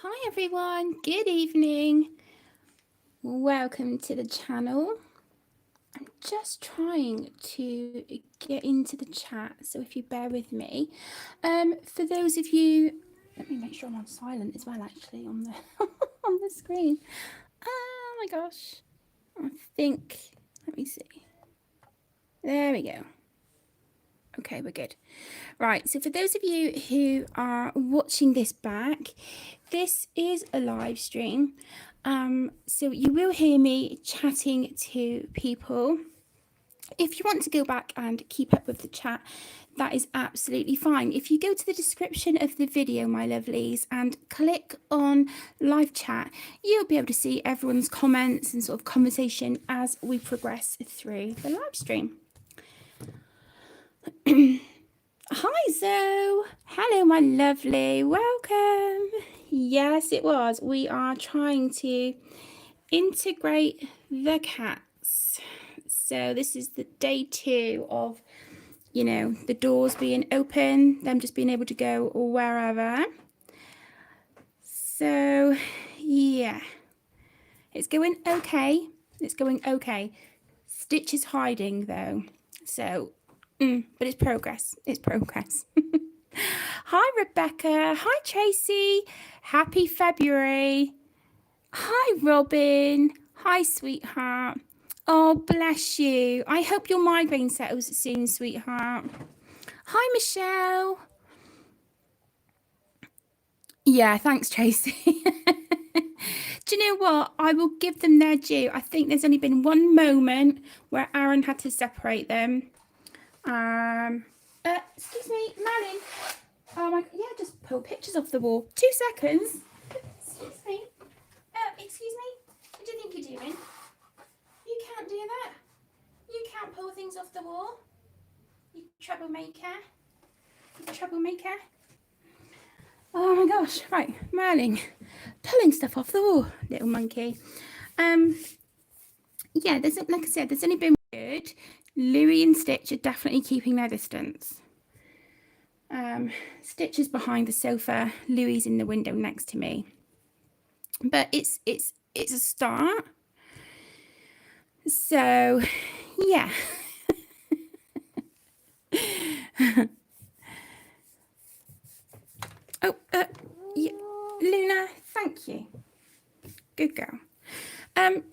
Hi everyone, good evening. Welcome to the channel. I'm just trying to get into the chat, so if you bear with me. For those of you, let me make sure I'm on silent as well actually on the on the screen. Oh my gosh. I think, let me see. There we go. Okay, we're good. Right, so for those of you who are watching this back, this is a live stream. So you will hear me chatting to people. If you want to go back and keep up with the chat, that is absolutely fine. If you go to the description of the video, my lovelies, and click on live chat, you'll be able to see everyone's comments and sort of conversation as we progress through the live stream. Hi Zoe, hello my lovely, welcome. Yes it was, we are trying to integrate the cats. So this is the day 2 of, you know, the doors being open, them just being able to go wherever. So yeah, it's going okay, it's going okay. Stitch is hiding though, so but it's progress, it's progress. Hi Rebecca, hi Tracy, happy February. Hi Robin, hi sweetheart. Oh bless you, I hope your migraine settles soon, sweetheart. Hi Michelle. Yeah, thanks Tracy. Do you know what, I will give them their due. I think there's only been one moment where Aaron had to separate them. Excuse me, Malin. Oh my, yeah, just pull pictures off the wall. 2 seconds. Excuse me. Excuse me. What do you think you're doing? You can't do that. You can't pull things off the wall. You troublemaker. You troublemaker. Oh my gosh. Right, Merlin. Pulling stuff off the wall, little monkey. Yeah, there's, like I said, there's only been good. Louis and Stitch are definitely keeping their distance. Stitch is behind the sofa. Louis in the window next to me. But it's a start. So, yeah. Oh, yeah. Luna, thank you. Good girl.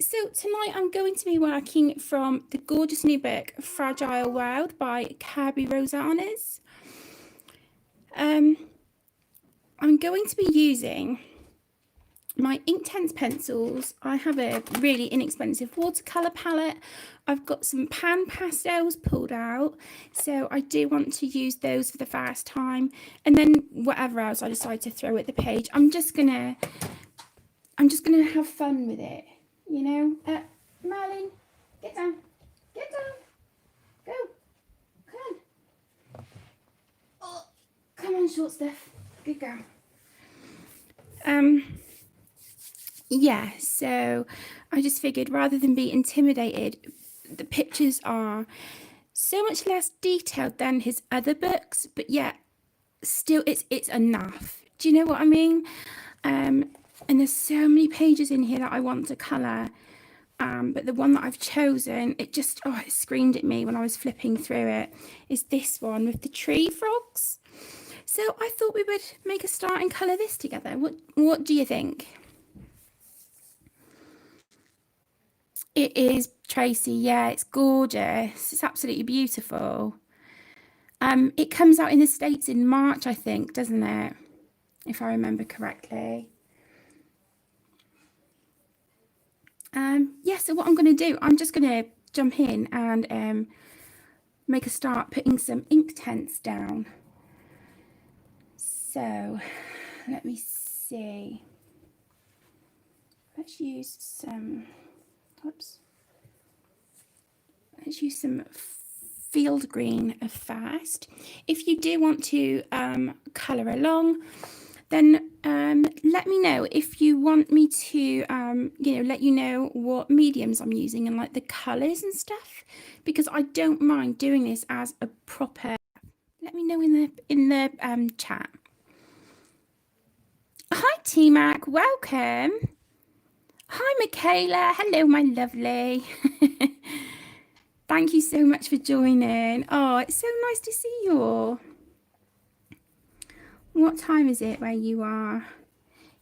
So tonight I'm going to be working from the gorgeous new book, Fragile World by Kerby Rosanes. I'm going to be using my Inktense pencils. I have a really inexpensive watercolor palette. I've got some pan pastels pulled out, so I do want to use those for the first time, and then whatever else I decide to throw at the page. I'm just gonna have fun with it, you know. Marlene, get down, go, come on, oh, come on, short stuff, good girl. Yeah, so I just figured rather than be intimidated, the pictures are so much less detailed than his other books, but yet still it's enough. Do you know what I mean? And there's so many pages in here that I want to colour, but the one that I've chosen, it just, oh, it screamed at me when I was flipping through it, is this one with the tree frogs. So I thought we would make a start and colour this together. What do you think? It is, Tracy. Yeah, it's gorgeous. It's absolutely beautiful. It comes out in the States in March, I think, doesn't it? If I remember correctly. Yeah, so what I'm going to do, I'm just going to jump in and make a start putting some Inktense down. So let me see. Let's use some, oops. Let's use some field green first. If you do want to colour along, then let me know if you want me to, you know, let you know what mediums I'm using and like the colours and stuff, because I don't mind doing this as a proper. Let me know in the chat. Hi T-Mac, welcome. Hi Michaela, hello my lovely. Thank you so much for joining. Oh, it's so nice to see you all. What time is it where you are?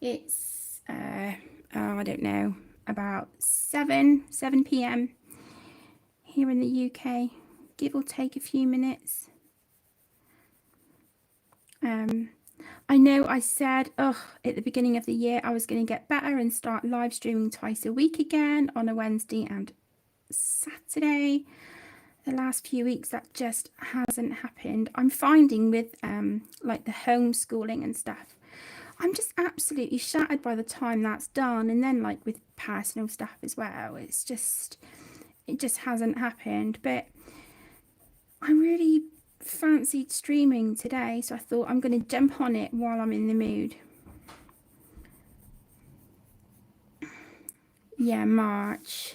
It's, I don't know, about 7 p.m. here in the UK, give or take a few minutes. I know I said, at the beginning of the year, I was going to get better and start live streaming twice a week again on a Wednesday and Saturday. The last few weeks that just hasn't happened. I'm finding with like the homeschooling and stuff, I'm just absolutely shattered by the time that's done. And then like with personal stuff as well, it just hasn't happened. But I really fancied streaming today, so I thought I'm going to jump on it while I'm in the mood. Yeah, March.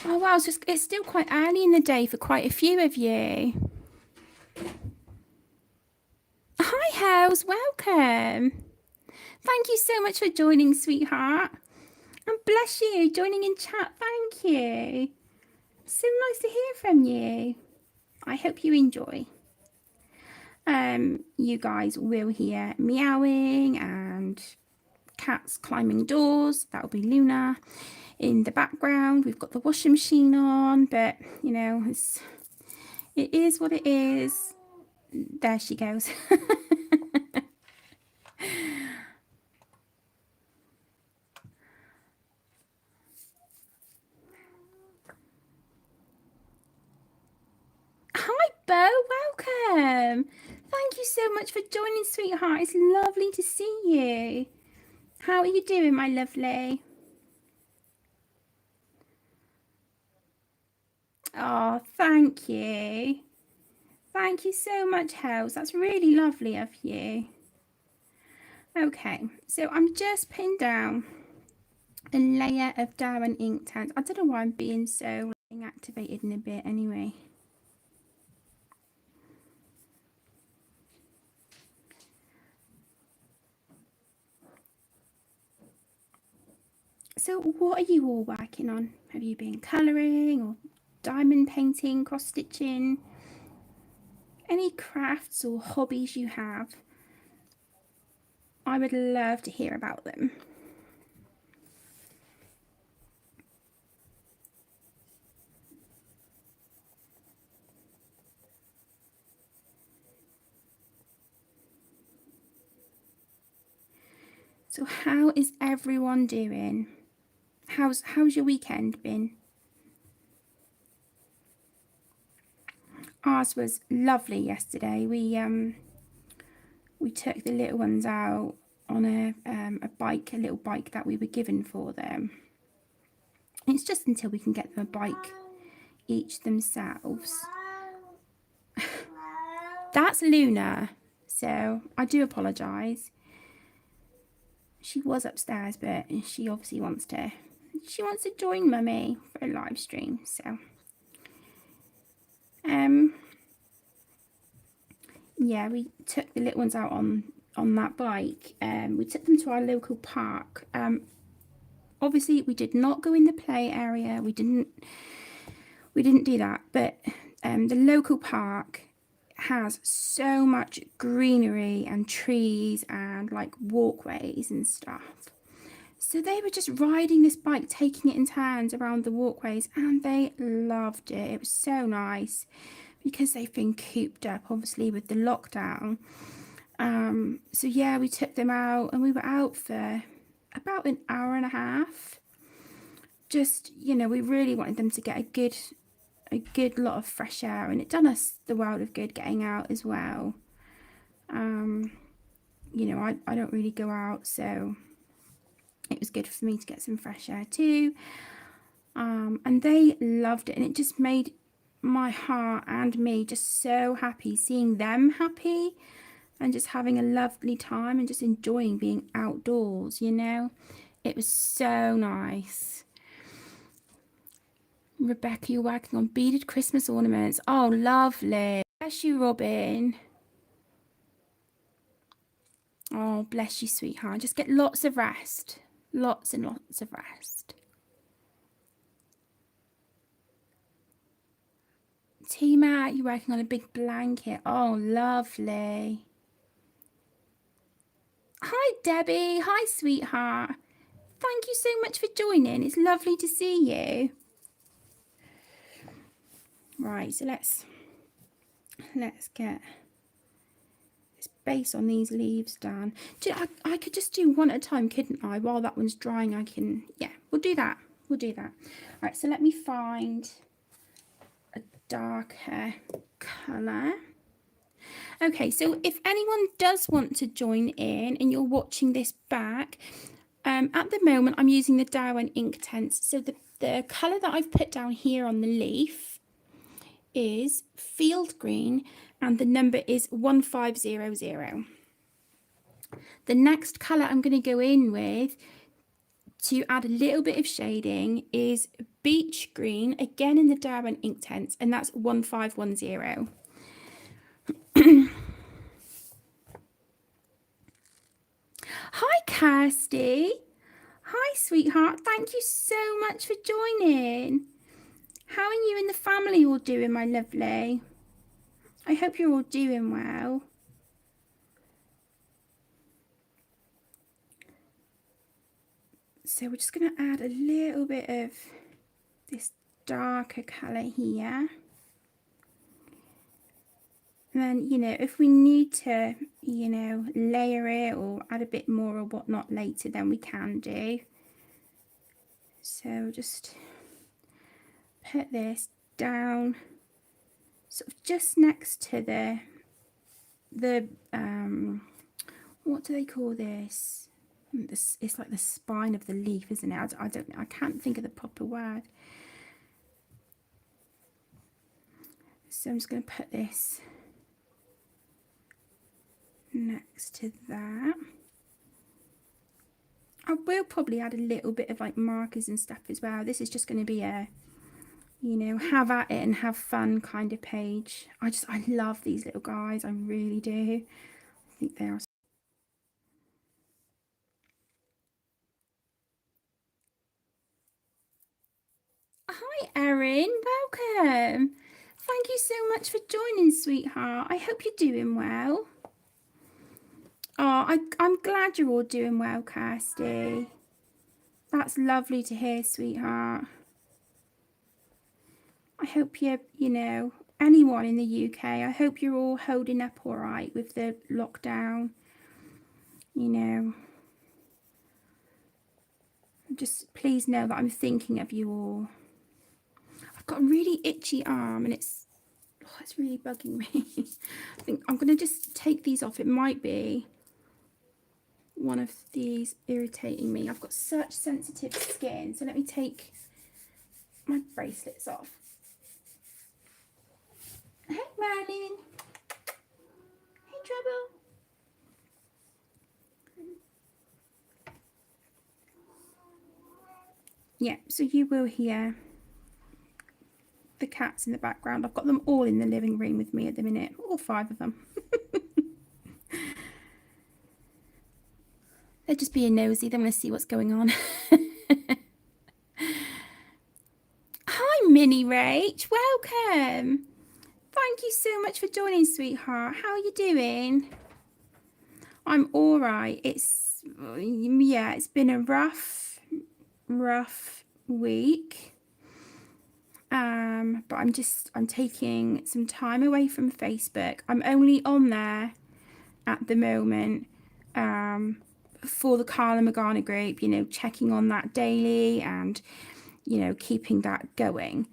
Oh wow, it's still quite early in the day for quite a few of you. Hi Hels, welcome. Thank you so much for joining, sweetheart. And bless you, joining in chat, thank you. So nice to hear from you. I hope you enjoy. You guys will hear meowing and cats climbing doors. That'll be Luna. In the background, we've got the washing machine on, but you know, it is what it is. There she goes. Hi, Bo. Welcome. Thank you so much for joining, sweetheart. It's lovely to see you. How are you doing, my lovely? Oh, thank you. Thank you so much, Hels. That's really lovely of you. Okay, so I'm just putting down a layer of Darwin ink tags. I don't know why I'm being so activated in a bit anyway. So what are you all working on? Have you been colouring or diamond painting, cross stitching? Any crafts or hobbies you have? I would love to hear about them. So how is everyone doing? How's your weekend been? Ours was lovely yesterday. We took the little ones out on a bike, a little bike that we were given for them. It's just until we can get them a bike each themselves. That's Luna, so I do apologise. She was upstairs, but she obviously wants to join Mummy for a live stream. So yeah, we took the little ones out on that bike. We took them to our local park. Obviously we did not go in the play area. We didn't do that, but the local park has so much greenery and trees and like walkways and stuff. So they were just riding this bike, taking it in turns around the walkways, and they loved it. It was so nice because they've been cooped up, obviously, with the lockdown. So yeah, we took them out and we were out for about an hour and a half. Just, you know, we really wanted them to get a good lot of fresh air, and it done us the world of good getting out as well. You know, I don't really go out, so it was good for me to get some fresh air too. And they loved it, and it just made my heart and me just so happy seeing them happy and just having a lovely time and just enjoying being outdoors, you know. It was so nice. Rebecca, you're working on beaded Christmas ornaments. Oh, lovely. Bless you, Robin. Oh, bless you, sweetheart. Just get lots of rest. Lots and lots of rest. T-Mac, you're working on a big blanket. Oh, lovely. Hi, Debbie. Hi, sweetheart. Thank you so much for joining. It's lovely to see you. Right, so let's get this base on these leaves done. I could just do one at a time, couldn't I? While that one's drying, I can, yeah, we'll do that. We'll do that. All right, so let me find a darker colour. Okay, so if anyone does want to join in and you're watching this back, at the moment I'm using the Darwin Inktense. So the colour that I've put down here on the leaf is field green and the number is 1500. The next colour I'm going to go in with to add a little bit of shading is beach green, again in the Darwin Inktense, and that's 1510. Hi, Kirsty. Hi, sweetheart. Thank you so much for joining. How are you and the family all doing, my lovely? I hope you're all doing well. So we're just going to add a little bit of this darker colour here. And then, you know, if we need to, you know, layer it or add a bit more or whatnot later, then we can do. So just put this down sort of just next to the what do they call this? It's like the spine of the leaf, isn't it? I can't think of the proper word. So I'm just going to put this next to that. I will probably add a little bit of like markers and stuff as well. This is just going to be a, you know, have at it and have fun kind of page. I love these little guys. I really do. I think they are. Hi, Erin. Welcome. Thank you so much for joining, sweetheart. I hope you're doing well. Oh, I'm glad you're all doing well, Kirsty. That's lovely to hear, sweetheart. I hope you know, anyone in the UK, I hope you're all holding up all right with the lockdown. You know, just please know that I'm thinking of you all. I've got a really itchy arm and it's really bugging me. I think I'm going to just take these off. It might be one of these irritating me. I've got such sensitive skin. So let me take my bracelets off. Hey, Merlin. Hey, Trouble. Yeah, so you will hear the cats in the background. I've got them all in the living room with me at the minute, all 5 of them. They're just being nosy. They want to see what's going on. Hi, Minnie Rach. Welcome. Thank you so much for joining, sweetheart. How are you doing? I'm all right. It's been a rough week. But I'm taking some time away from Facebook. I'm only on there at the moment for the Carla Magana group, you know, checking on that daily and, you know, keeping that going.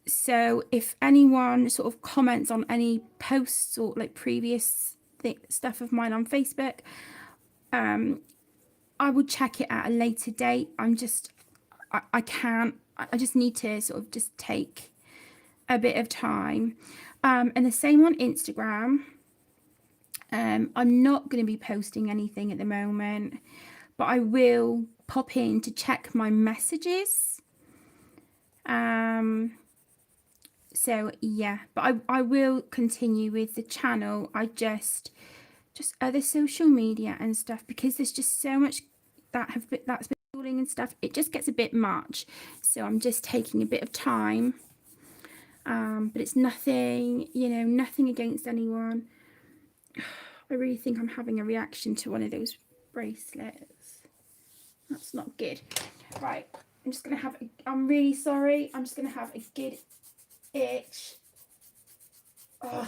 So if anyone sort of comments on any posts or like previous stuff of mine on Facebook, I will check it at a later date. I just need to sort of just take a bit of time. And the same on Instagram. I'm not going to be posting anything at the moment, but I will pop in to check my messages. So yeah, but I will continue with the channel. I just other social media and stuff, because there's just so much that's been building and stuff. It just gets a bit much. So I'm just taking a bit of time. But it's nothing, you know, nothing against anyone. I really think I'm having a reaction to one of those bracelets. That's not good. Right, I'm just gonna have. I'm really sorry. I'm just gonna have a good itch. Ugh.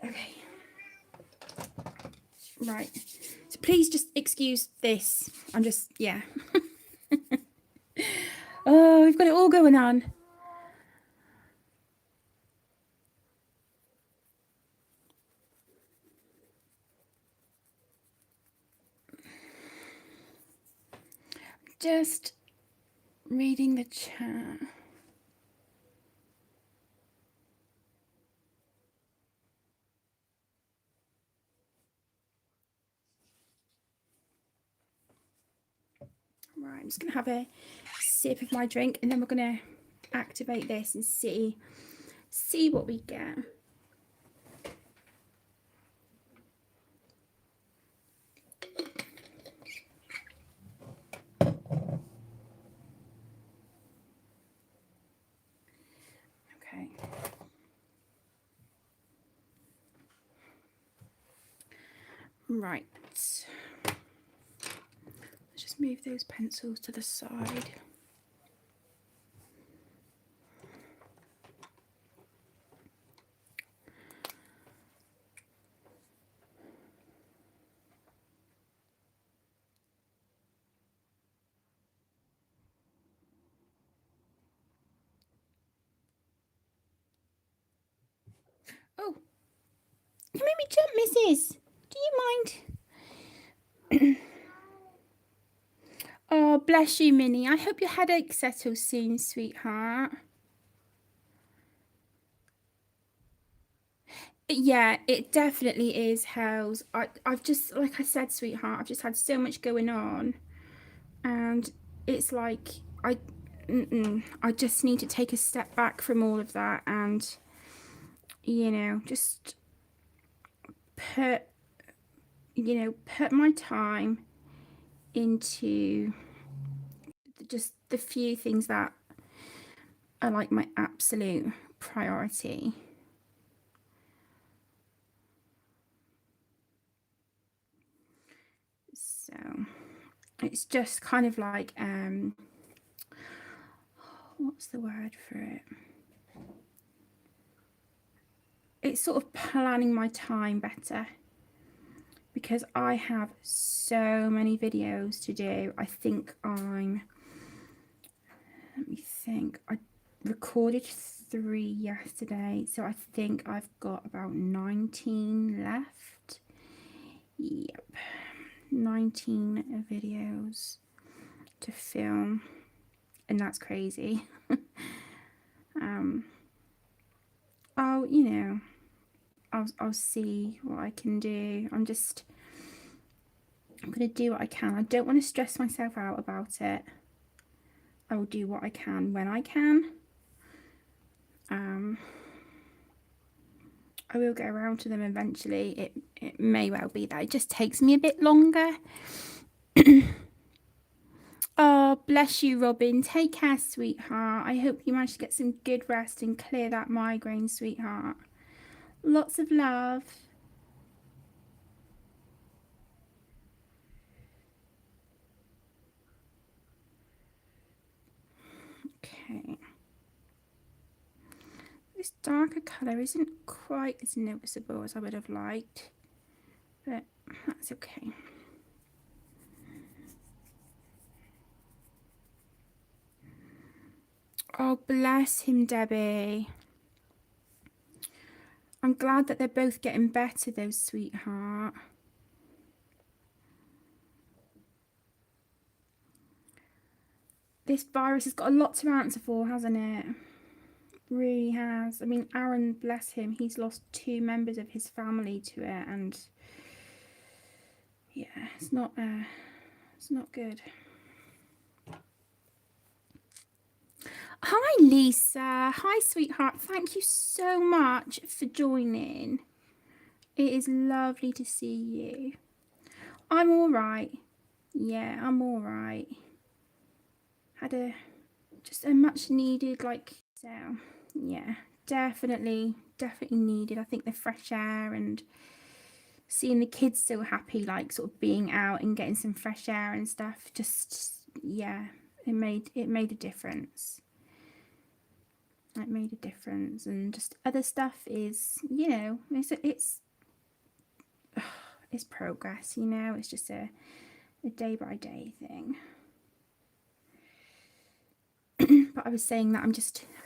Okay. Right. So please just excuse this. I'm just, yeah. Oh, we've got it all going on. Just reading the chat. Right, I'm just going to have a sip of my drink, and then we're going to activate this and see what we get. Okay. Right. Let's just move those pencils to the side. Oh, you made me jump, Mrs. Do you mind? Oh, bless you, Minnie. I hope your headache settles soon, sweetheart. Yeah, it definitely is, Hells. I've just, like I said, sweetheart, I've just had so much going on, and it's like I just need to take a step back from all of that, and you know, just put put my time into just the few things that are like my absolute priority. So it's just kind of like what's the word for it? It's sort of planning my time better, because I have so many videos to do. I think let me think, I recorded 3 yesterday, so I think I've got about 19 left. Yep, 19 videos to film, and that's crazy. I'll, you know, I'll see what I can do. I'm gonna do what I can. I don't want to stress myself out about it. I will do what I can when I can. I will get around to them eventually. It may well be that it just takes me a bit longer. Oh, bless you, Robin. Take care, sweetheart. I hope you manage to get some good rest and clear that migraine, sweetheart. Lots of love. Okay. This darker colour isn't quite as noticeable as I would have liked, but that's okay. Oh, bless him, Debbie. I'm glad that they're both getting better, though, sweetheart. This virus has got a lot to answer for, hasn't it? Really has. I mean, Aaron, bless him, he's lost 2 members of his family to it, and yeah, it's not good. Hi, Lisa. Hi, sweetheart. Thank you so much for joining. It is lovely to see you. I'm all right. Yeah, I'm all right. Had just a much needed, so yeah, definitely needed. I think the fresh air and seeing the kids so happy, like sort of being out and getting some fresh air and stuff, just, yeah, it made a difference. It made a difference. And just other stuff is, it's progress, it's just a day by day thing. But I was saying that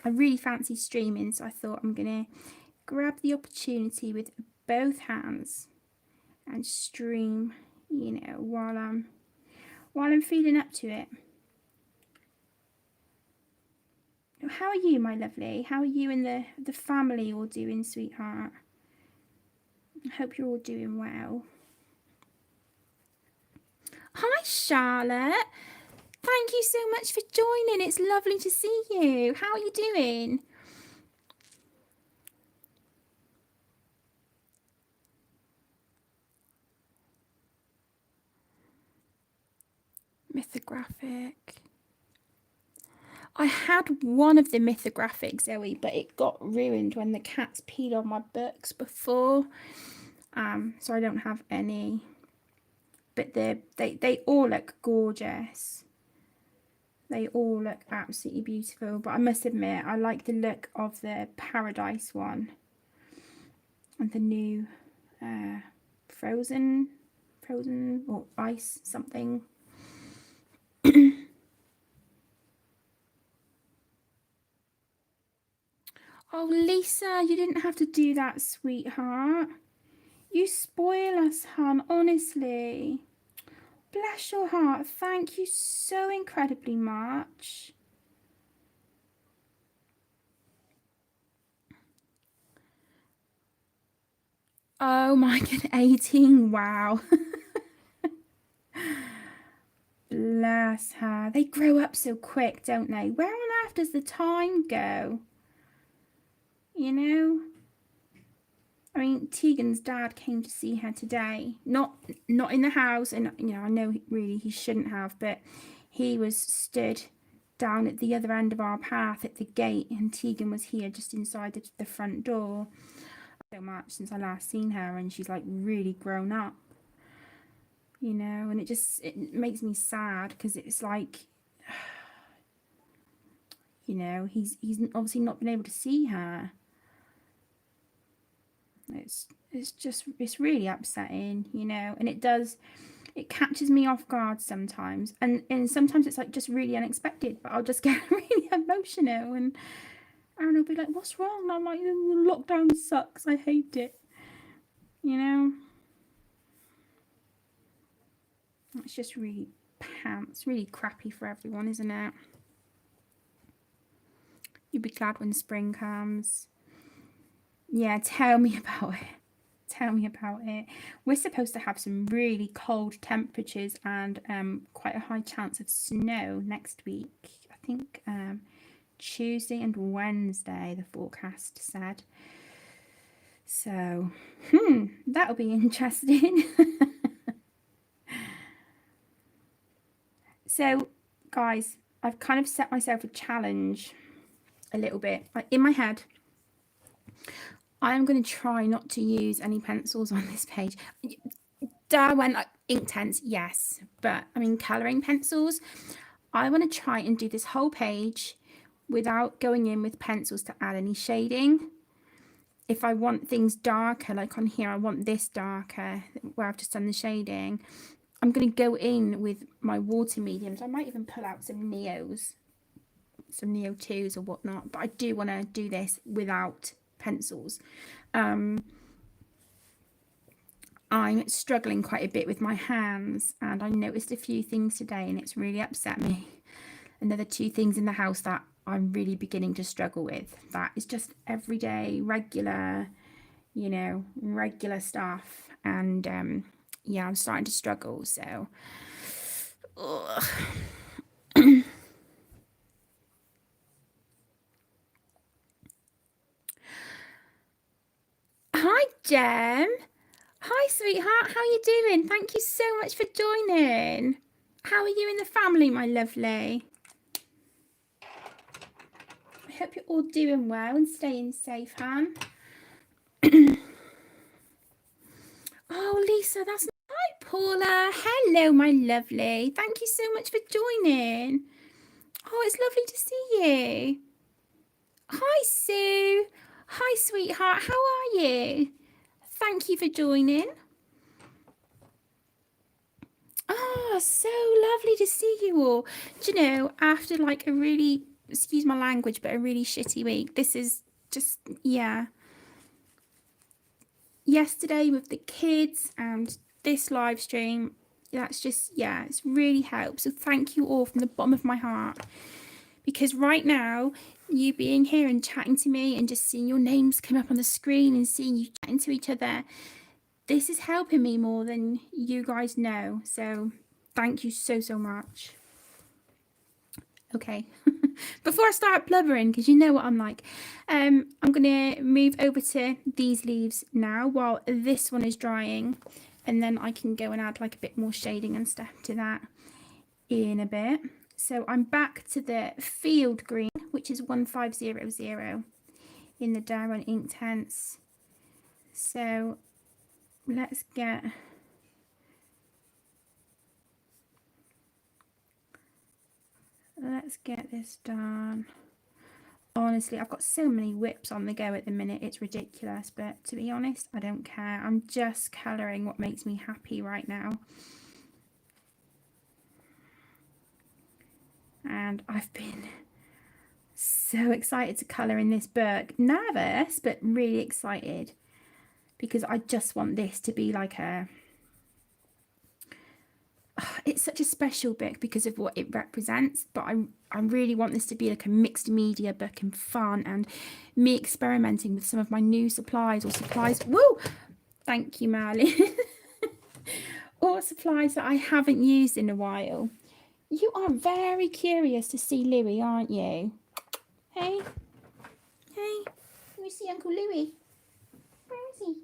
I really fancy streaming, so I thought I'm gonna grab the opportunity with both hands and stream, while I'm feeling up to it. How are you, my lovely? How are you and the family all doing, sweetheart? I hope you're all doing well. Hi, Charlotte. Thank you so much for joining. It's lovely to see you. How are you doing? Mythographic. I had one of the mythographic, Zoe, but it got ruined when the cats peed on my books before. So I don't have any. But they all look gorgeous. They all look absolutely beautiful. But I must admit, I like the look of the Paradise one. And the new Frozen or Ice something. Oh, Lisa, you didn't have to do that, sweetheart. You spoil us, hon, honestly. Bless your heart. Thank you so incredibly much. Oh my god, 18. Wow. Bless her. They grow up so quick, don't they? Where on earth does the time go? I mean, Tegan's dad came to see her today. Not in the house, and I know really he shouldn't have, but he was stood down at the other end of our path at the gate, and Tegan was here just inside the front door. So much since I last seen her, and she's like really grown up, and it makes me sad because it's like, he's obviously not been able to see her. It's really upsetting, and it catches me off guard sometimes, and sometimes it's like just really unexpected, but I'll just get really emotional, and Aaron will be like, what's wrong? And I'm like, lockdown sucks, I hate it, it's just really pants, really crappy for everyone, isn't it? You'll be glad when spring comes. Yeah, tell me about it. Tell me about it. We're supposed to have some really cold temperatures and quite a high chance of snow next week. I think Tuesday and Wednesday, the forecast said. So, that'll be interesting. So, guys, I've kind of set myself a challenge a little bit in my head. I'm going to try not to use any pencils on this page. When Inktense, yes, but I mean colouring pencils. I want to try and do this whole page without going in with pencils to add any shading. If I want things darker, like on here, I want this darker where I've just done the shading. I'm going to go in with my water mediums. I might even pull out some Neos, some Neo 2s or whatnot, but I do want to do this without pencils. I'm struggling quite a bit with my hands, and I noticed a few things today, and it's really upset me. Another 2 things in the house that I'm really beginning to struggle with. That is just everyday, regular, regular stuff. And yeah, I'm starting to struggle. So, Jem. Hi, sweetheart. How are you doing? Thank you so much for joining. How are you and the family, my lovely? I hope you're all doing well and staying safe, Han. Oh, Lisa, that's hi, Paula. Hello, my lovely. Thank you so much for joining. Oh, it's lovely to see you. Hi, Sue. Hi, sweetheart. How are you? Thank you for joining. Oh, so lovely to see you all. Do you know, after like a really, excuse my language, but a really shitty week, this is just, yeah. Yesterday with the kids and this live stream, that's just, yeah, it's really helped. So thank you all from the bottom of my heart. Because right now, you being here and chatting to me and just seeing your names come up on the screen and seeing you chatting to each other, this is helping me more than you guys know. So thank you so, so much. Okay, before I start blubbering, because you know what I'm like, I'm going to move over to these leaves now while this one is drying, and then I can go and add like a bit more shading and stuff to that in a bit. So I'm back to the field green, which is 1500 in the Darwin Inktense. So let's get this done. Honestly, I've got so many whips on the go at the minute, it's ridiculous, but to be honest, I don't care. I'm just colouring what makes me happy right now. And I've been so excited to colour in this book. Nervous, but really excited, because I just want this to be like a... It's such a special book because of what it represents, but I really want this to be like a mixed media book and fun, and me experimenting with some of my new supplies or supplies. Woo! Thank you, Marley. Or supplies that I haven't used in a while. You are very curious to see Louis, aren't you? Hey? Hey? Can we see Uncle Louis? Where is he?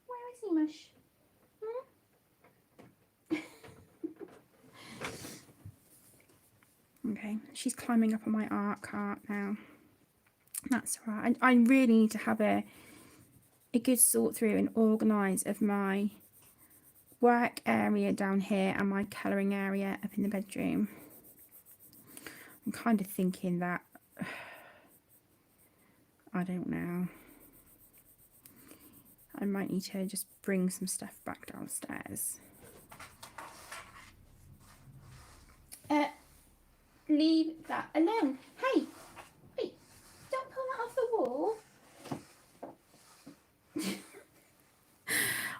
Where is he, Mush? Okay, she's climbing up on my art cart now. That's right. I really need to have a good sort through and organise of my work area down here and my colouring area up in the bedroom. I'm kind of thinking that, I don't know, I might need to just bring some stuff back downstairs. Leave that alone. Hey, wait, don't pull that off the wall.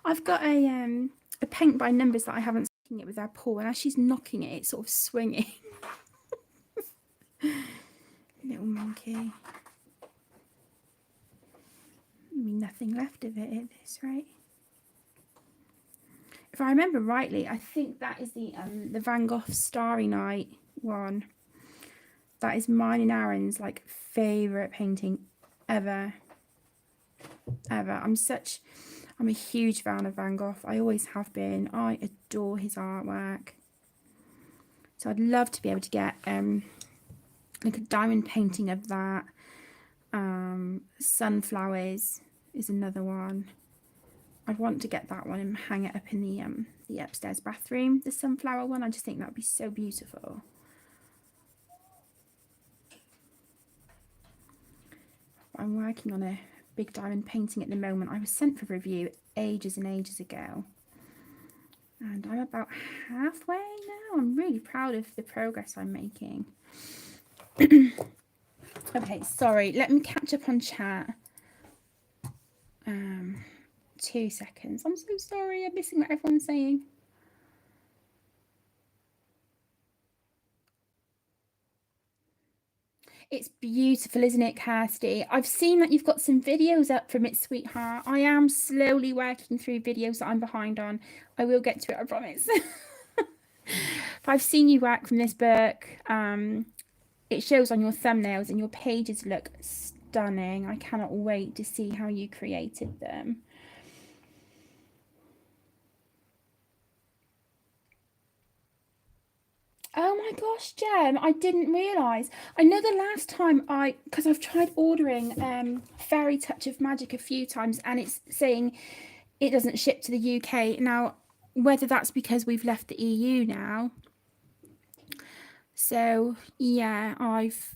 I've got a paint by numbers that I haven't seen it with our paw, and as she's knocking it, it's sort of swinging. Little monkey. I mean, nothing left of it at this rate. If I remember rightly, I think that is the Van Gogh Starry Night one. That is mine and Aaron's like favourite painting ever. I'm a huge fan of Van Gogh. I always have been. I adore his artwork. So I'd love to be able to get like a diamond painting of that. Sunflowers is another one. I'd want to get that one and hang it up in the upstairs bathroom. The sunflower one, I just think that would be so beautiful. I'm working on a big diamond painting at the moment. I was sent for review ages and ages ago, and I'm about halfway now. I'm really proud of the progress I'm making. Okay, sorry, let me catch up on chat. 2 seconds. I'm so sorry, I'm missing what everyone's saying. It's beautiful, isn't it, Kirsty? I've seen that you've got some videos up from it, sweetheart. I am slowly working through videos that I'm behind on. I will get to it, I promise. But I've seen you work from this book. It shows on your thumbnails, and your pages look stunning. I cannot wait to see how you created them. Oh my gosh, Jem, I didn't realise. I know the last time because I've tried ordering Fairy Touch of Magic a few times and it's saying it doesn't ship to the UK. Now, whether that's because we've left the EU now. So, yeah, I've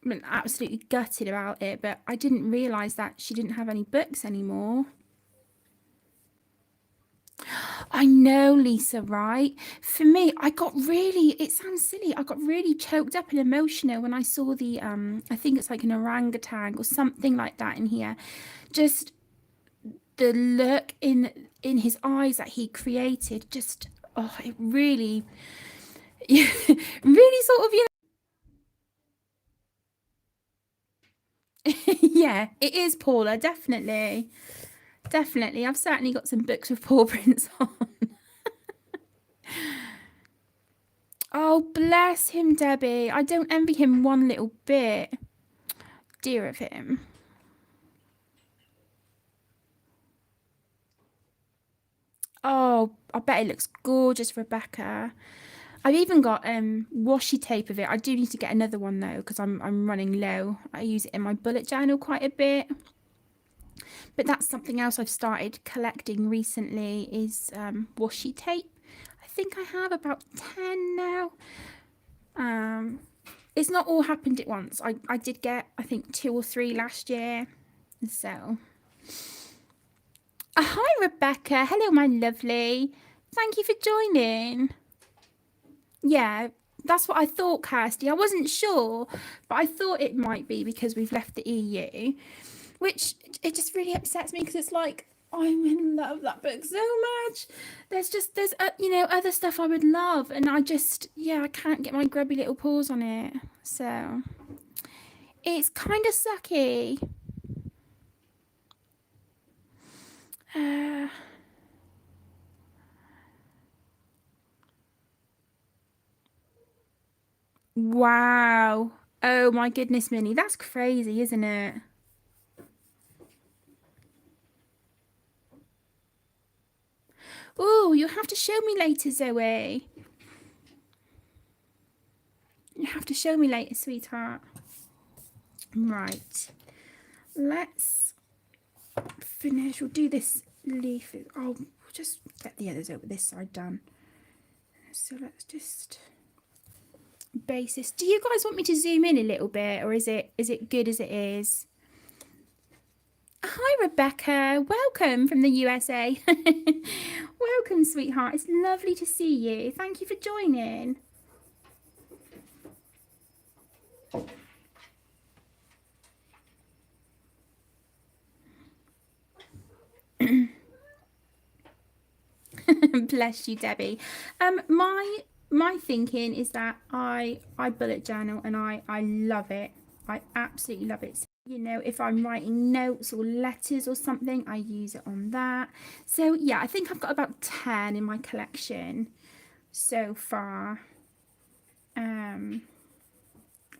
been absolutely gutted about it, but I didn't realise that she didn't have any books anymore. I know, Lisa, right? For me, I got really, it sounds silly, I got really choked up and emotional when I saw the, I think it's like an orangutan or something like that in here. Just the look in his eyes that he created, just, oh, it really, really sort of, yeah, it is Paula, definitely. Definitely. I've certainly got some books with paw prints on. Oh, bless him, Debbie. I don't envy him one little bit. Dear of him. Oh, I bet it looks gorgeous, Rebecca. I've even got washi tape of it. I do need to get another one though because I'm running low. I use it in my bullet journal quite a bit. But that's something else I've started collecting recently is washi tape. I think I have about 10 now. It's not all happened at once. I did get, I think, 2 or 3 last year. So, hi, Rebecca. Hello, my lovely. Thank you for joining. Yeah, that's what I thought, Kirsty. I wasn't sure, but I thought it might be because we've left the EU, which it just really upsets me because it's like, I'm in love with that book so much. There's other stuff I would love, and I just, yeah, I can't get my grubby little paws on it. So it's kind of sucky. Wow. Oh my goodness, Minnie, that's crazy, isn't it? Oh, you'll have to show me later, Zoe. You have to show me later, sweetheart. Right. Let's finish. We'll do this leaf. Oh, we'll just get the others over this side done. So let's just base this. Do you guys want me to zoom in a little bit, or is it good as it is? Hi, Rebecca. Welcome from the USA. Welcome, sweetheart. It's lovely to see you. Thank you for joining. Bless you, Debbie. My thinking is that I bullet journal and I love it. I absolutely love it. So, you know, if I'm writing notes or letters or something, I use it on that. So yeah, I think I've got about 10 in my collection so far.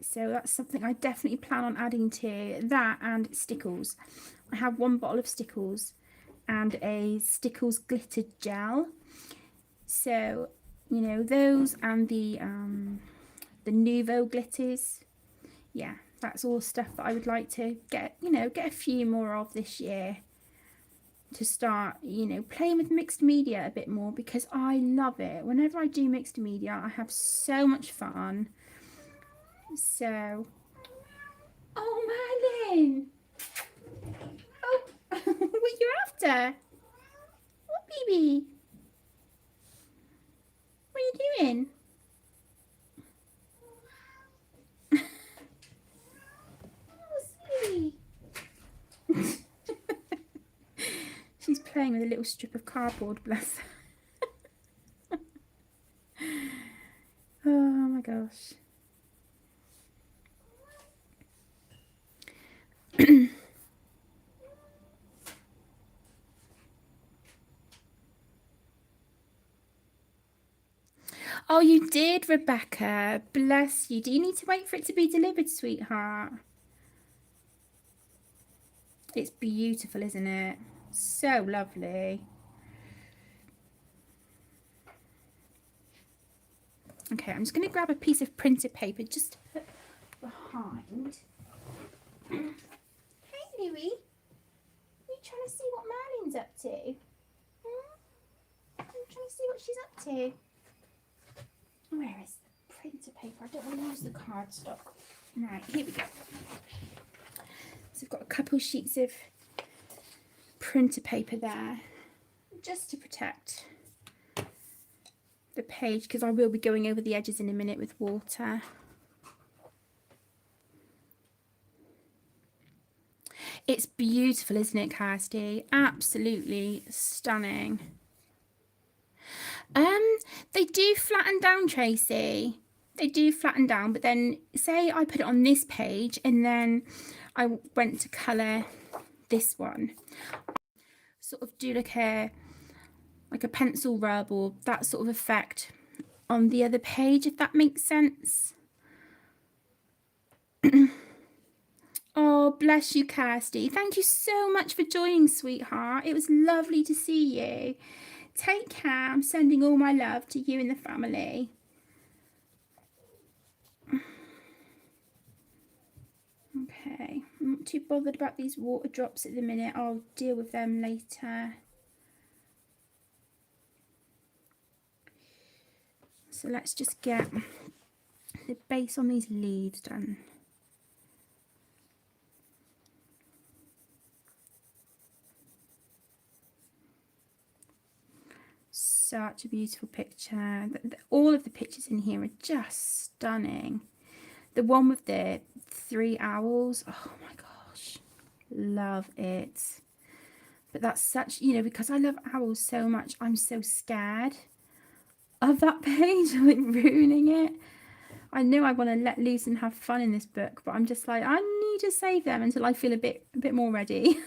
So that's something I definitely plan on adding to that, and stickles. I have 1 bottle of stickles and a stickles glitter gel. So, you know, those and the Nuvo glitters. Yeah, that's all stuff that I would like to get, you know, get a few more of this year to start, you know, playing with mixed media a bit more because I love it. Whenever I do mixed media, I have so much fun. So, oh, Merlin. Oh, what you after? What, baby? What are you doing? Oh, sweetie. She's playing with a little strip of cardboard, bless her. Oh my gosh. Oh, you did, Rebecca. Bless you. Do you need to wait for it to be delivered, sweetheart? It's beautiful, isn't it? So lovely. Okay, I'm just going to grab a piece of printed paper just to put behind. Hey, Louie. Are you trying to see what Merlin's up to? I'm trying to see what she's up to. Where is the printer paper? I don't want to use the cardstock. Right, here we go. So I've got a couple sheets of printer paper there, just to protect the page, because I will be going over the edges in a minute with water. It's beautiful, isn't it, Kirsty? Absolutely stunning. They do flatten down, Tracy. They do flatten down, but then say I put it on this page and then I went to colour this one. Sort of do like a pencil rub or that sort of effect on the other page, if that makes sense. Oh, bless you, Kirsty. Thank you so much for joining, sweetheart. It was lovely to see you. Take care. I'm sending all my love to you and the family. Okay, I'm not too bothered about these water drops at the minute. I'll deal with them later. So let's just get the base on these leaves done. Such a beautiful picture. All of the pictures in here are just stunning. The one with the 3 owls, oh my gosh, love it. But that's such, you know, because I love owls so much, I'm so scared of that page, like ruining it. I know I want to let loose and have fun in this book, but I'm just like, I need to save them until I feel a bit more ready.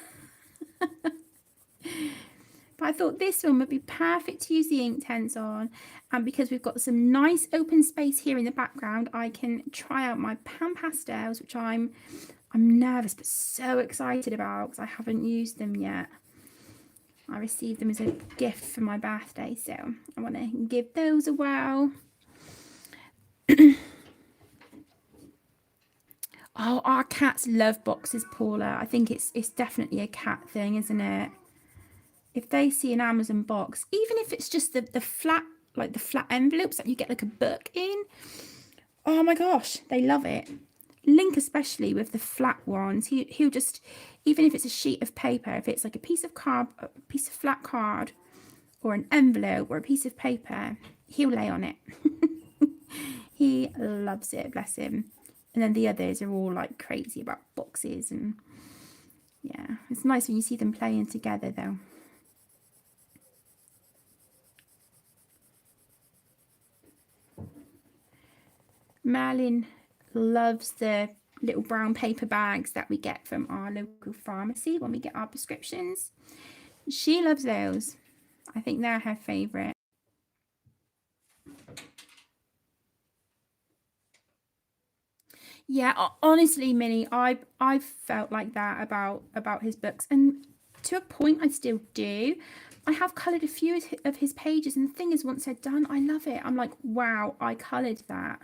But I thought this one would be perfect to use the Inktense on, and because we've got some nice open space here in the background, I can try out my pan pastels, which I'm nervous but so excited about because I haven't used them yet. I received them as a gift for my birthday, so I want to give those a whirl. Oh, our cats love boxes, Paula. I think it's definitely a cat thing, isn't it? If they see an Amazon box, even if it's just the flat, like the flat envelopes that you get like a book in, oh my gosh, they love it. Link especially with the flat ones, he'll just, even if it's a sheet of paper, if it's like a piece of flat card or an envelope or a piece of paper, he'll lay on it. He loves it, bless him. And then the others are all like crazy about boxes, and yeah, it's nice when you see them playing together though. Merlin loves the little brown paper bags that we get from our local pharmacy when we get our prescriptions. She loves those. I think they're her favourite. Yeah, honestly, Minnie, I've felt like that about his books, and to a point I still do. I have coloured a few of his pages, and the thing is, once they're done, I love it. I'm like, wow, I coloured that.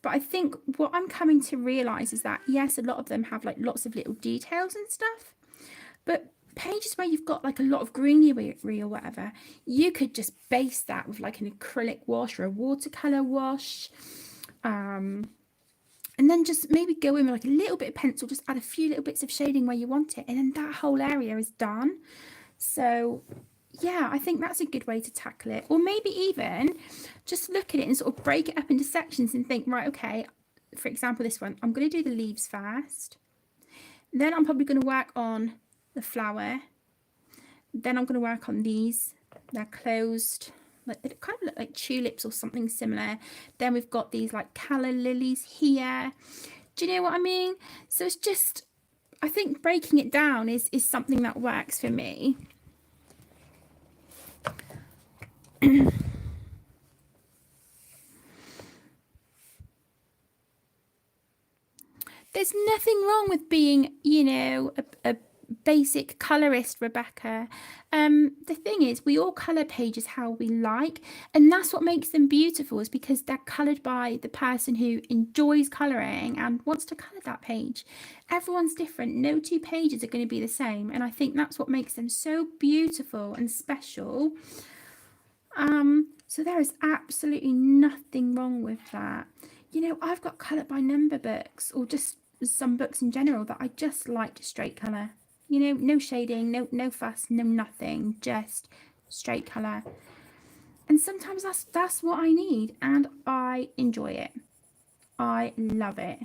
But I think what I'm coming to realise is that, yes, a lot of them have like lots of little details and stuff, but pages where you've got like a lot of greenery or whatever, you could just base that with like an acrylic wash or a watercolour wash. And then just maybe go in with like a little bit of pencil, just add a few little bits of shading where you want it, and then that whole area is done. So yeah, I think that's a good way to tackle it. Or maybe even just look at it and sort of break it up into sections and think, right, okay, for example, this one, I'm going to do the leaves first. Then I'm probably going to work on the flower. Then I'm going to work on these. They're closed. Like, they kind of look like tulips or something similar. Then we've got these like calla lilies here. Do you know what I mean? So it's just, I think breaking it down is something that works for me. There's nothing wrong with being, you know, basic colorist, Rebecca. The thing is, we all color pages how we like, and that's what makes them beautiful, is because they're colored by the person who enjoys coloring and wants to color that page. Everyone's different. No two pages are going to be the same, and I think that's what makes them so beautiful and special. So there is absolutely nothing wrong with that. You know, I've got color by number books, or just some books in general, that I just like to straight color. You know, no shading, no fuss, no nothing, just straight color. And sometimes that's what I need, and I enjoy it. I love it.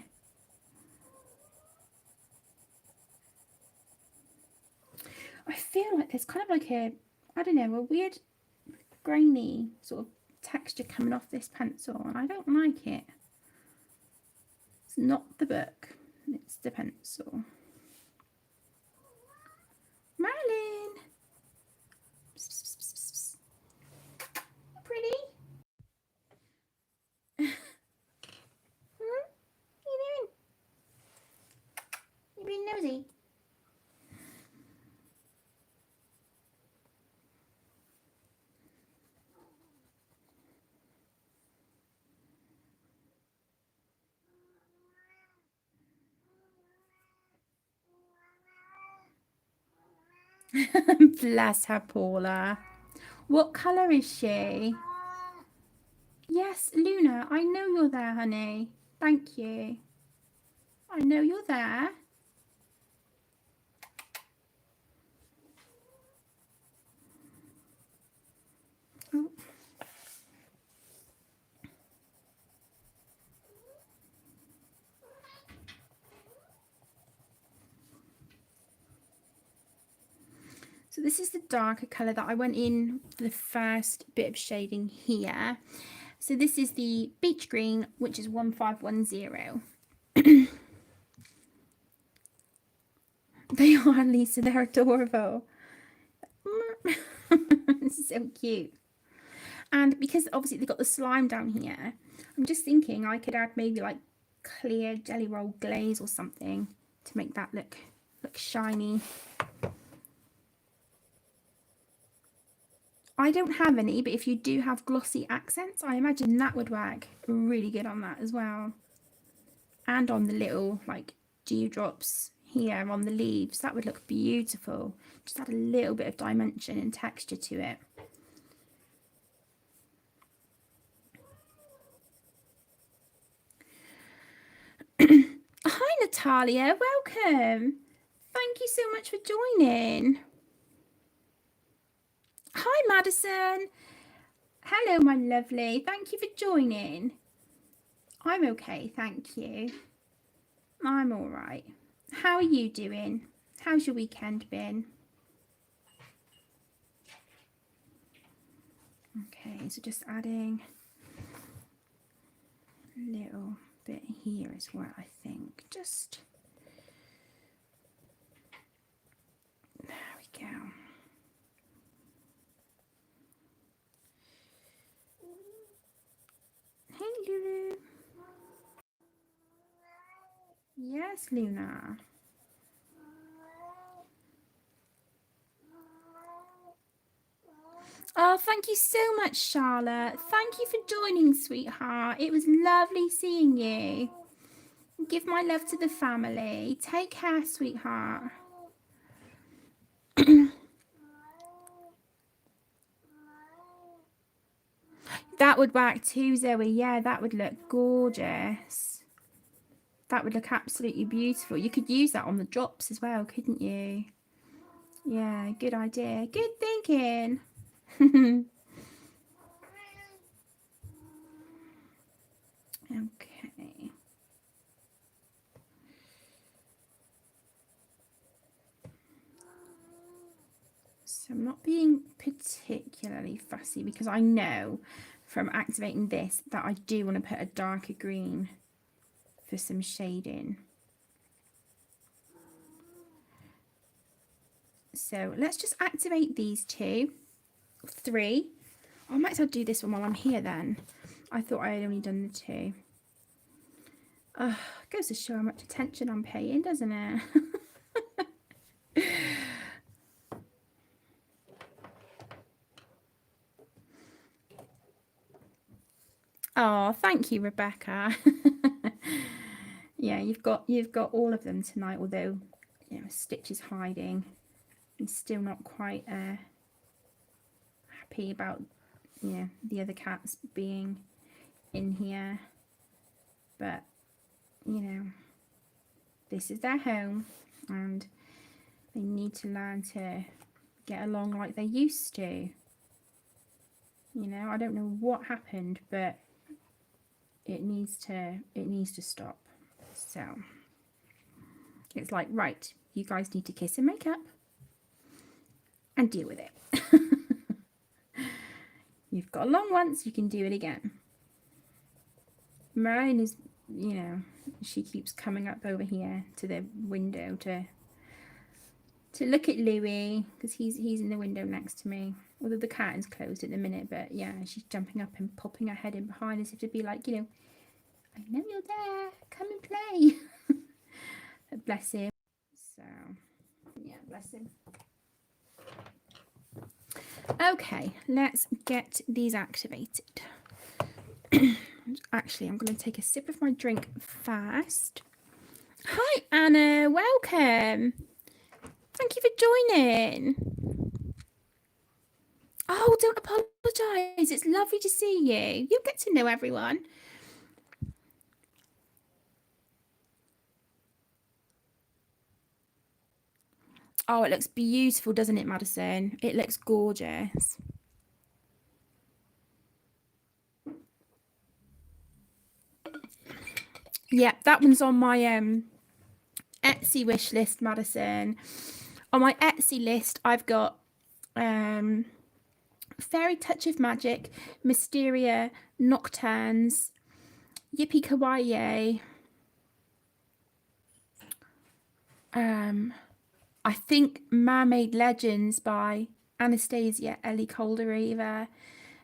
I feel like there's kind of like a, I don't know, a weird grainy sort of texture coming off this pencil, and I don't like it. It's not the book, it's the pencil. Marilyn! Pretty? What are you doing? You being nosy? Bless her, Paula. What colour is she? Yes, Luna, I know you're there, honey. Thank you. I know you're there. Oh. So this is the darker colour that I went in for the first bit of shading here. So this is the beach green, which is 1510. They are, Lisa, they're adorable. So cute. And because obviously they've got the slime down here, I'm just thinking I could add maybe like clear jelly roll glaze or something to make that look shiny. I don't have any, but if you do have glossy accents, I imagine that would work really good on that as well. And on the little like dewdrops here on the leaves, that would look beautiful. Just add a little bit of dimension and texture to it. Hi Natalia, welcome. Thank you so much for joining. Hi Madison. Hello my lovely, thank you for joining. I'm okay, thank you. I'm all right. How are you doing? How's your weekend been? Okay, so just adding a little bit here as well, I think. Just there we go. Hey Lulu. Yes, Luna. Oh, thank you so much, Charlotte. Thank you for joining, sweetheart. It was lovely seeing you. Give my love to the family. Take care, sweetheart. That would work too, Zoe. Yeah, that would look gorgeous. That would look absolutely beautiful. You could use that on the drops as well, couldn't you? Yeah, good idea. Good thinking. Okay. So I'm not being particularly fussy because I know from activating this that I do want to put a darker green for some shading. So let's just activate these three. Oh, I might as well do this one while I'm here then. I thought I had only done the two. Goes to show how much attention I'm paying, doesn't it? Oh, thank you, Rebecca. Yeah, you've got all of them tonight, although Stitch is hiding. He's still not quite happy about the other cats being in here. But this is their home and they need to learn to get along like they used to. I don't know what happened, but it needs to stop. So it's like, right, you guys need to kiss and make up and deal with it. You've got along once, you can do it again. Marion is, she keeps coming up over here to the window to look at Louis, because he's in the window next to me. Although the curtain's closed at the minute, but yeah, she's jumping up and popping her head in behind as if to be like, I know you're there, come and play. Bless him. So, yeah, bless him. Okay, let's get these activated. Actually, I'm going to take a sip of my drink first. Hi, Anna. Welcome. Thank you for joining. Oh, don't apologise. It's lovely to see you. You'll get to know everyone. Oh, it looks beautiful, doesn't it, Madison? It looks gorgeous. Yeah, that one's on my Etsy wish list, Madison. On my Etsy list, I've got Fairy Touch of Magic, Mysteria, Nocturnes, Yippee Kawaii. I think Mermaid Legends by Anastasia Ellie Caldereva.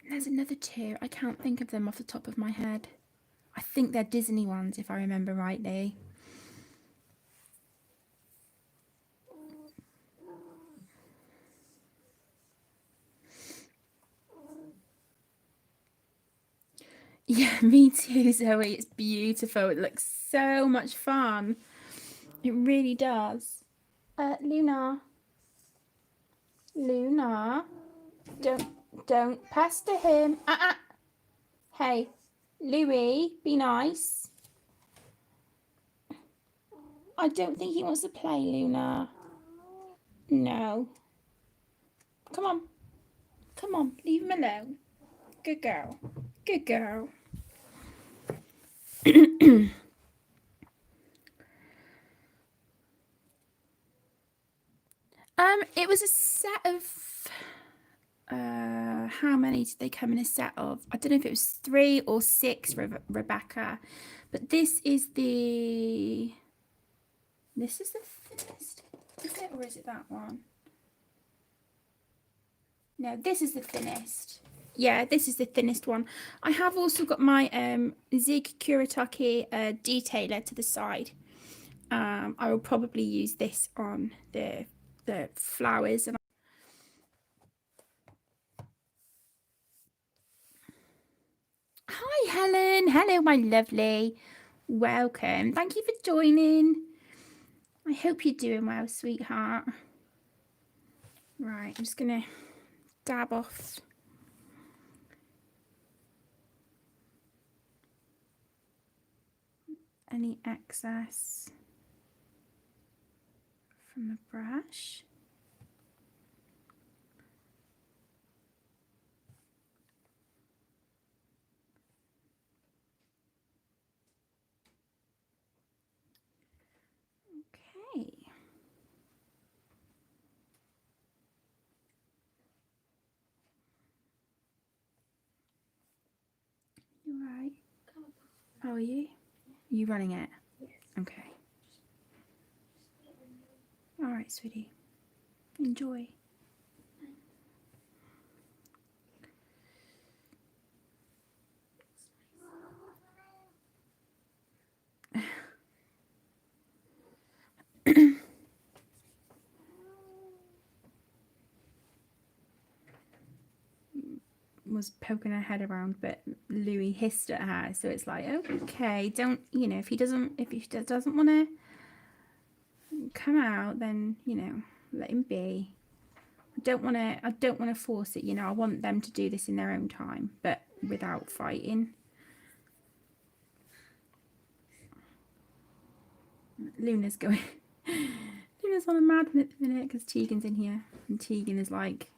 And there's another two. I can't think of them off the top of my head. I think they're Disney ones, if I remember rightly. Yeah, me too, Zoe. It's beautiful. It looks so much fun. It really does. Luna. Luna. Don't pester him. Hey, Louis, be nice. I don't think he wants to play, Luna. No. Come on. Come on, leave him alone. Good girl. Good girl. It was a set of how many did they come in a set of? I don't know if it was 3 or 6, Rebecca, but this is the thinnest, is it, or is it that one? No, this is the thinnest. Yeah, this is the thinnest one. I have also got my Zig Kuretake detailer to the side. I will probably use this on the flowers. And hi, Helen. Hello, my lovely. Welcome. Thank you for joining. I hope you're doing well, sweetheart. Right, I'm just going to dab off any excess from the brush. Okay. You right? How are you? Are you running it? Yes. Okay. All right, sweetie. Enjoy. was poking her head around, but Louis hissed at her. So it's like, okay, don't, you know, if he doesn't want to come out, then, you know, let him be. I don't want to force it, you know. I want them to do this in their own time, but without fighting. Luna's going. Luna's on a mad one at the minute because Tegan's in here, and Tegan is like,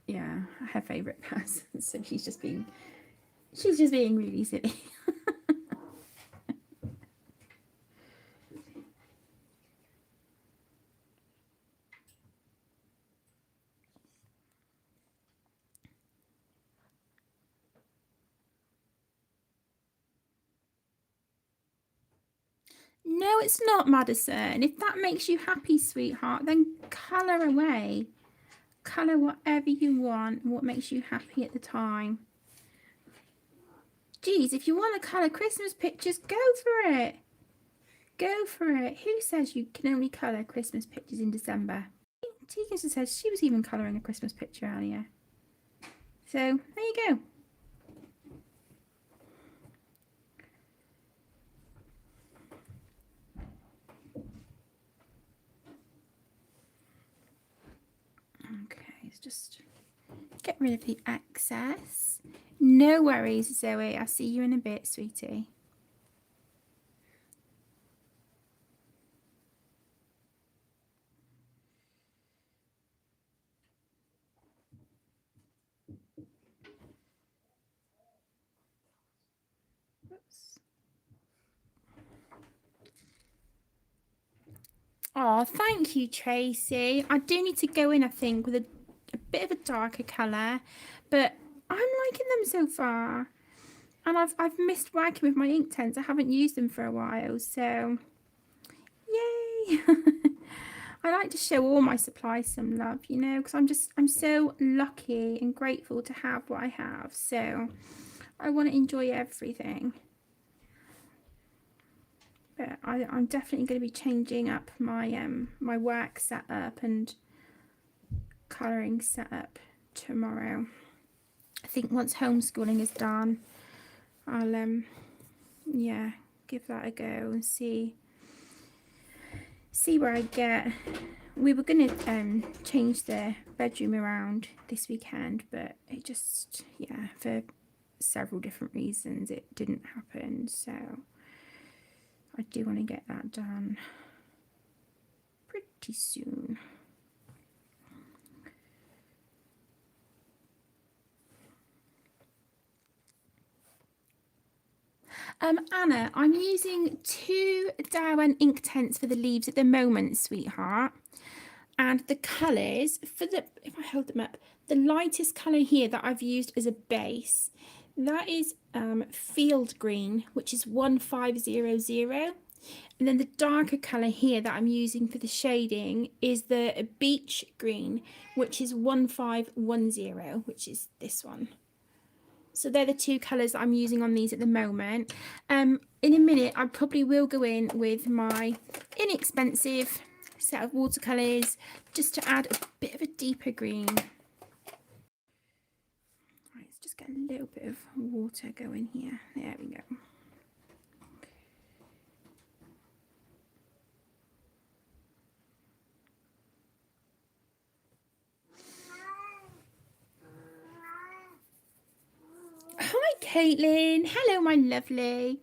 yeah, her favourite person. So she's just being really silly. No, it's not, Madison. If that makes you happy, sweetheart, then colour away. Colour whatever you want, what makes you happy at the time. Geez, if you want to colour Christmas pictures, go for it. Go for it. Who says you can only colour Christmas pictures in December? Tegan says she was even colouring a Christmas picture earlier. So, there you go. Okay, let's just get rid of the excess. No worries, Zoe. I'll see you in a bit, sweetie. Oops. Oh, thank you, Tracy. I do need to go in, I think, with a bit of a darker colour, but I'm liking them so far. And I've missed working with my Inktense. I haven't used them for a while, so yay! I like to show all my supplies some love, you know, because I'm so lucky and grateful to have what I have. So I want to enjoy everything. But I'm definitely going to be changing up my my work setup and colouring setup tomorrow. I think once homeschooling is done, I'll yeah, give that a go and see where I get. We were going to change the bedroom around this weekend, but it just, yeah, for several different reasons it didn't happen. So I do want to get that done pretty soon. Anna, I'm using 2 Darwin Inktense for the leaves at the moment, sweetheart. And the colours, for the, if I hold them up, the lightest colour here that I've used as a base, that is Field Green, which is 1500. And then the darker colour here that I'm using for the shading is the Beach Green, which is 1510, which is this one. So they're the 2 colours that I'm using on these at the moment. In a minute, I probably will go in with my inexpensive set of watercolours just to add a bit of a deeper green. Right, let's just get a little bit of water going here. There we go. Hi, Caitlin. Hello, my lovely.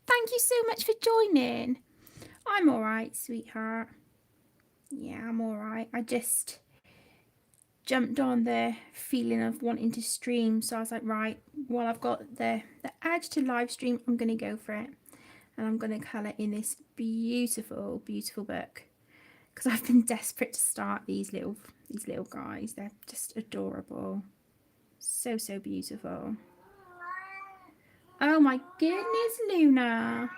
Thank you so much for joining. I'm all right, sweetheart. Yeah, I'm all right. I just jumped on the feeling of wanting to stream, so I was like, right, well, I've got the urge to live stream, I'm going to go for it. And I'm going to colour in this beautiful, beautiful book because I've been desperate to start these little guys. They're just adorable. So, so beautiful. Oh my goodness, Luna.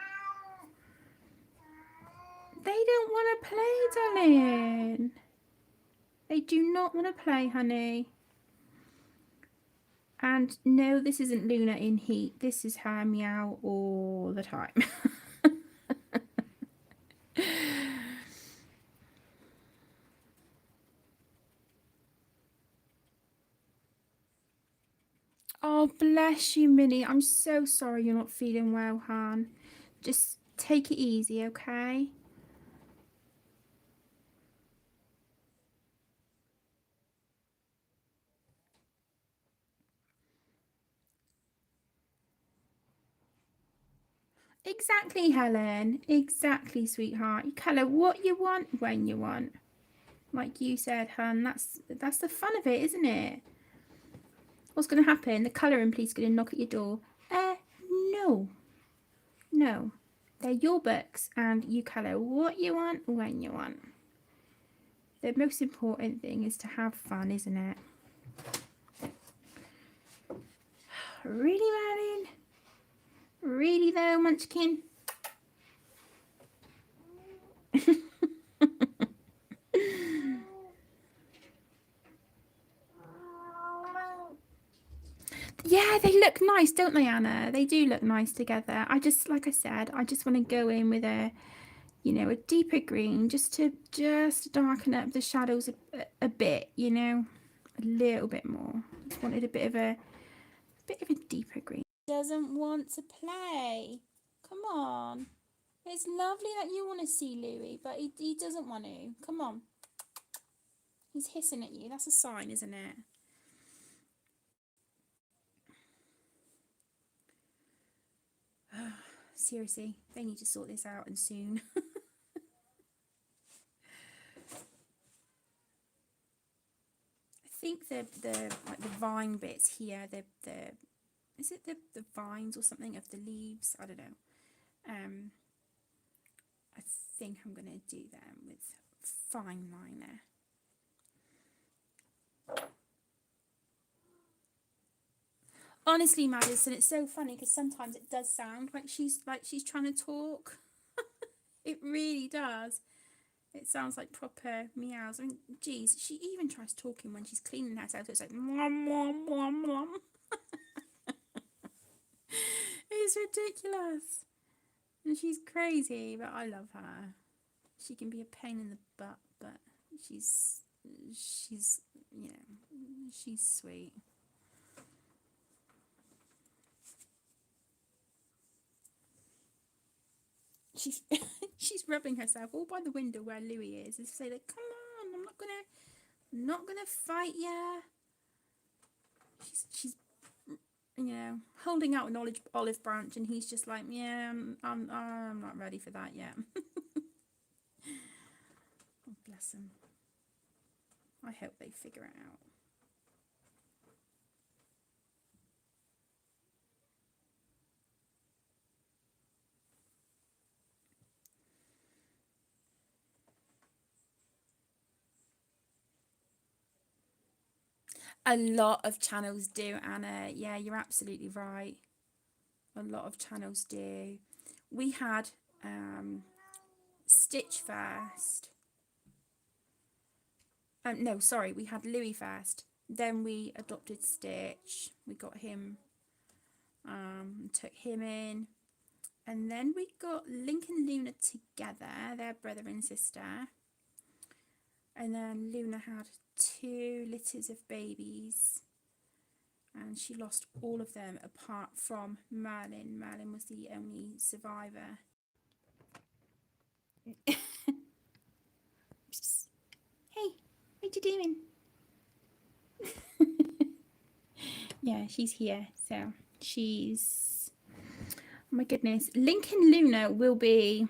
They don't want to play, darling. They do not want to play, honey. And no, this isn't Luna in heat. This is her meow all the time. Oh, bless you, Minnie. I'm so sorry you're not feeling well, hon. Just take it easy, okay? Exactly, Helen. Exactly, sweetheart. You colour what you want when you want. Like you said, hun. That's the fun of it, isn't it? What's going to happen? The colouring police going to knock at your door. No. No. They're your books and you colour what you want when you want. The most important thing is to have fun, isn't it? Really, Madeline? Really though, Munchkin? Yeah, they look nice, don't they, Anna? They do look nice together. I just, like I said, I just want to go in with a, you know, a deeper green just to darken up the shadows a bit, you know, a little bit more. Just wanted a bit of a deeper green. Doesn't want to play. Come on. It's lovely that you want to see Louis, but he doesn't want to. Come on. He's hissing at you. That's a sign, isn't it? Seriously, they need to sort this out and soon. I think the like the vine bits here, the is it the vines or something of the leaves? I don't know. I think I'm gonna do them with fine liner. Honestly, Madison, it's so funny because sometimes it does sound like she's trying to talk. It really does. It sounds like proper meows. I mean, geez, she even tries talking when she's cleaning herself. It's like mom, mom, mom, mom. It's ridiculous. And she's crazy, but I love her. She can be a pain in the butt, but she's you know, she's sweet. She's she's rubbing herself all by the window where Louis is, and say like, "Come on, I'm not gonna fight ya." She's you know, holding out an olive branch, and he's just like, "Yeah, I'm not ready for that yet." Oh, bless him. I hope they figure it out. A lot of channels do, Anna. Yeah, you're absolutely right. A lot of channels do. We had Stitch first. No, sorry, we had Louis first. Then we adopted Stitch. We got him, took him in. And then we got Link and Luna together. They're brother and sister. And then Luna had 2 litters of babies. And she lost all of them apart from Merlin. Merlin was the only survivor. Hey, what you doing? Yeah, she's here. So she's, oh my goodness. Link and Luna will be,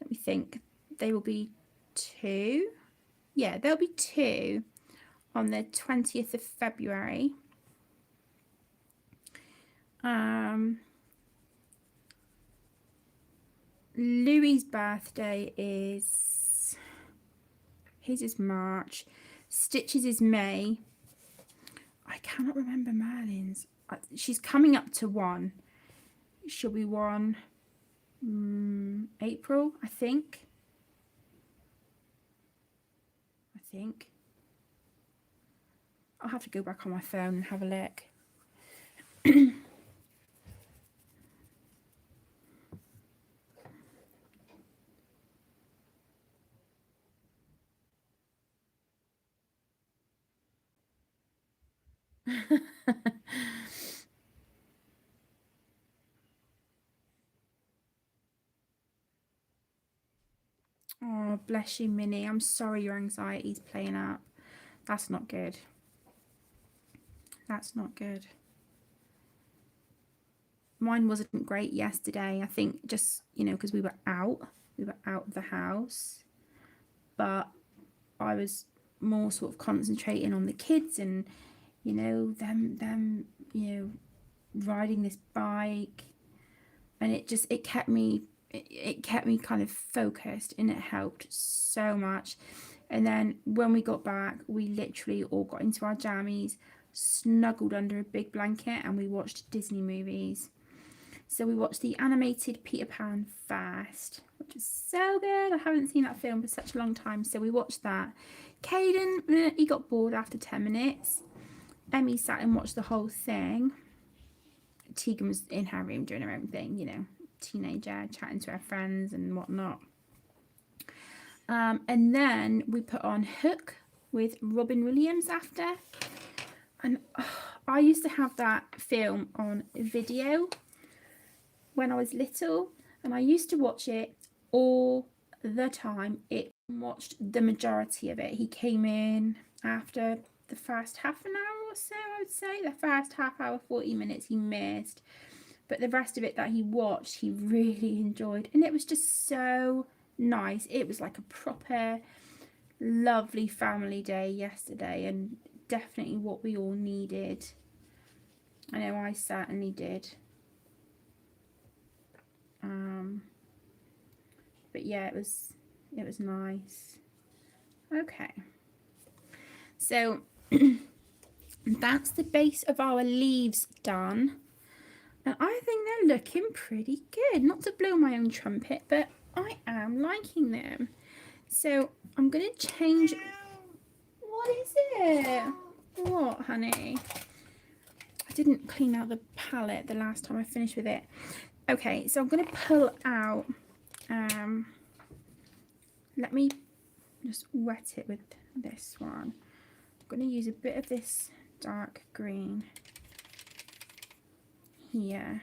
let me think, they will be 2. Yeah, they'll be 2 on the 20th of February. Louis's birthday is, his is March. Stitch's is May. I cannot remember Merlin's. She's coming up to 1. She'll be 1 April, I think. I'll have to go back on my phone and have a look. Oh, bless you, Minnie. I'm sorry your anxiety's playing up. That's not good. That's not good. Mine wasn't great yesterday. I think just, you know, because we were out of the house. But I was more sort of concentrating on the kids and, you know, them, you know, riding this bike. And it kept me kind of focused, and it helped so much. And then when we got back, we literally all got into our jammies, snuggled under a big blanket, and we watched Disney movies. So we watched the animated Peter Pan first, which is so good. I haven't seen that film for such a long time, so we watched that. Caden, he got bored after 10 minutes. Emmy sat and watched the whole thing. Tegan was in her room doing her own thing, you know, teenager, chatting to her friends and whatnot. And then we put on Hook with Robin Williams after. And I used to have that film on video when I was little, and I used to watch it all the time. It watched the majority of it. He came in after the first half an hour or so, I would say. The first half hour, 40 minutes he missed, but the rest of it that he watched he really enjoyed, and it was just so nice. It was like a proper lovely family day yesterday, and definitely what we all needed. I know I certainly did. But yeah, it was nice. Okay, so that's the base of our leaves done, and I think they're looking pretty good. Not to blow my own trumpet, but I am liking them. So I'm gonna change. What is it? What, honey? I didn't clean out the palette the last time I finished with it. Okay, so I'm gonna pull out. Let me just wet it with this one. I'm going to use a bit of this dark green here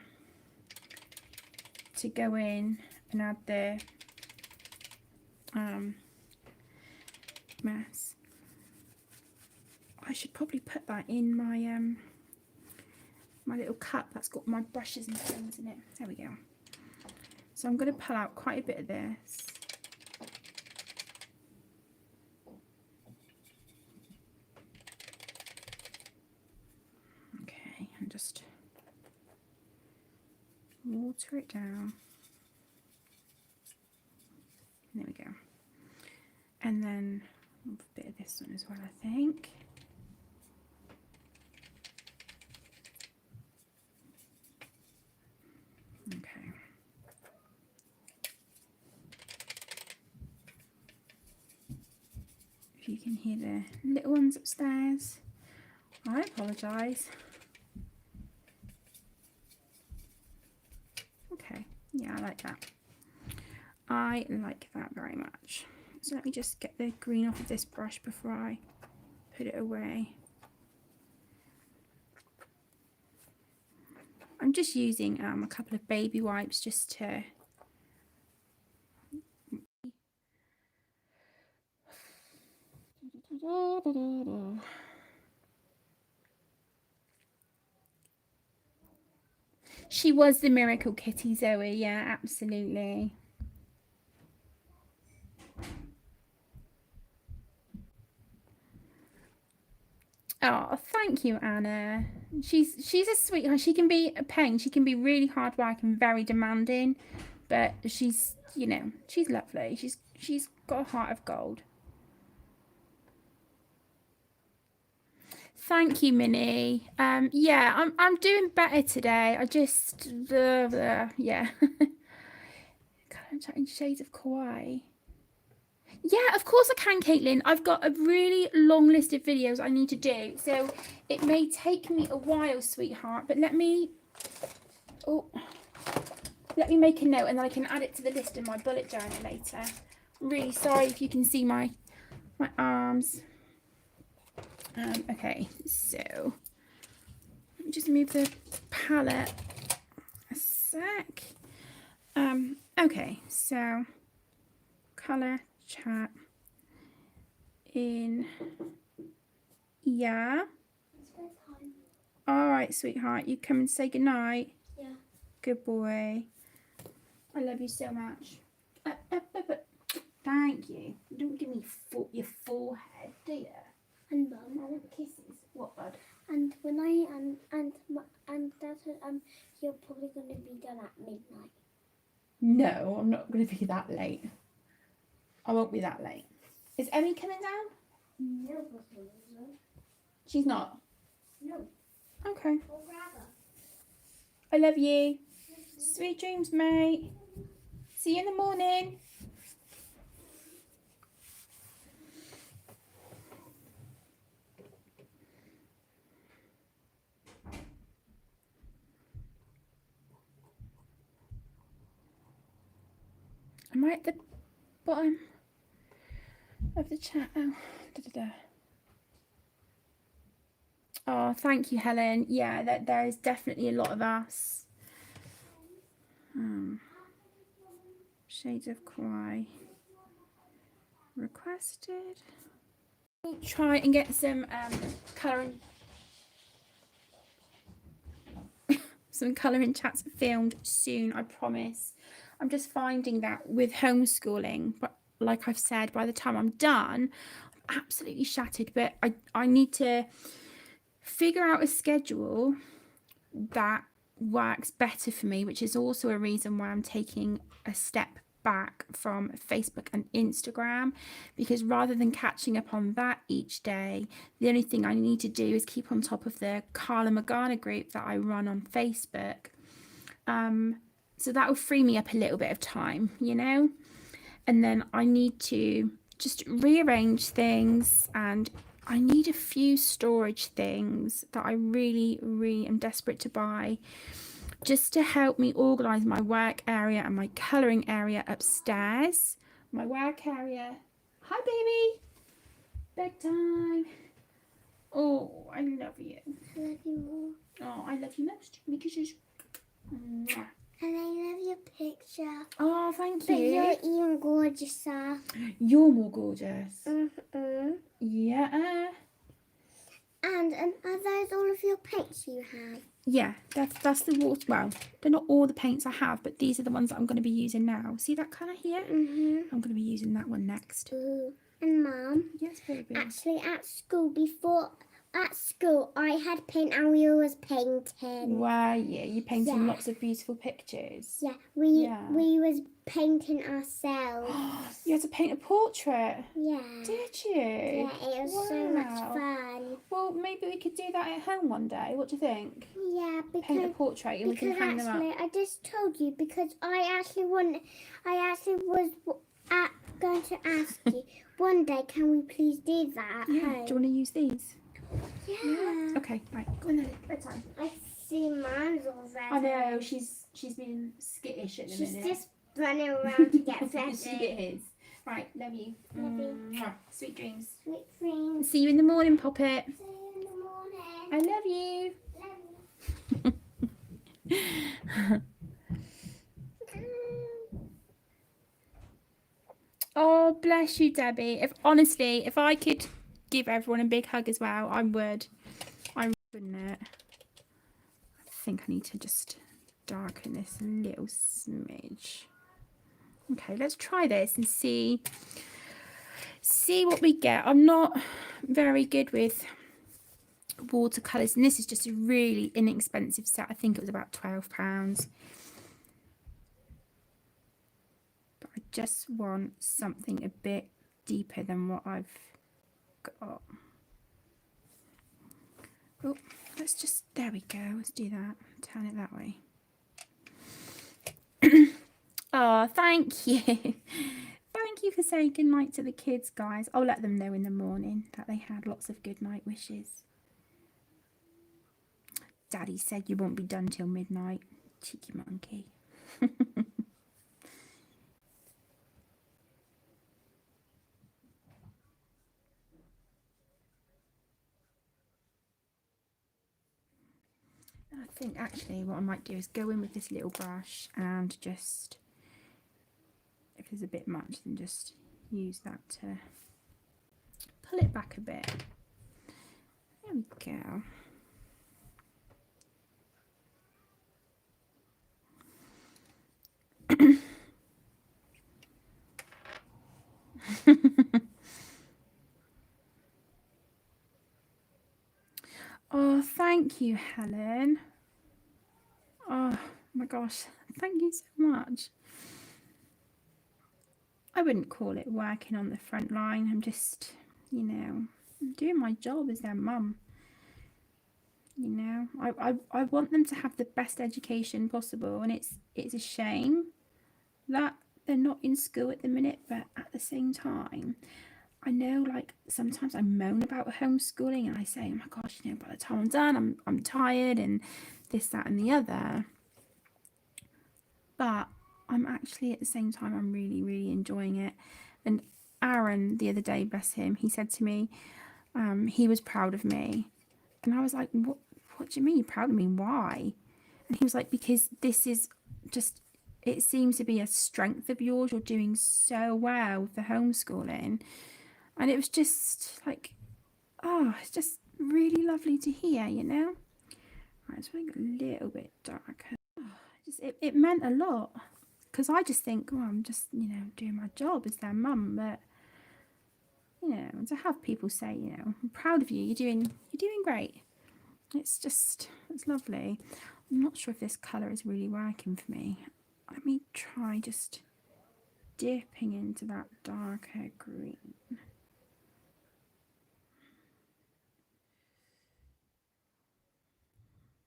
to go in and add the mess. I should probably put that in my my little cup that's got my brushes and things in it. There we go. So I'm going to pull out quite a bit of this. And just water it down. There we go. And then a bit of this one as well, I think. Okay. If you can hear the little ones upstairs, I apologise. Okay, yeah, I like that. I like that very much. So let me just get the green off of this brush before I put it away. I'm just using a couple of baby wipes just to She was the miracle kitty, Zoe. Yeah, absolutely. Oh, thank you, Anna. She's a sweetheart. She can be a pain. She can be really hard work and very demanding, but she's, you know, she's lovely. She's got a heart of gold. Thank you, Minnie. Yeah, I'm doing better today. I just yeah. Colour in shades of kawaii. Yeah, of course I can, Caitlin. I've got a really long list of videos I need to do, so it may take me a while, sweetheart, but let me make a note and then I can add it to the list in my bullet journal later. I'm really sorry if you can see my arms. Okay, so let me just move the palette a sec. Okay, so colour chat in. Yeah. It's bedtime. All right, sweetheart. You come and say goodnight. Yeah. Good boy. I love you so much. Thank you. Don't give me your forehead, do you? And I Mum. want kisses. What, bud? And when I and Dad said you're probably going to be done at midnight. No, I'm not going to be that late. I won't be that late. Is Emmy coming down? No, She's not. no. Okay. We'll grab her. I love you. Sweet dreams, mate. See you in the morning. I'm right at the bottom of the chat now. Oh, thank you, Helen. Yeah, there is definitely a lot of us. Shades of Kauai requested. We'll try and get some colouring chats filmed soon, I promise. I'm just finding that with homeschooling, but like I've said, by the time I'm done, I'm absolutely shattered. But I need to figure out a schedule that works better for me, which is also a reason why I'm taking a step back from Facebook and Instagram, because rather than catching up on that each day, the only thing I need to do is keep on top of the Carla Magana group that I run on Facebook. So that will free me up a little bit of time, you know, and then I need to just rearrange things, and I need a few storage things that I really am desperate to buy, just to help me organise my work area and my colouring area upstairs. My work area. Hi, baby. Bedtime. Oh, I love you. I love you more. Oh, I love you most because you're. And I love your picture. Oh, thank But you. you're even gorgeouser. You're more gorgeous. Mm-hmm. Yeah. And are those all of your paints you have? Yeah, that's the water. Well, they're not all the paints I have, but these are the ones that I'm going to be using now. See that colour here? Mm-hmm. I'm going to be using that one next. Ooh. And Mum, Yes, baby. actually at school I had paint and we always painting. Wow, yeah, you painting Yeah. lots of beautiful pictures. Yeah, we was painting ourselves. You had to paint a portrait. Yeah. Did you? Yeah, it was so much fun. Well, maybe we could do that at home one day. What do you think? Yeah, Paint a portrait and we can hang them up. I just told you because I actually was going to ask you one day. Can we please do that? Yeah. Home? Do you want to use these? Yeah. Okay, right. Go on then. Bedtime. I see mine's already. I know she's being skittish at the minute. She's just running around to get better. She is. Right, love you. Love you. Mwah. Sweet dreams. Sweet dreams. See you in the morning, Poppet. See you in the morning. I love you. Oh, bless you, Debbie. If I could give everyone a big hug as well, I would. I wouldn't it? I think I need to just darken this a little smidge. Okay, let's try this and see what we get. I'm not very good with watercolors, and this is just a really inexpensive set. I think it was about £12. But I just want something a bit deeper than what I've got. Oh, let's just, there we go. Let's do that. Turn it that way. Oh, thank you. Thank you for saying good night to the kids, guys. I'll let them know in the morning that they had lots of good night wishes. Daddy said you won't be done till midnight. Cheeky monkey. I think actually what I might do is go in with this little brush and just, if there's a bit much, then just use that to pull it back a bit. There we go. Oh, thank you, Helen. Oh my gosh, thank you so much. I wouldn't call it working on the front line. I'm just, you know, doing my job as their mum. You know, I want them to have the best education possible, and it's a shame that they're not in school at the minute, but at the same time, I know, like, sometimes I moan about homeschooling and I say, oh my gosh, you know, by the time I'm done, I'm tired and this, that, and the other. But I'm actually, at the same time, I'm really, really enjoying it. And Aaron, the other day, bless him, he said to me, he was proud of me. And I was like, what do you mean you're proud of me? Why? And he was like, because this is just, it seems to be a strength of yours. You're doing so well with the homeschooling. And it was just like, oh, it's just really lovely to hear, you know? Right, it's going a little bit darker. Oh, it meant a lot. Because I just think, oh, I'm just, you know, doing my job as their mum. But, you know, to have people say, you know, I'm proud of you, you're doing great. It's lovely. I'm not sure if this colour is really working for me. Let me try just dipping into that darker green.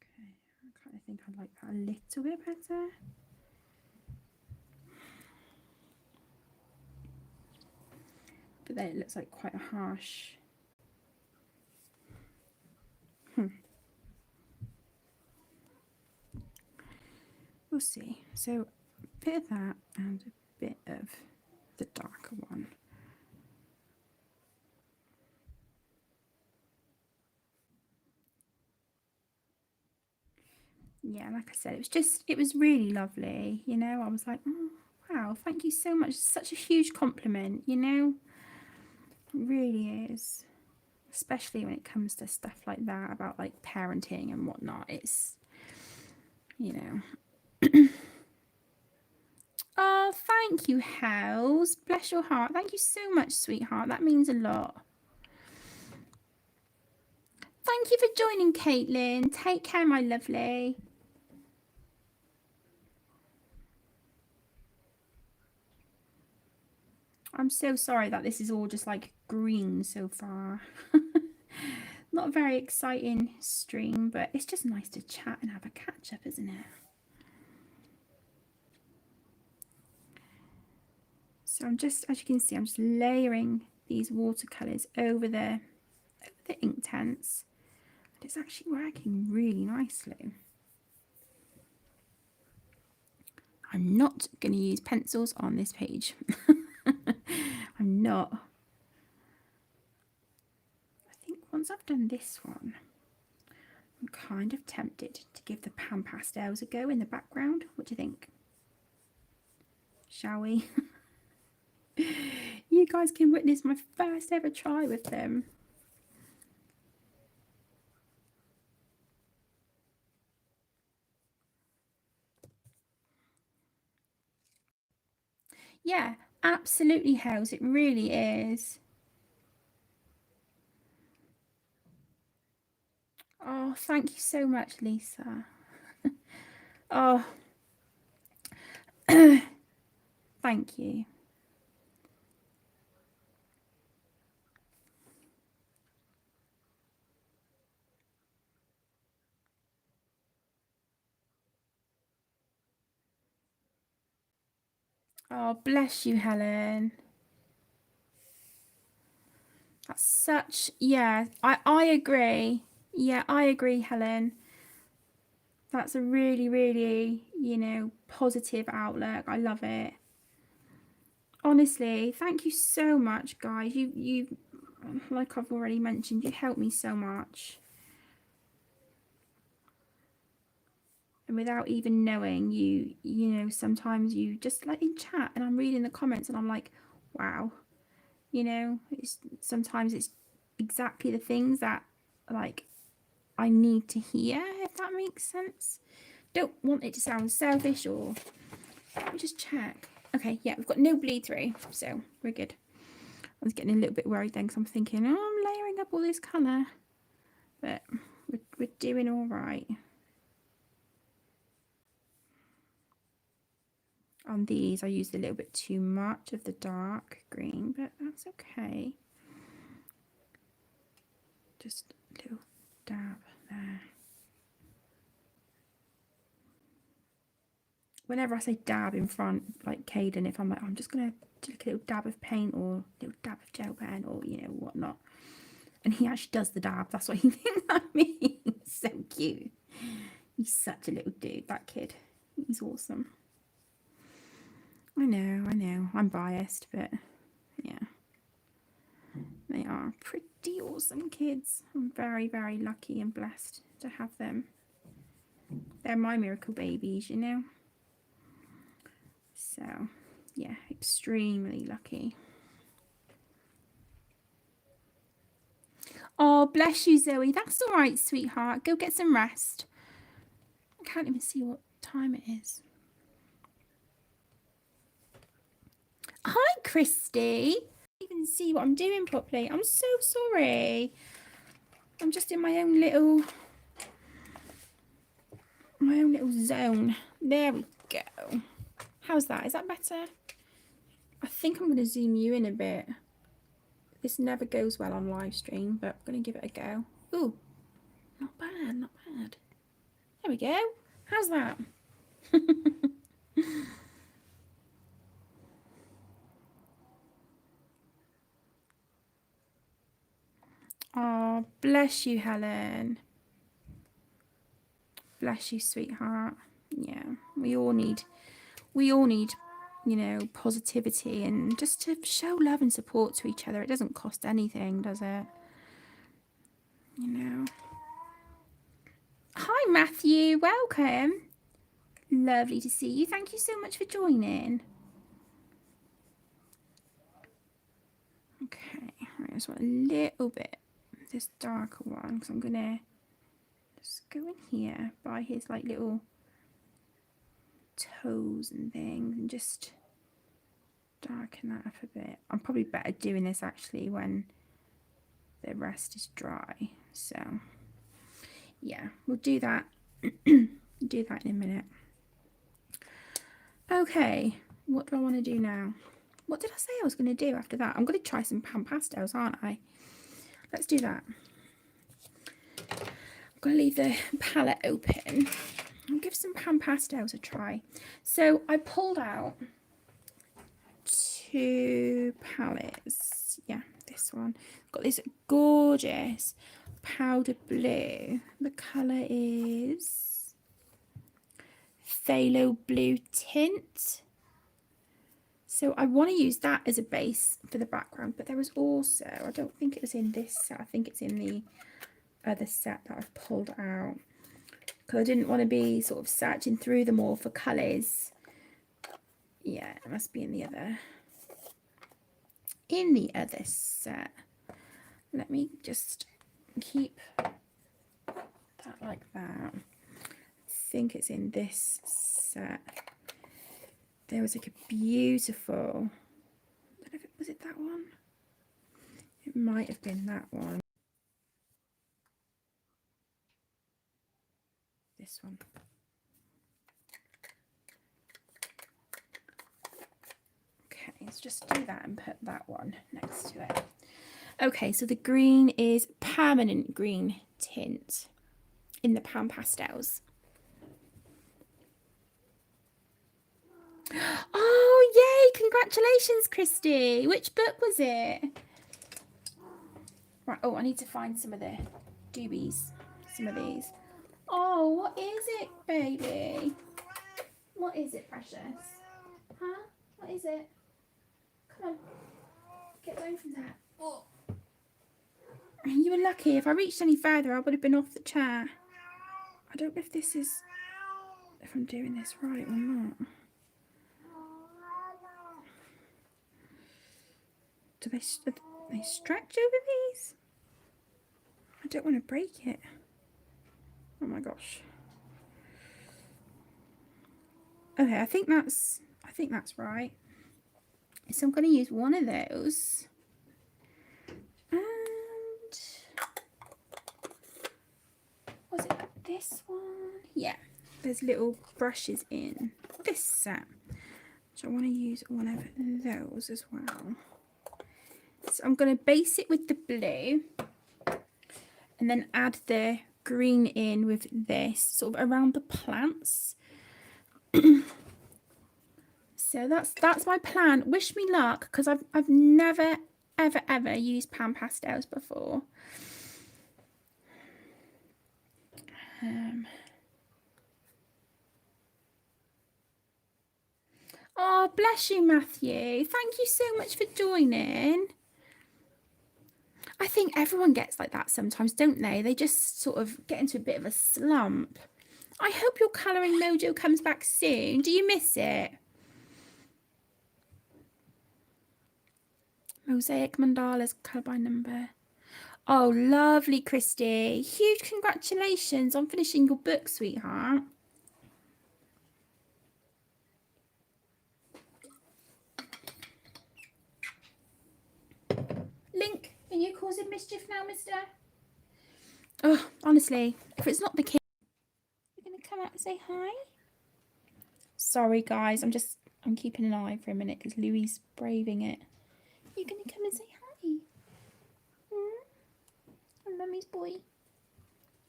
Okay, I kind of think I like that a little bit better. But then it looks like quite a harsh. We'll see. So a bit of that and a bit of the darker one. Yeah, like I said, it was really lovely, you know. I was like, oh, wow, thank you so much. It's such a huge compliment, you know. It really is. Especially when it comes to stuff like that about like parenting and whatnot. It's, you know. Oh, thank you, Hells. Bless your heart. Thank you so much, sweetheart. That means a lot. Thank you for joining, Caitlin. Take care, my lovely. I'm so sorry that this is all just like green so far. Not a very exciting stream, but it's just nice to chat and have a catch up, isn't it? So I'm just, as you can see, I'm just layering these watercolours over the ink tents. And it's actually working really nicely. I'm not going to use pencils on this page. I'm not. I think once I've done this one, I'm kind of tempted to give the pan pastels a go in the background. What do you think? Shall we? You guys can witness my first ever try with them. Yeah, absolutely, Hells. It really is. Oh, thank you so much, Lisa. Oh, thank you. Oh, bless you, Helen. That's such, yeah, I agree. Yeah, I agree, Helen. That's a really, really, you know, positive outlook. I love it. Honestly, thank you so much, guys. You, like I've already mentioned, you helped me so much. And without even knowing, you know, sometimes you just like in chat and I'm reading the comments and I'm like, wow, You know, sometimes it's exactly the things that like I need to hear, if that makes sense. Don't want it to sound selfish or... Let me just check. Okay, yeah, we've got no bleed through, so we're good. I was getting a little bit worried then because I'm thinking, oh, I'm layering up all this colour. But we're doing all right. On these, I used a little bit too much of the dark green, but that's okay. Just a little dab there. Whenever I say dab in front, like Caden, if I'm like, oh, I'm just going to do like a little dab of paint or a little dab of gel pen or, you know, whatnot. And he actually does the dab. That's what he thinks I mean. So cute. He's such a little dude, that kid. He's awesome. I know. I'm biased, but yeah. They are pretty awesome kids. I'm very, very lucky and blessed to have them. They're my miracle babies, you know. So, yeah, extremely lucky. Oh, bless you, Zoe. That's all right, sweetheart. Go get some rest. I can't even see what time it is. Hi, Christy. I can't even see what I'm doing properly. I'm so sorry. I'm just in my own little zone. There we go. How's that? Is that better? I think I'm going to zoom you in a bit. This never goes well on live stream, but I'm going to give it a go. Ooh, not bad, not bad. There we go. How's that? Oh, bless you, Helen. Bless you, sweetheart. Yeah, we all need, you know, positivity and just to show love and support to each other. It doesn't cost anything, does it? You know. Hi, Matthew. Welcome. Lovely to see you. Thank you so much for joining. Okay, I just want a little bit of this darker one because I'm going to just go in here by his like little toes and things and just darken that up a bit. I'm probably better doing this actually when the rest is dry. So yeah, we'll do that. Do that in a minute. Okay, what do I want to do now? What did I say I was going to do after that? I'm going to try some pan pastels, aren't I? Let's do that. I'm going to leave the palette open and give some pan pastels a try. So I pulled out 2 palettes. Yeah, this one. Got this gorgeous powder blue. The colour is phthalo blue tint. So I want to use that as a base for the background, but there was also, I don't think it was in this set, I think it's in the other set that I've pulled out, because I didn't want to be sort of searching through them all for colours. Yeah, it must be in the other set. Let me just keep that like that. I think it's in this set. There was like a beautiful, I don't know if was it that one? It might have been that one. This one. Okay, let's just do that and put that one next to it. Okay, so the green is permanent green tint in the pan pastels. Oh, yay! Congratulations, Christy. Which book was it? Right, oh, I need to find some of the doobies. Some of these. Oh, what is it, baby? What is it, precious? Huh? What is it? Come on. Get away from that. Oh. You were lucky. If I reached any further, I would have been off the chair. I don't know if this is... if I'm doing this right or not. Do they stretch over these? I don't want to break it. Oh my gosh. Okay, I think that's right. So I'm going to use one of those. And was it this one? Yeah, there's little brushes in this set. So I want to use one of those as well. So I'm going to base it with the blue and then add the green in with this sort of around the plants. So that's my plan. Wish me luck, because I've never ever used pan pastels before. Oh, bless you, Matthew. Thank you so much for joining. I think everyone gets like that sometimes, don't they? They just sort of get into a bit of a slump. I hope your colouring mojo comes back soon. Do you miss it? Mosaic mandalas, colour by number. Oh, lovely, Christy. Huge congratulations on finishing your book, sweetheart. Link, are you causing mischief now, mister? Oh, honestly, if it's not the kid, you're going to come out and say hi? Sorry, guys, I'm keeping an eye for a minute because Louis braving it. You're going to come and say hi? Hmm? Mummy's boy.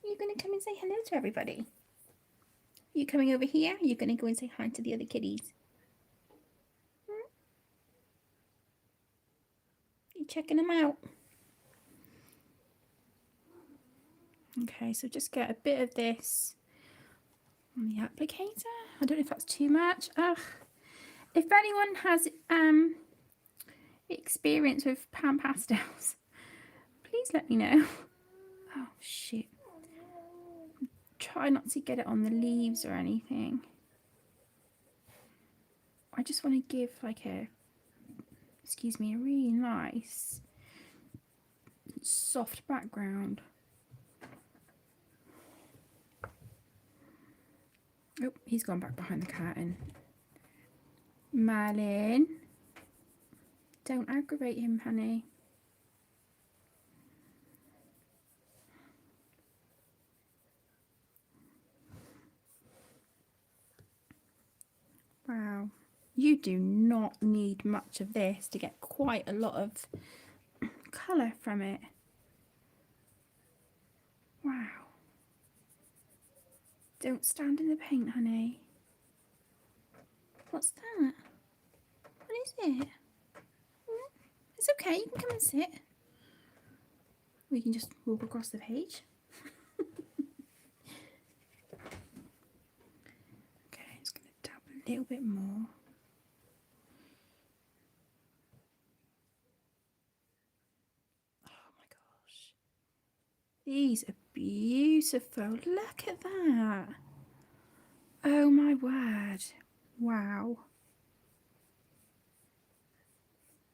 You're going to come and say hello to everybody? You coming over here? You're going to go and say hi to the other kiddies? Hmm? You checking them out? Okay, so just get a bit of this on the applicator. I don't know if that's too much. Ugh. If anyone has experience with pan pastels, please let me know. Oh shit. Try not to get it on the leaves or anything. I just want to give like a really nice soft background. Oh, he's gone back behind the curtain. Merlin, don't aggravate him, honey. Wow, you do not need much of this to get quite a lot of colour from it. Wow. Don't stand in the paint, honey. What's that? What is it? It's okay, you can come and sit. We can just walk across the page. Okay, I'm just going to dab a little bit more. Oh my gosh. These are beautiful. Look at that. Oh my word. Wow.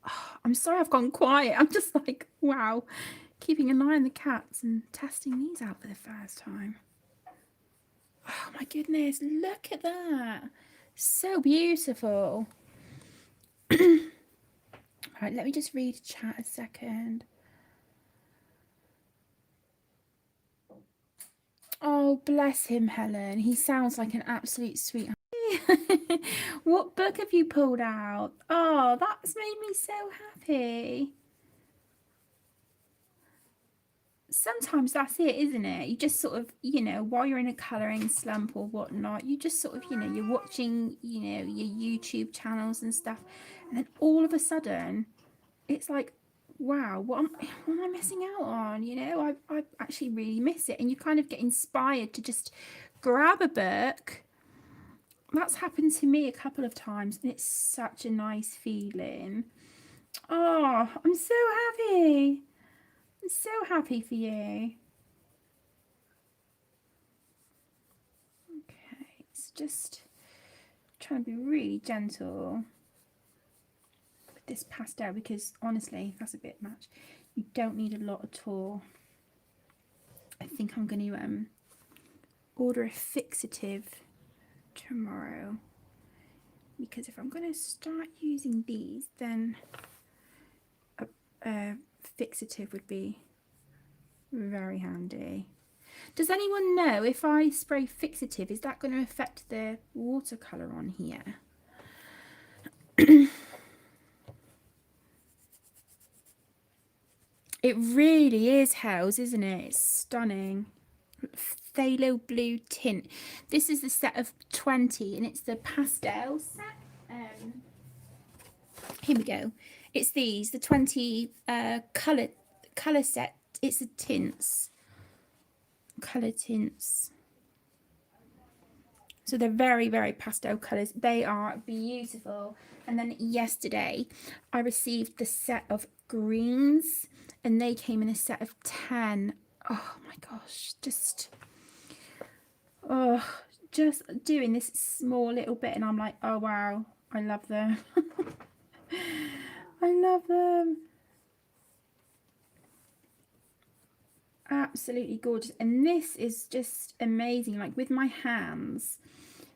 Oh, I'm sorry I've gone quiet. I'm just like, wow. Keeping an eye on the cats and testing these out for the first time. Oh my goodness, look at that. So beautiful. Right, let me just read chat a second. Oh, bless him, Helen. He sounds like an absolute sweetheart. What book have you pulled out? Oh, that's made me so happy. Sometimes that's it, isn't it? You just sort of, you know, while you're in a colouring slump or whatnot, you just sort of, you know, you're watching, you know, your YouTube channels and stuff, and then all of a sudden it's like, wow, what am I missing out on? You know, I actually really miss it, and you kind of get inspired to just grab a book. That's happened to me a couple of times, and it's such a nice feeling. Oh, I'm so happy. I'm so happy for you. Okay, it's just trying to be really gentle with this pastel, because honestly that's a bit much. You don't need a lot at all. I think I'm going to order a fixative tomorrow, because if I'm going to start using these, then a fixative would be very handy. Does anyone know if I spray fixative, is that going to affect the watercolour on here? It really is Hells, isn't it? It's stunning. Phthalo blue tint. This is the set of 20 and it's the pastel set. Here we go. It's these, the 20 colour set. It's the tints. Colour tints. So they're very, very pastel colours. They are beautiful. And then yesterday I received the set of greens and they came in a set of 10. Oh my gosh, just doing this small little bit and I'm like, oh wow, I love them. I love them. Absolutely gorgeous. And this is just amazing, like with my hands,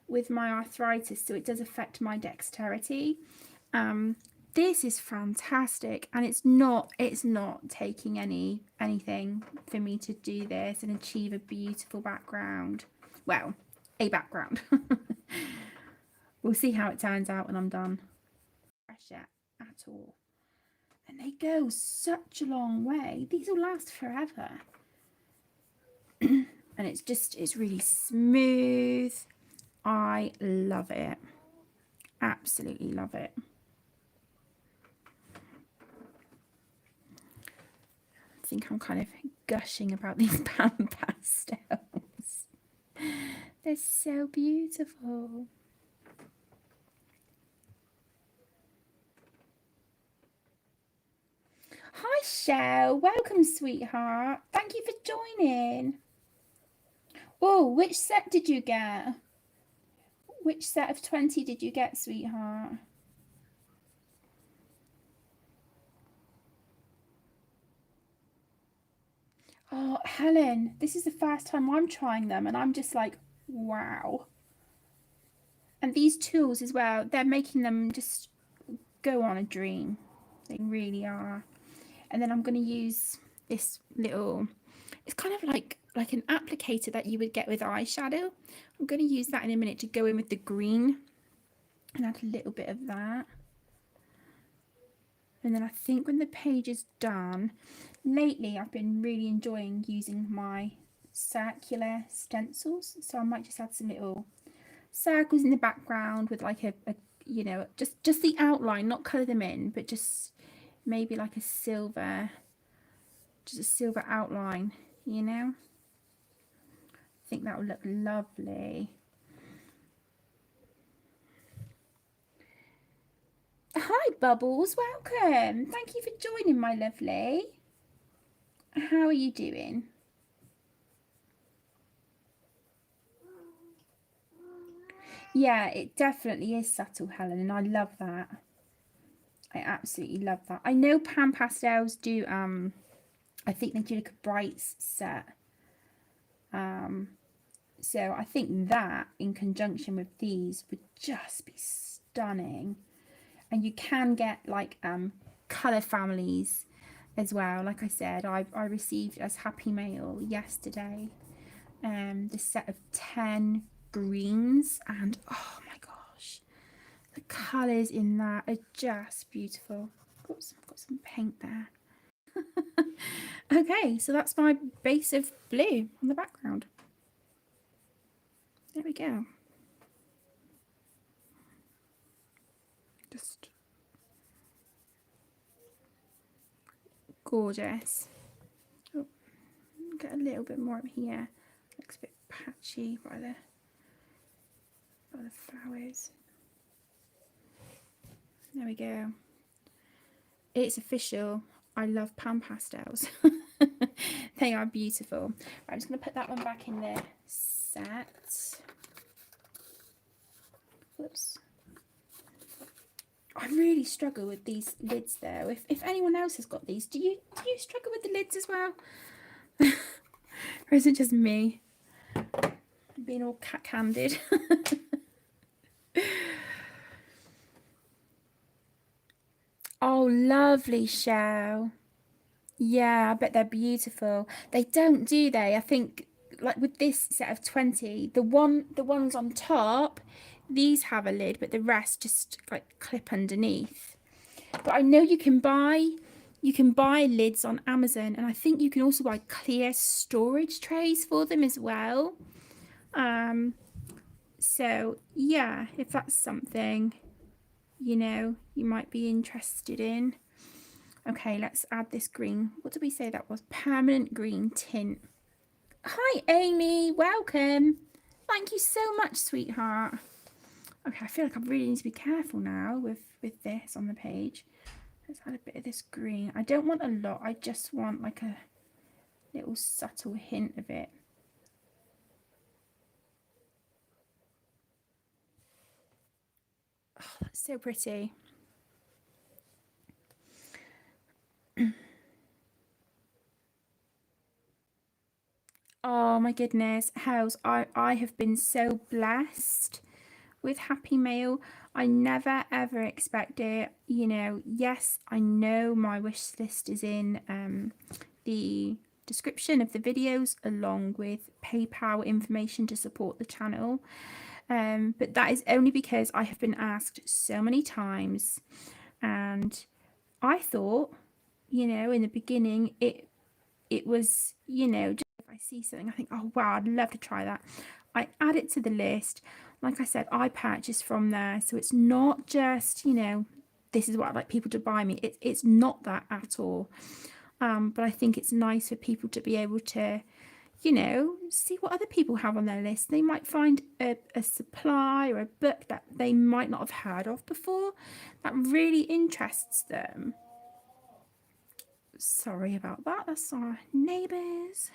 with my arthritis, so it does affect my dexterity. This is fantastic, and it's not taking anything for me to do this and achieve a beautiful background. Well, a background. We'll see how it turns out when I'm done. Pressure at all. And they go such a long way. These will last forever. And it's really smooth. I love it. Absolutely love it. I think I'm kind of gushing about these pan pastels. They're so beautiful. Hi Shell, welcome sweetheart. Thank you for joining. Oh, which set did you get? Which set of 20 did you get, sweetheart? Oh, Helen, this is the first time I'm trying them and I'm just like, wow. And these tools as well, they're making them just go on a dream. They really are. And then I'm going to use this little, it's kind of like an applicator that you would get with eyeshadow. I'm going to use that in a minute to go in with the green and add a little bit of that. And then I think when the page is done, lately I've been really enjoying using my circular stencils. So I might just add some little circles in the background with like a you know, just the outline, not colour them in, but just maybe like a silver outline, you know. I think that will look lovely. Hi Bubbles, welcome. Thank you for joining, my lovely. How are you doing? Yeah, it definitely is subtle, Helen, and I love that. I absolutely love that. I know Pan Pastels do, I think they do like a brights set. So I think that in conjunction with these would just be stunning. And you can get like colour families as well. Like I said, I received as Happy Mail yesterday the set of 10 greens, and oh my gosh, the colours in that are just beautiful. Got some paint there. Okay, so that's my base of blue on the background. There we go. Just gorgeous. Oh, get a little bit more up here. Looks a bit patchy by the flowers. There we go. It's official. I love pan pastels. They are beautiful. Right, I'm just going to put that one back in the set. Whoops. Oh, I really struggle with these lids though. If anyone else has got these, do you struggle with the lids as well? Or is it just me being all cat-handed? Oh, lovely shell. Yeah, I bet they're beautiful. They don't, do they? I think like with this set of 20, the ones on top, these have a lid, but the rest just like clip underneath. But I know you can buy lids on Amazon, and I think you can also buy clear storage trays for them as well. So yeah, if that's something, you know, you might be interested in. Okay, let's add this green. What did we say that was? Permanent green tint. Hi, Amy. Welcome. Thank you so much, sweetheart. Okay, I feel like I really need to be careful now with this on the page. Let's add a bit of this green. I don't want a lot. I just want like a little subtle hint of it. Oh, that's so pretty. Oh my goodness, House, I have been so blessed with Happy Mail. I never ever expected, you know, yes, I know my wish list is in the description of the videos along with PayPal information to support the channel. But that is only because I have been asked so many times, and I thought, you know, in the beginning it was, you know, just if I see something I think, oh wow, I'd love to try that, I add it to the list. Like I said, I purchase from there, so it's not just, you know, this is what I'd like people to buy me. It's not that at all. But I think it's nice for people to be able to, you know, see what other people have on their list. They might find a supply or a book that they might not have heard of before that really interests them. Sorry about that, that's our neighbours.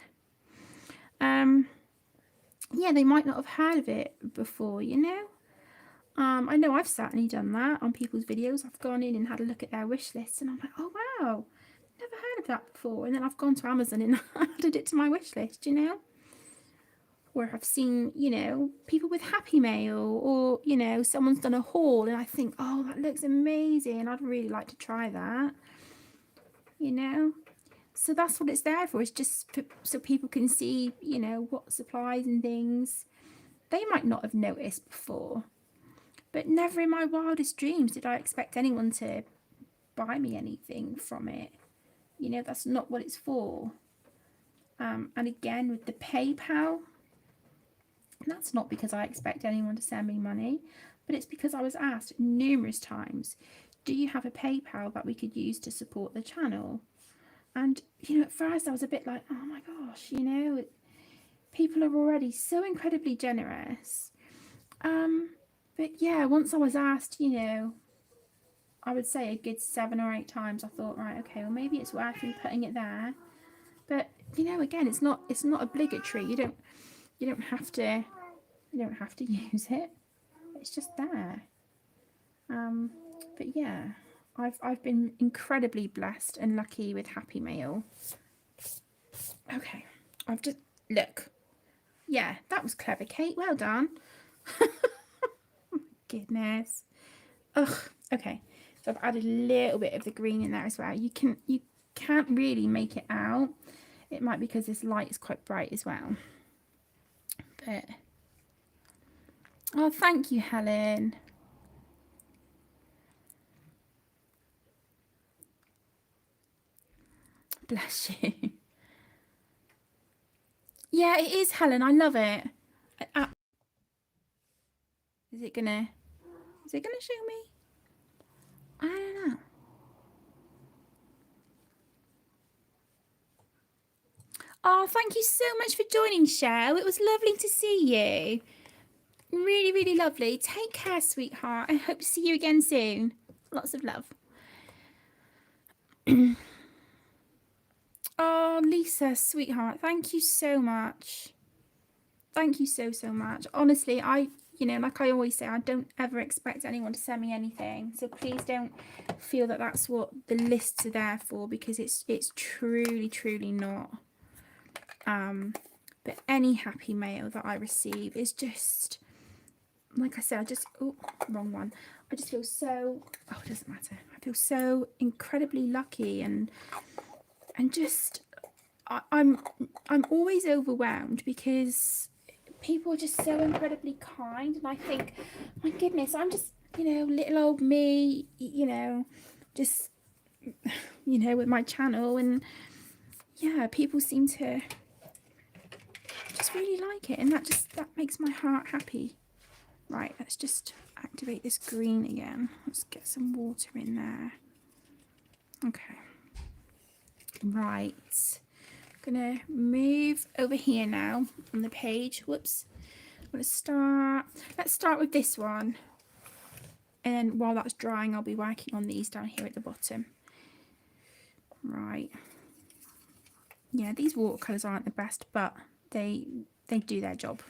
Yeah, they might not have heard of it before, you know. I know I've certainly done that on people's videos. I've gone in and had a look at their wish lists, and I'm like, oh wow, never heard of that before. And then I've gone to Amazon and added it to my wish list, you know. Where I've seen, you know, people with Happy Mail, or, you know, someone's done a haul and I think, oh, that looks amazing, I'd really like to try that, you know. So that's what it's there for. It's just for, so people can see, you know, what supplies and things they might not have noticed before. But never in my wildest dreams did I expect anyone to buy me anything from it. You know, that's not what it's for. And again, with the PayPal, that's not because I expect anyone to send me money, but it's because I was asked numerous times, do you have a PayPal that we could use to support the channel? And, you know, at first I was a bit like, oh my gosh, you know, people are already so incredibly generous. But yeah, once I was asked, you know, I would say a good 7 or 8 times, I thought, right, okay, well maybe it's worth me putting it there. But you know, again, it's not obligatory. You don't have to use it. It's just there. But yeah, I've been incredibly blessed and lucky with Happy Mail. Okay, I've just look. Yeah, that was clever, Kate. Well done. Goodness. Ugh. Okay, so I've added a little bit of the green in there as well. You can't really make it out. It might be because this light is quite bright as well. But oh, thank you, Helen. Bless you. Yeah, it is, Helen. I love it. Is it gonna show me? I don't know. Oh, thank you so much for joining, Shell. It was lovely to see you. Really, really lovely. Take care, sweetheart. I hope to see you again soon. Lots of love. Oh, Lisa, sweetheart, thank you so much. Thank you so much. Honestly, you know, like I always say, I don't ever expect anyone to send me anything. So please don't feel that that's what the lists are there for, because it's truly not. But any happy mail that I receive is just, like I said, oh, wrong one. I just feel so, oh, it doesn't matter. I feel so incredibly lucky, and just, I'm always overwhelmed because people are just so incredibly kind, and I think, my goodness, I'm just, you know, little old me, you know, just, you know, with my channel, and yeah, people seem to just really like it, and that makes my heart happy. Right, let's just activate this green again. Let's get some water in there. Okay. Right. Gonna move over here now on the page. Whoops. Let's start with this one. And while that's drying, I'll be working on these down here at the bottom. Right. Yeah, these watercolours aren't the best, but they do their job.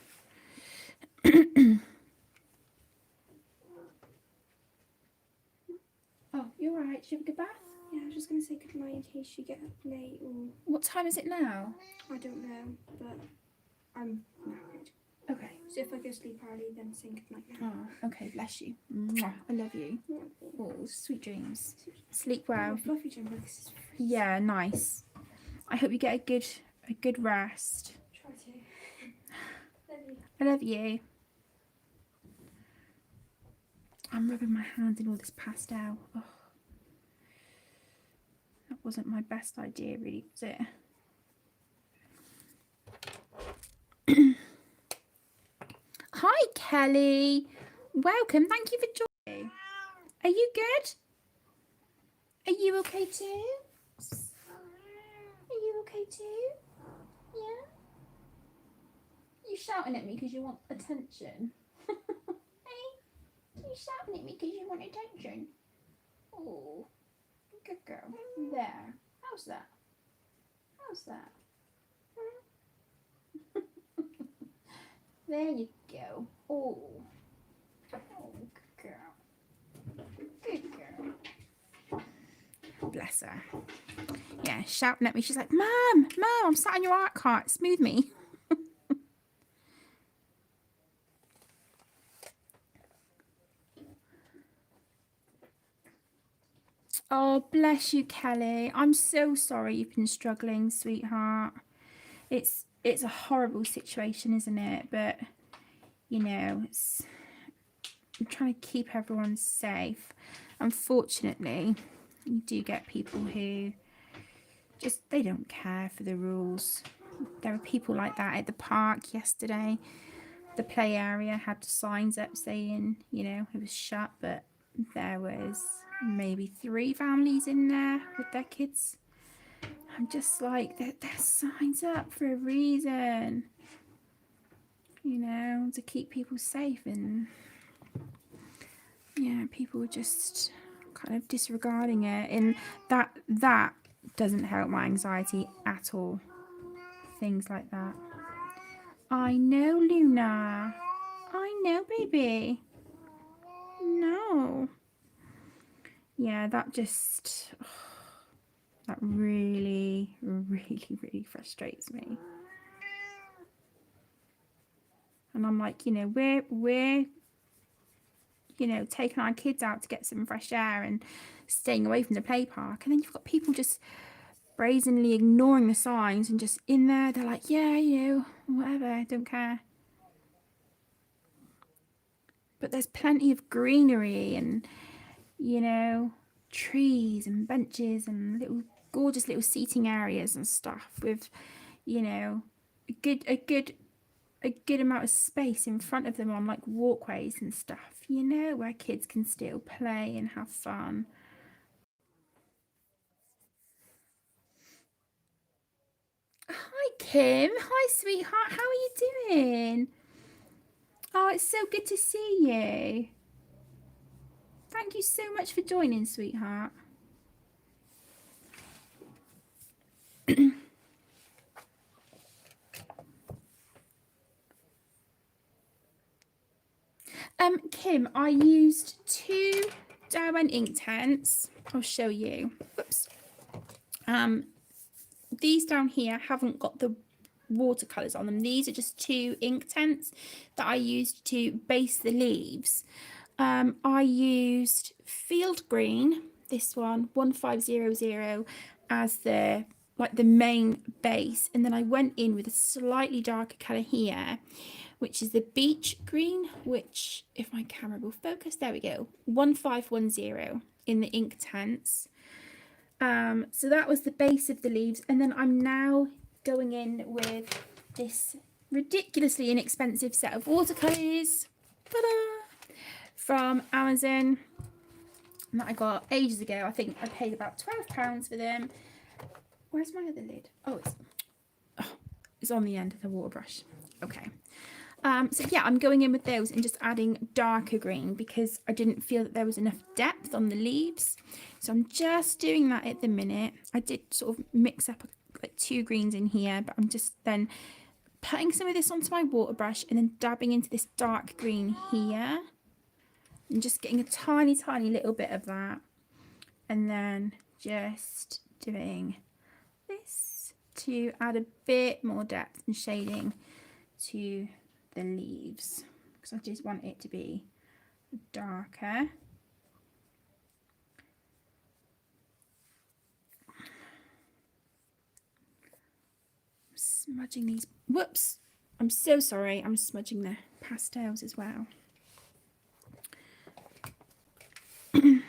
Oh, you're all right. Did you have a good bath? Yeah, I was just going to say goodnight in case you get up late or... What time is it now? I don't know, but I'm married. Okay. So if I go sleep early, then say goodnight now. Oh, okay. Bless you. Mwah. I love you. Oh, sweet dreams. Sleep well. Oh, fluffy jumper. This is Yeah, nice. I hope you get a good rest. Try to. Love you. I love you. I'm rubbing my hand in all this pastel. Oh. That wasn't my best idea, really, was it? Hi, Kelly. Welcome. Thank you for joining. Are you good? Are you okay too? Are you okay too? Yeah? You shouting at me because you want attention? Hey? You shouting at me because you want attention? Oh, good girl. There. How's that? How's that? There you go. Oh. Oh, good girl. Good girl. Bless her. Yeah, shouting at me. She's like, Mum, I'm sat in your art cart. Smooth me. Oh, bless you, Kelly. I'm so sorry you've been struggling, sweetheart. It's a horrible situation, isn't it? But, you know, I'm trying to keep everyone safe. Unfortunately, you do get people who just, they don't care for the rules. There were people like that at the park yesterday. The play area had signs up saying, you know, it was shut, but there was maybe 3 families in there with their kids. I'm just like, there's signs up for a reason, you know, to keep people safe, and yeah, people were just kind of disregarding it, and that doesn't help my anxiety at all. Things like that. I know, Luna. I know, baby. No. Yeah, that just, that really frustrates me. And I'm like, you know, we're you know, taking our kids out to get some fresh air and staying away from the play park, and then you've got people just brazenly ignoring the signs and just in there, they're like, yeah, you know, whatever, don't care. But there's plenty of greenery and, you know, trees and benches and little gorgeous little seating areas and stuff with, you know, a good amount of space in front of them on like walkways and stuff, you know, where kids can still play and have fun. Hi, Kim. Hi, sweetheart. How are you doing? Oh, it's so good to see you. Thank you so much for joining, sweetheart. Kim, I used 2 Derwent ink tents. I'll show you. Whoops. These down here haven't got the watercolors on them. These are just 2 ink tents that I used to base the leaves. I used field green, this one 1500, as the main base, and then I went in with a slightly darker color here, which is the beach green, which, if my camera will focus, there we go, 1510 in the ink tents. So that was the base of the leaves, and then I'm now going in with this ridiculously inexpensive set of watercolors from Amazon that I got ages ago. I think I paid about £12 for them. Where's my other lid? Oh, it's on the end of the water brush. Okay. So yeah, I'm going in with those and just adding darker green because I didn't feel that there was enough depth on the leaves. So I'm just doing that at the minute. I did sort of mix up like 2 greens in here, but I'm just then putting some of this onto my water brush and then dabbing into this dark green here. And just getting a tiny, tiny little bit of that. And then just doing this to add a bit more depth and shading to the leaves, because I just want it to be darker. I'm smudging these. Whoops, I'm so sorry. I'm smudging the pastels as well. Oh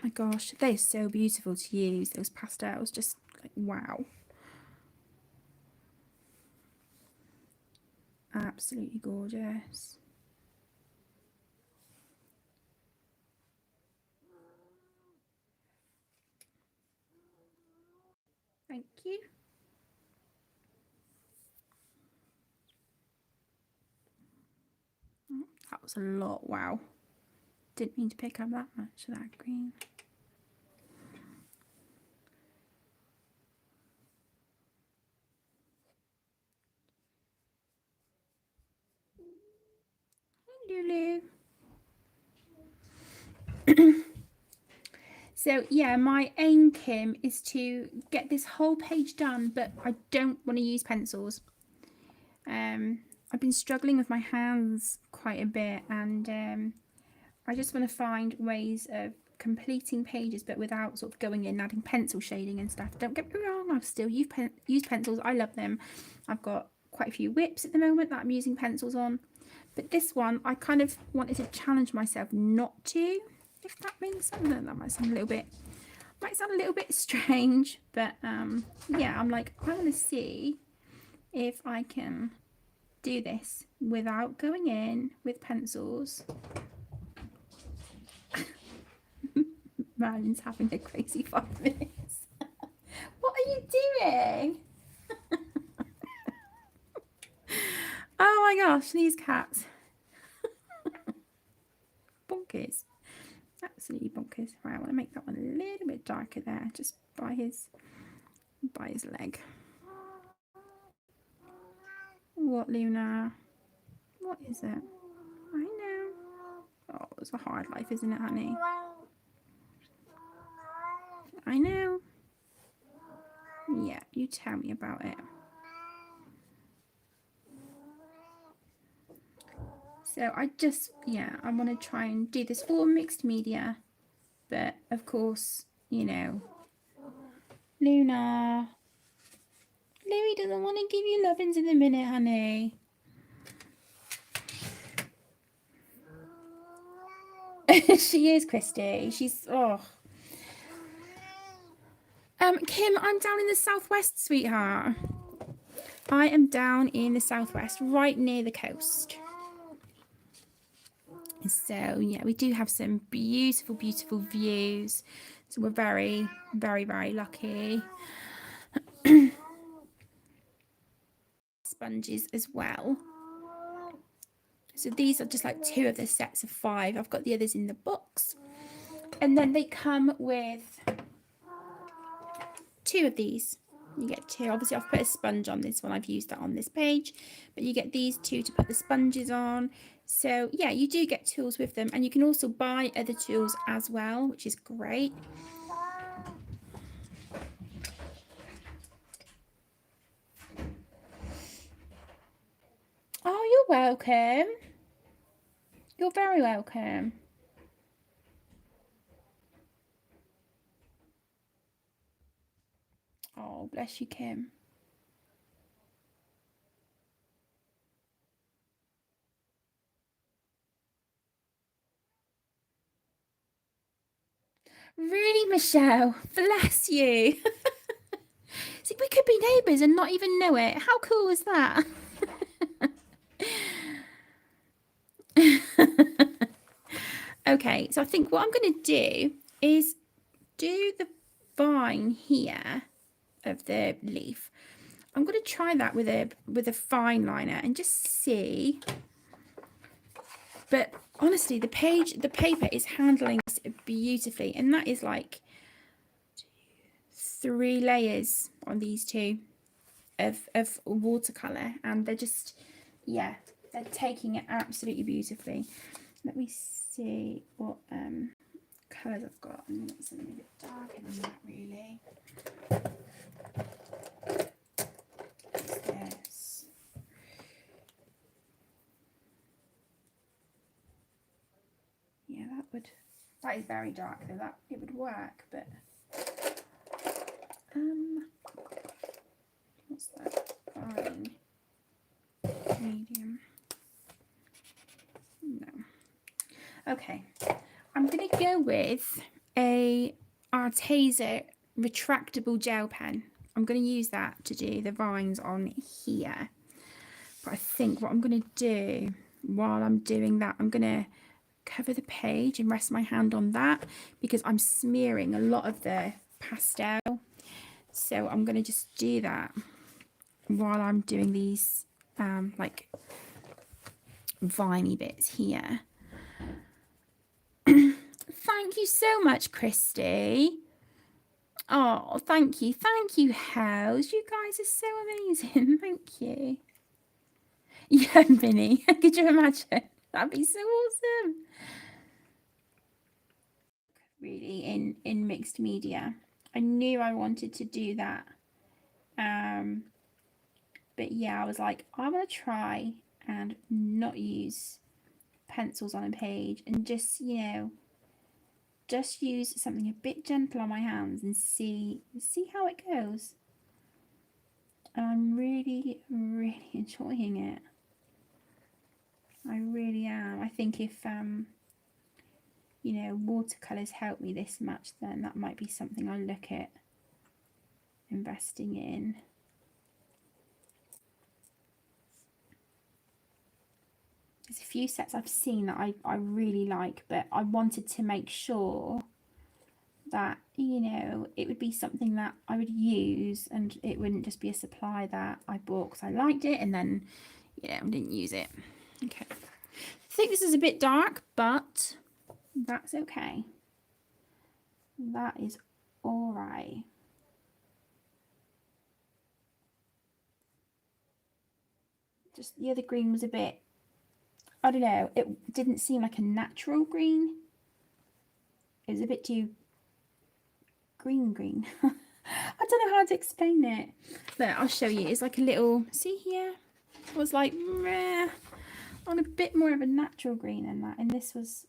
my gosh, they're so beautiful to use, those pastels. Just like, wow. Absolutely gorgeous. Thank you. That was a lot. Wow. Didn't mean to pick up that much of that green. Lulu. So yeah, my aim, Kim, is to get this whole page done, but I don't want to use pencils. I've been struggling with my hands quite a bit, and I just want to find ways of completing pages, but without sort of going in and adding pencil shading and stuff. Don't get me wrong, I've still used pencils. I love them. I've got quite a few whips at the moment that I'm using pencils on, but this one I kind of wanted to challenge myself not to, if that means something. That might sound a little bit strange, but yeah, I'm like, I want to see if I can do this without going in with pencils. Marlin's having a crazy 5 minutes. What are you doing? Oh my gosh, these cats. Bonkers. Absolutely bonkers. Right, I want to make that one a little bit darker there, just by his leg. What, Luna? What is it? I know. Oh, it's a hard life, isn't it, honey? I know. Yeah, you tell me about it. So I want to try and do this all mixed media, but of course, you know, Luna. Louie doesn't want to give you lovin's in a minute, honey. She is, Christy. She's, oh. Kim, I'm down in the southwest, sweetheart. I am down in the southwest, right near the coast. So, yeah, we do have some beautiful, beautiful views. So we're very, very, very lucky. Sponges as well. So these are just like 2 of the sets of 5. I've got the others in the box. And then they come with 2 of these. You get 2. Obviously, I've put a sponge on this one. I've used that on this page. But you get these 2 to put the sponges on. So, yeah, you do get tools with them. And you can also buy other tools as well, which is great. Oh, you're welcome. You're very welcome. Oh, bless you, Kim. Really, Michelle? Bless you. See, we could be neighbours and not even know it. How cool is that? Okay, so I think what I'm going to do is do the vine here of the leaf. I'm going to try that with a fine liner and just see. But honestly, the paper is handling this beautifully, and that is like 3 layers on these 2 of watercolor, and they're just, yeah, they're taking it absolutely beautifully. Let me see what colours I've got. I want something a bit darker than that, really. Yes. Yeah, that is very dark though. That it would work, but what's that? Fine. Medium. No. Okay. I'm gonna go with a Arteza retractable gel pen. I'm going to use that to do the vines on here. But I think what I'm going to do while I'm doing that, I'm going to cover the page and rest my hand on that because I'm smearing a lot of the pastel. So I'm going to just do that while I'm doing these like viney bits here. Thank you so much, Christy. Oh, thank you. Thank you, Hells. You guys are so amazing. Thank you. Yeah, Minnie. Could you imagine? That'd be so awesome. Really, in mixed media. I knew I wanted to do that. But yeah, I was like, I'm going to try and not use pencils on a page and just, you know, just use something a bit gentle on my hands and see how it goes. And I'm really, really enjoying it. I really am. I think if you know, watercolors help me this much, then that might be something I look at investing in. There's a few sets I've seen that I really like, but I wanted to make sure that, you know, it would be something that I would use and it wouldn't just be a supply that I bought because I liked it and then, you know, didn't use it. Okay. I think this is a bit dark, but that's okay. That is all right. Just the other green was a bit, I don't know, it didn't seem like a natural green. It was a bit too green. I don't know how to explain it. Look, I'll show you. It's like a little, see here? It was like, meh, on a bit more of a natural green than that. And this was,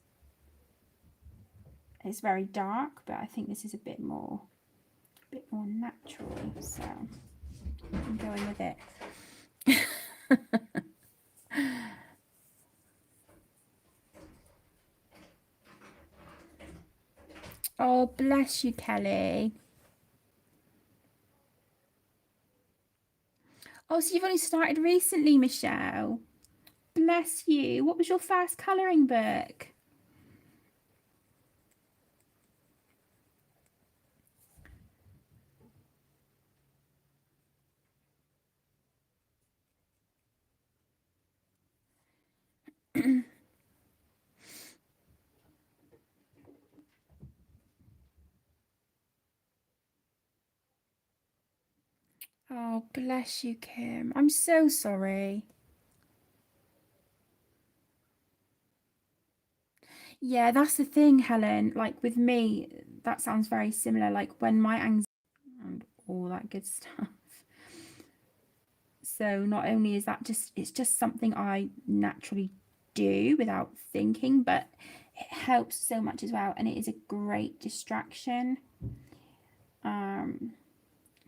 it's very dark, but I think this is a bit more natural. So I'm going with it. Oh, bless you, Kelly. Oh, so you've only started recently, Michelle. Bless you. What was your first colouring book? Oh, bless you, Kim. I'm so sorry. Yeah, that's the thing, Helen. Like with me, that sounds very similar. Like when my anxiety and all that good stuff. So not only is that just, it's just something I naturally do without thinking, but it helps so much as well, and it is a great distraction.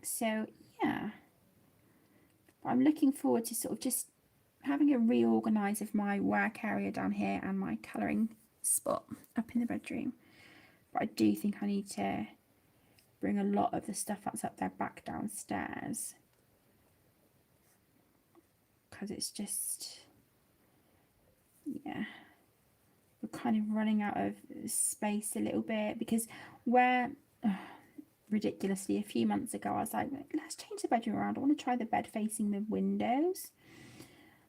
So yeah, I'm looking forward to sort of just having a reorganize of my work area down here and my colouring spot up in the bedroom. But I do think I need to bring a lot of the stuff that's up there back downstairs, because it's just, yeah, we're kind of running out of space a little bit, because where ridiculously a few months ago I was like, let's change the bedroom around, I want to try the bed facing the windows.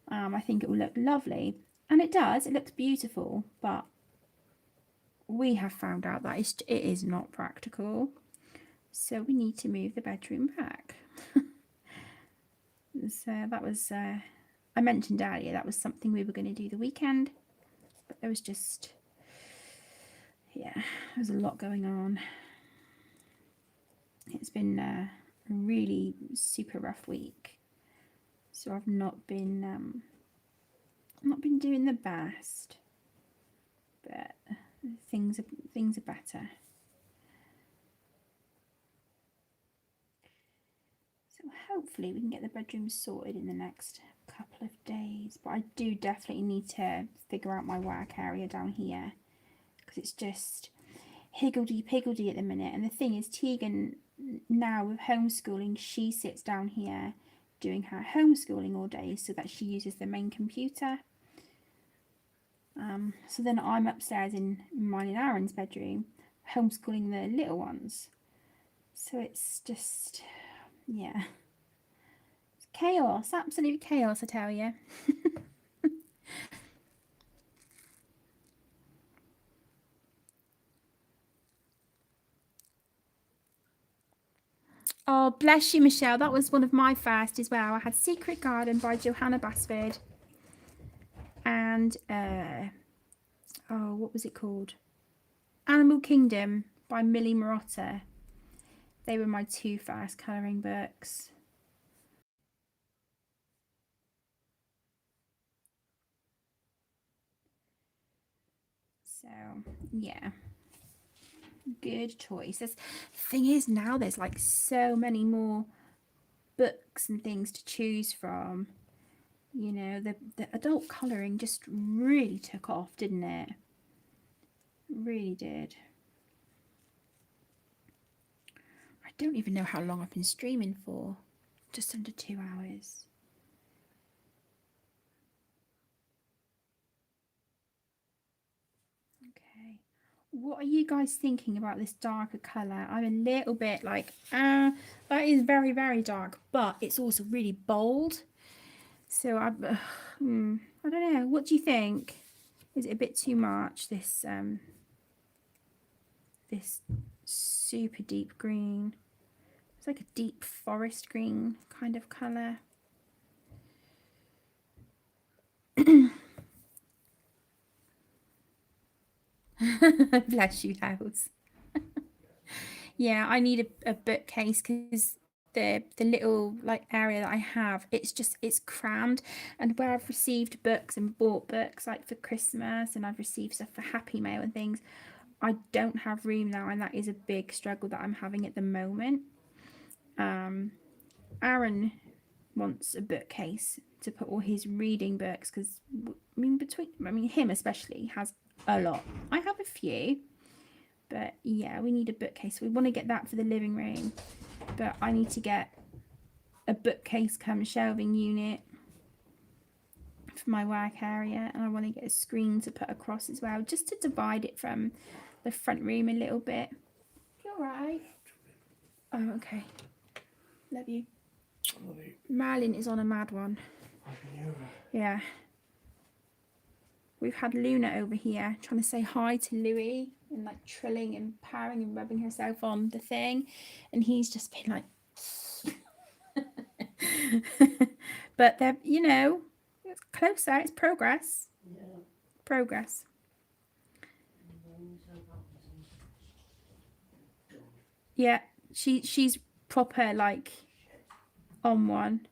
I think it will look lovely, and it does, it looks beautiful, but we have found out that it is not practical, so we need to move the bedroom back. So that was I mentioned earlier that was something we were going to do the weekend, but there was just, yeah, there's a lot going on. It's been a really super rough week, so I've not been doing the best, but things are better. So hopefully we can get the bedroom sorted in the next couple of days, but I do definitely need to figure out my work area down here, because it's just higgledy-piggledy at the minute. And the thing is, Tegan, now with homeschooling, she sits down here doing her homeschooling all day, so that she uses the main computer. So then I'm upstairs in mine and Aaron's bedroom homeschooling the little ones. So it's just, yeah, it's chaos, absolute chaos, I tell you. Oh, bless you, Michelle. That was one of my first as well. I had Secret Garden by Johanna Basford and what was it called? Animal Kingdom by Millie Marotta. They were my two first colouring books. So yeah, good choice. The thing is, now there's like so many more books and things to choose from. You know, the adult colouring just really took off, didn't it? Really did. I don't even know how long I've been streaming for. Just under 2 hours. Okay. What are you guys thinking about this darker colour? I'm a little bit like, that is very, very dark, but it's also really bold. So I don't know. What do you think? Is it a bit too much, this this super deep green? It's like a deep forest green kind of colour. Bless you, House. Yeah, I need a bookcase, because the little like area that I have, it's crammed, and where I've received books and bought books like for Christmas, and I've received stuff for Happy Mail and things, I don't have room now, and that is a big struggle that I'm having at the moment. Aaron wants a bookcase to put all his reading books, because him especially has a lot. I have a few, but yeah, we need a bookcase. We want to get that for the living room, but I need to get a bookcase come shelving unit for my work area, and I want to get a screen to put across as well, just to divide it from the front room a little bit. You all right? Oh, okay. Love you. Merlin is on a mad one. Yeah. We've had Luna over here trying to say hi to Louis, and like trilling and purring and rubbing herself on the thing, and he's just been like But they're, you know, it's closer. It's progress. Progress. Yeah, she's proper like on one.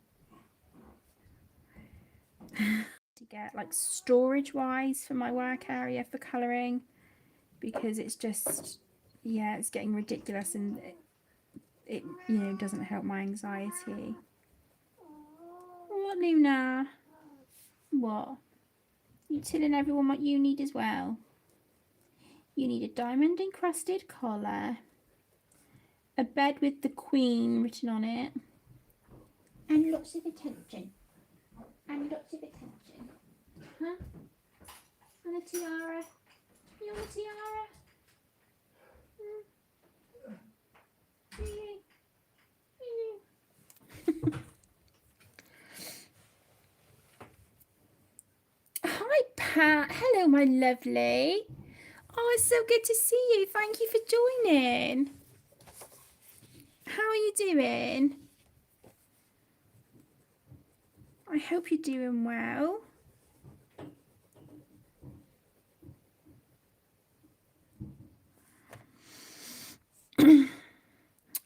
To get like storage wise for my work area for colouring, because it's just, yeah, it's getting ridiculous, and it you know, doesn't help my anxiety. What, Luna? What? You telling everyone what you need as well? You need a diamond encrusted collar, a bed with the Queen written on it, and lots of attention. And lots of attention. Huh? And a tiara. You want a tiara? Hi Pat, hello my lovely. Oh, it's so good to see you. Thank you for joining. How are you doing? I hope you're doing well.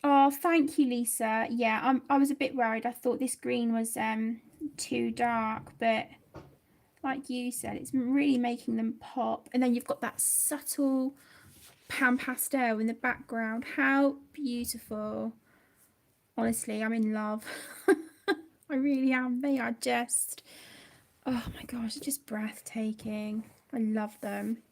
Oh, thank you, Lisa. Yeah, I was a bit worried. I thought this green was too dark, but like you said, it's really making them pop. And then you've got that subtle pan pastel in the background. How beautiful. Honestly, I'm in love. I really am. They are just, oh my gosh, they're just breathtaking. I love them.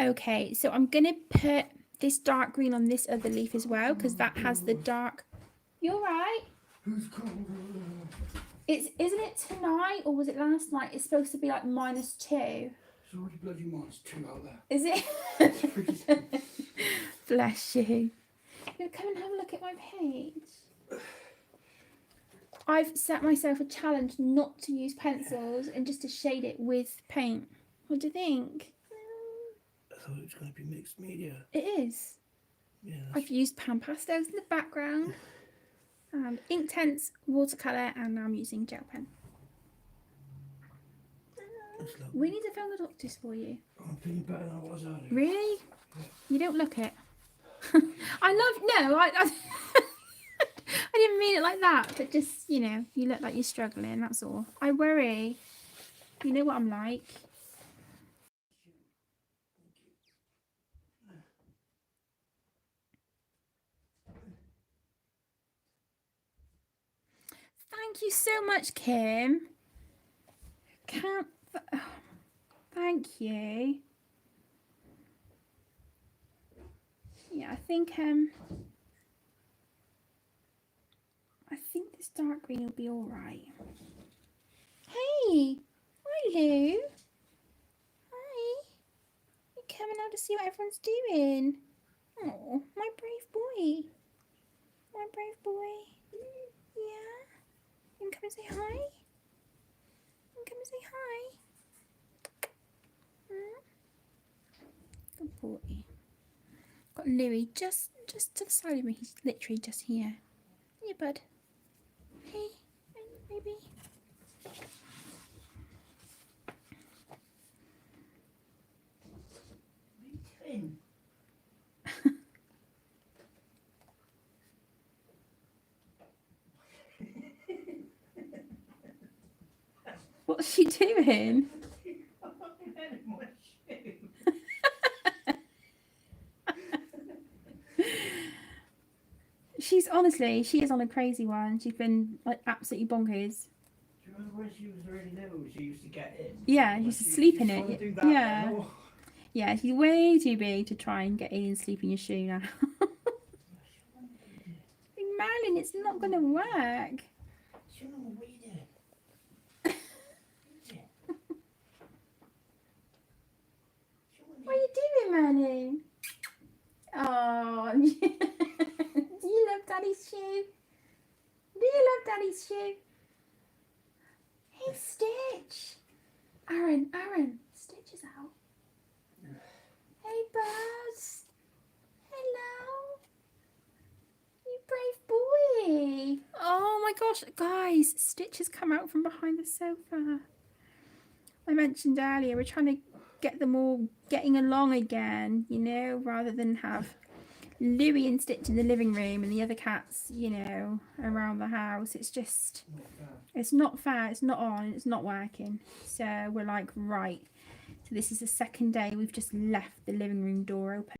Okay, so I'm going to put this dark green on this other leaf as well, because that has the dark. You're right. Isn't it tonight, or was it last night? It's supposed to be like -2. It's already bloody -2 out there. Is it? Bless you. You come and have a look at my page. I've set myself a challenge not to use pencils and just to shade it with paint. What do you think? I thought it was going to be mixed media. It is. Yeah. I've used pan pastels in the background, and Inktense, watercolour, and now I'm using gel pen. We need to film the doctors for you. I'm feeling better than I was earlier. Really? Yeah. You don't look it. I I didn't mean it like that, but just, you know, you look like you're struggling, that's all. I worry. You know what I'm like. Thank you so much, Kim. Thank you. Yeah, I think this dark green will be all right. Hey, hi Lou. Hi. You coming out to see what everyone's doing? Oh, my brave boy. My brave boy. Yeah. You can come and say hi. You can come and say hi. Good boy. Got Louis just to the side of me. He's literally just here. Yeah, bud. Hey, baby. What are you doing? What's she doing? She is on a crazy one. She's been like absolutely bonkers. Do you remember when she was really little, she used to get in? Yeah, she used to sleep in it. Do that Yeah. now. Yeah, she's way too big to try and get in and sleep in your shoe now. Marilyn, it's not going to work. She don't know what you're doing. What are you doing, Marilyn? Oh, do you love Daddy's shoe? Do you love Daddy's shoe? Hey, Stitch. Aaron, Stitch is out. Hey, Buzz. Hello. You brave boy. Oh my gosh, guys, Stitch has come out from behind the sofa. I mentioned earlier, we're trying to get them all getting along again, you know, rather than have Louis and Stitch in the living room and the other cats, you know, around the house. It's just, it's not fair, it's not on, it's not working. So we're like, right. So this is the second day we've just left the living room door open.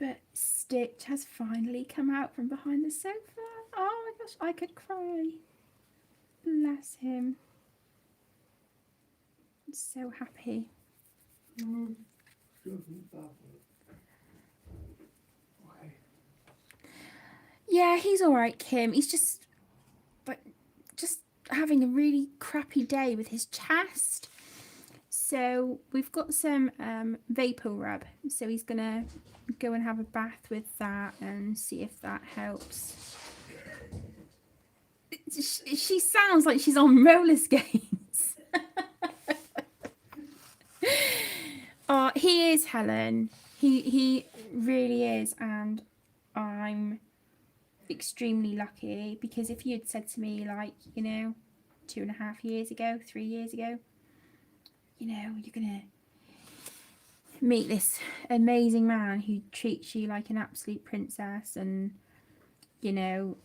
But Stitch has finally come out from behind the sofa. Oh my gosh, I could cry. Bless him. I'm so happy. Yeah, he's alright, Kim. He's just having a really crappy day with his chest. So we've got some vapor rub. So he's gonna go and have a bath with that and see if that helps. She sounds like she's on roller skates. Oh, he is, Helen. He really is, and I'm extremely lucky, because if you had said to me, like, you know, 2.5 years ago, 3 years ago, you know, you're gonna meet this amazing man who treats you like an absolute princess, and, you know,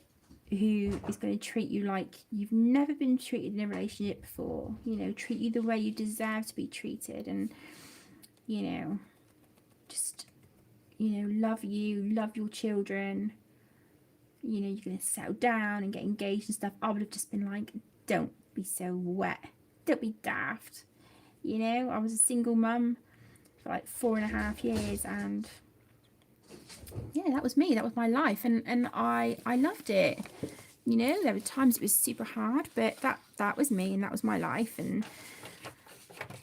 who is going to treat you like you've never been treated in a relationship before, you know, treat you the way you deserve to be treated, and, you know, just, you know, love you, love your children, you know, you're going to settle down and get engaged and stuff. I would have just been like, don't be so wet, don't be daft. You know, I was a single mum for like 4.5 years, and yeah, that was me, that was my life, and I loved it. You know, there were times it was super hard, but that was me, and that was my life. And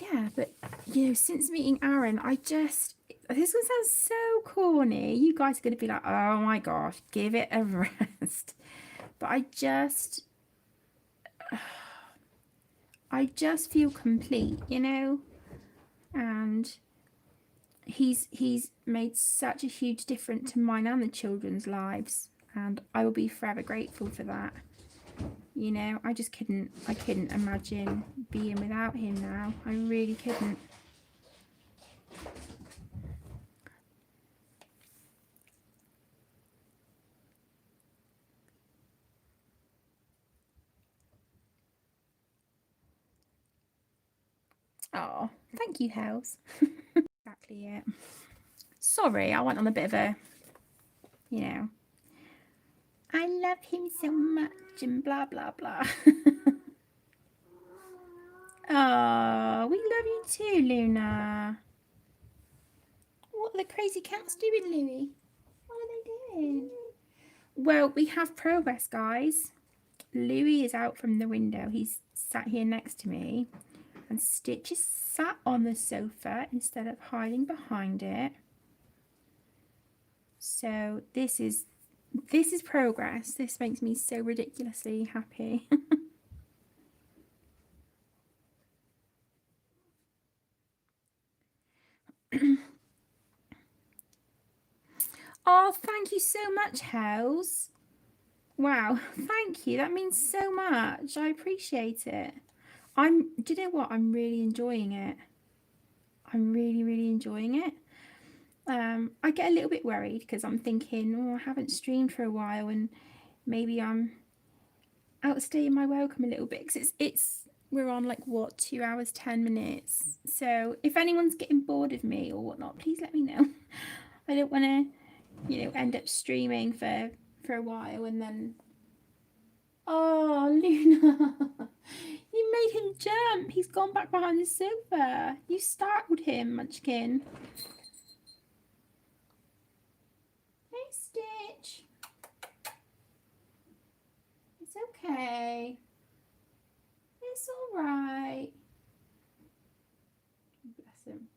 yeah, but you know, since meeting Aaron, I just, this one sounds so corny, you guys are going to be like, oh my gosh, give it a rest, but I just feel complete, you know. And he's made such a huge difference to mine and the children's lives, and I will be forever grateful for that. You know, I couldn't imagine being without him now. I really couldn't. Oh, thank you, Hells. Exactly it. Sorry, I went on a bit of a, you know, I love him so much and blah blah blah. Oh, we love you too, Luna. What are the crazy cats doing, Louie? What are they doing? Well, we have progress, guys. Louie is out from the window. He's sat here next to me, and Stitch is sat on the sofa instead of hiding behind it. So this is progress. This makes me so ridiculously happy. Oh, thank you so much, Hells. Wow, thank you. That means so much. I appreciate it. Do you know what? I'm really enjoying it. I'm really, really enjoying it. I get a little bit worried because I'm thinking, oh, I haven't streamed for a while, and maybe I'm outstaying my welcome a little bit, because we're on like what, 2 hours 10 minutes. So if anyone's getting bored of me or whatnot, please let me know. I don't want to, you know, end up streaming for a while and then, oh, Luna, you made him jump. He's gone back behind the sofa. You startled him, Munchkin. Hey, Stitch. It's okay. It's all right. Bless him.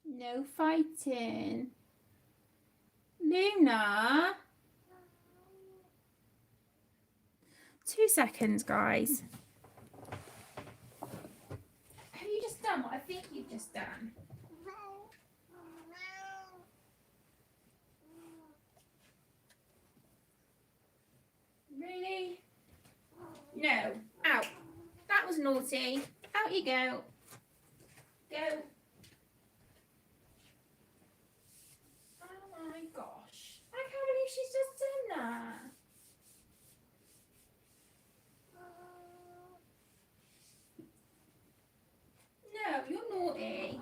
No fighting. Luna. 2 seconds, guys. Have you just done what I think you've just done? Really? No. Out. That was naughty. Out you go. Go. Oh my gosh. I can't believe she's just done that. No, you're naughty.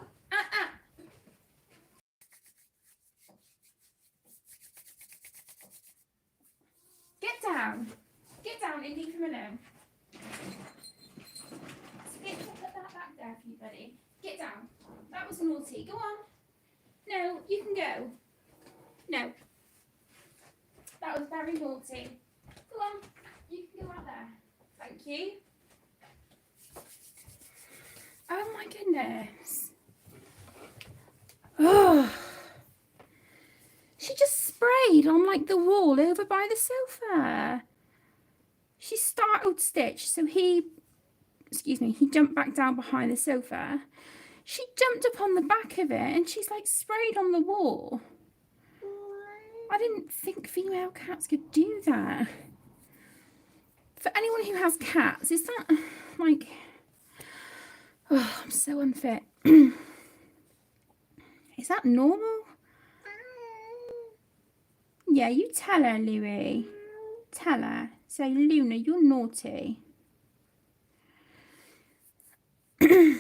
Get down. Get down and leave him alone. Put that back there for you, buddy. Get down. That was naughty. Go on. No, you can go. No. That was very naughty. Go on. You can go out there. Thank you. Oh my goodness. Oh. She just sprayed on like the wall over by the sofa. She startled Stitch, so he jumped back down behind the sofa. She jumped up on the back of it and she's like sprayed on the wall. I didn't think female cats could do that. For anyone who has cats, is that like, oh, I'm so unfit. Is that normal? Yeah, you tell her, Louie. Tell her. Say, Luna, you're naughty. That's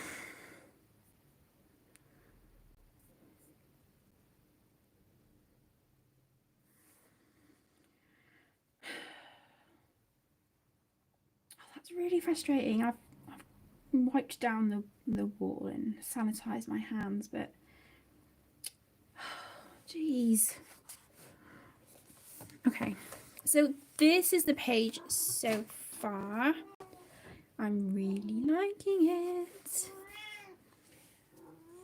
really frustrating. I've wiped down the wall and sanitised my hands, but jeez. Okay, so this is the page so far. I'm really liking it.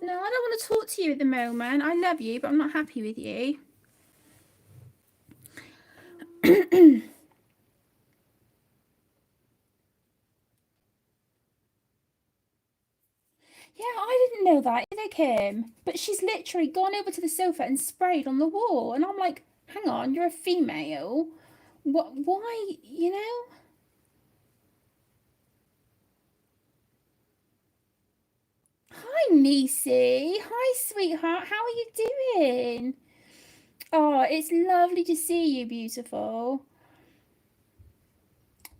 No, I don't want to talk to you at the moment. I love you, but I'm not happy with you. Yeah, I didn't know that either, Kim. But she's literally gone over to the sofa and sprayed on the wall. And I'm like, hang on, you're a female. What? Why, you know? Hi, Niecy. Hi, sweetheart. How are you doing? Oh, it's lovely to see you, beautiful.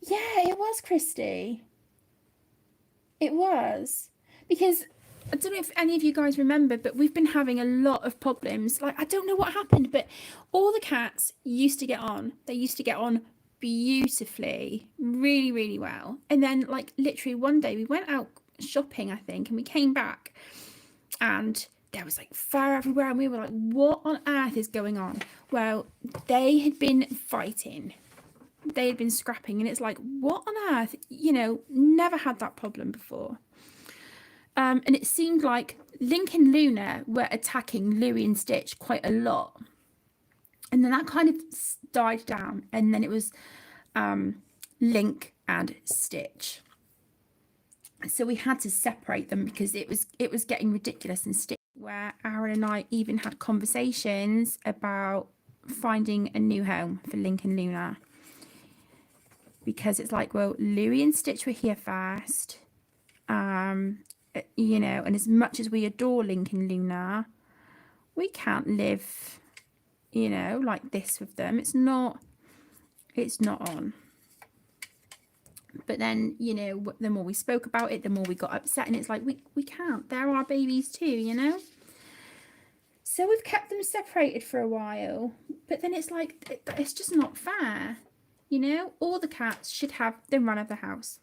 Yeah, it was, Christy. It was. Because I don't know if any of you guys remember, but we've been having a lot of problems. Like, I don't know what happened, but all the cats used to get on. They used to get on beautifully, really, really well. And then, like, literally one day we went out shopping, I think, and we came back and there was like fur everywhere. And we were like, what on earth is going on? Well, they had been fighting. They had been scrapping. And it's like, what on earth? You know, never had that problem before. And it seemed like Link and Luna were attacking Louie and Stitch quite a lot. And then that kind of died down. And then it was Link and Stitch. So we had to separate them because it was getting ridiculous. And Stitch, where Aaron and I even had conversations about finding a new home for Link and Luna. Because it's like, well, Louie and Stitch were here first. You know, and as much as we adore Link and Luna, we can't live, you know, like this with them. It's not on. But then, you know, the more we spoke about it, the more we got upset. And it's like, we can't. They're our babies too, you know? So we've kept them separated for a while. But then it's like, it's just not fair. You know? All the cats should have the run of the house.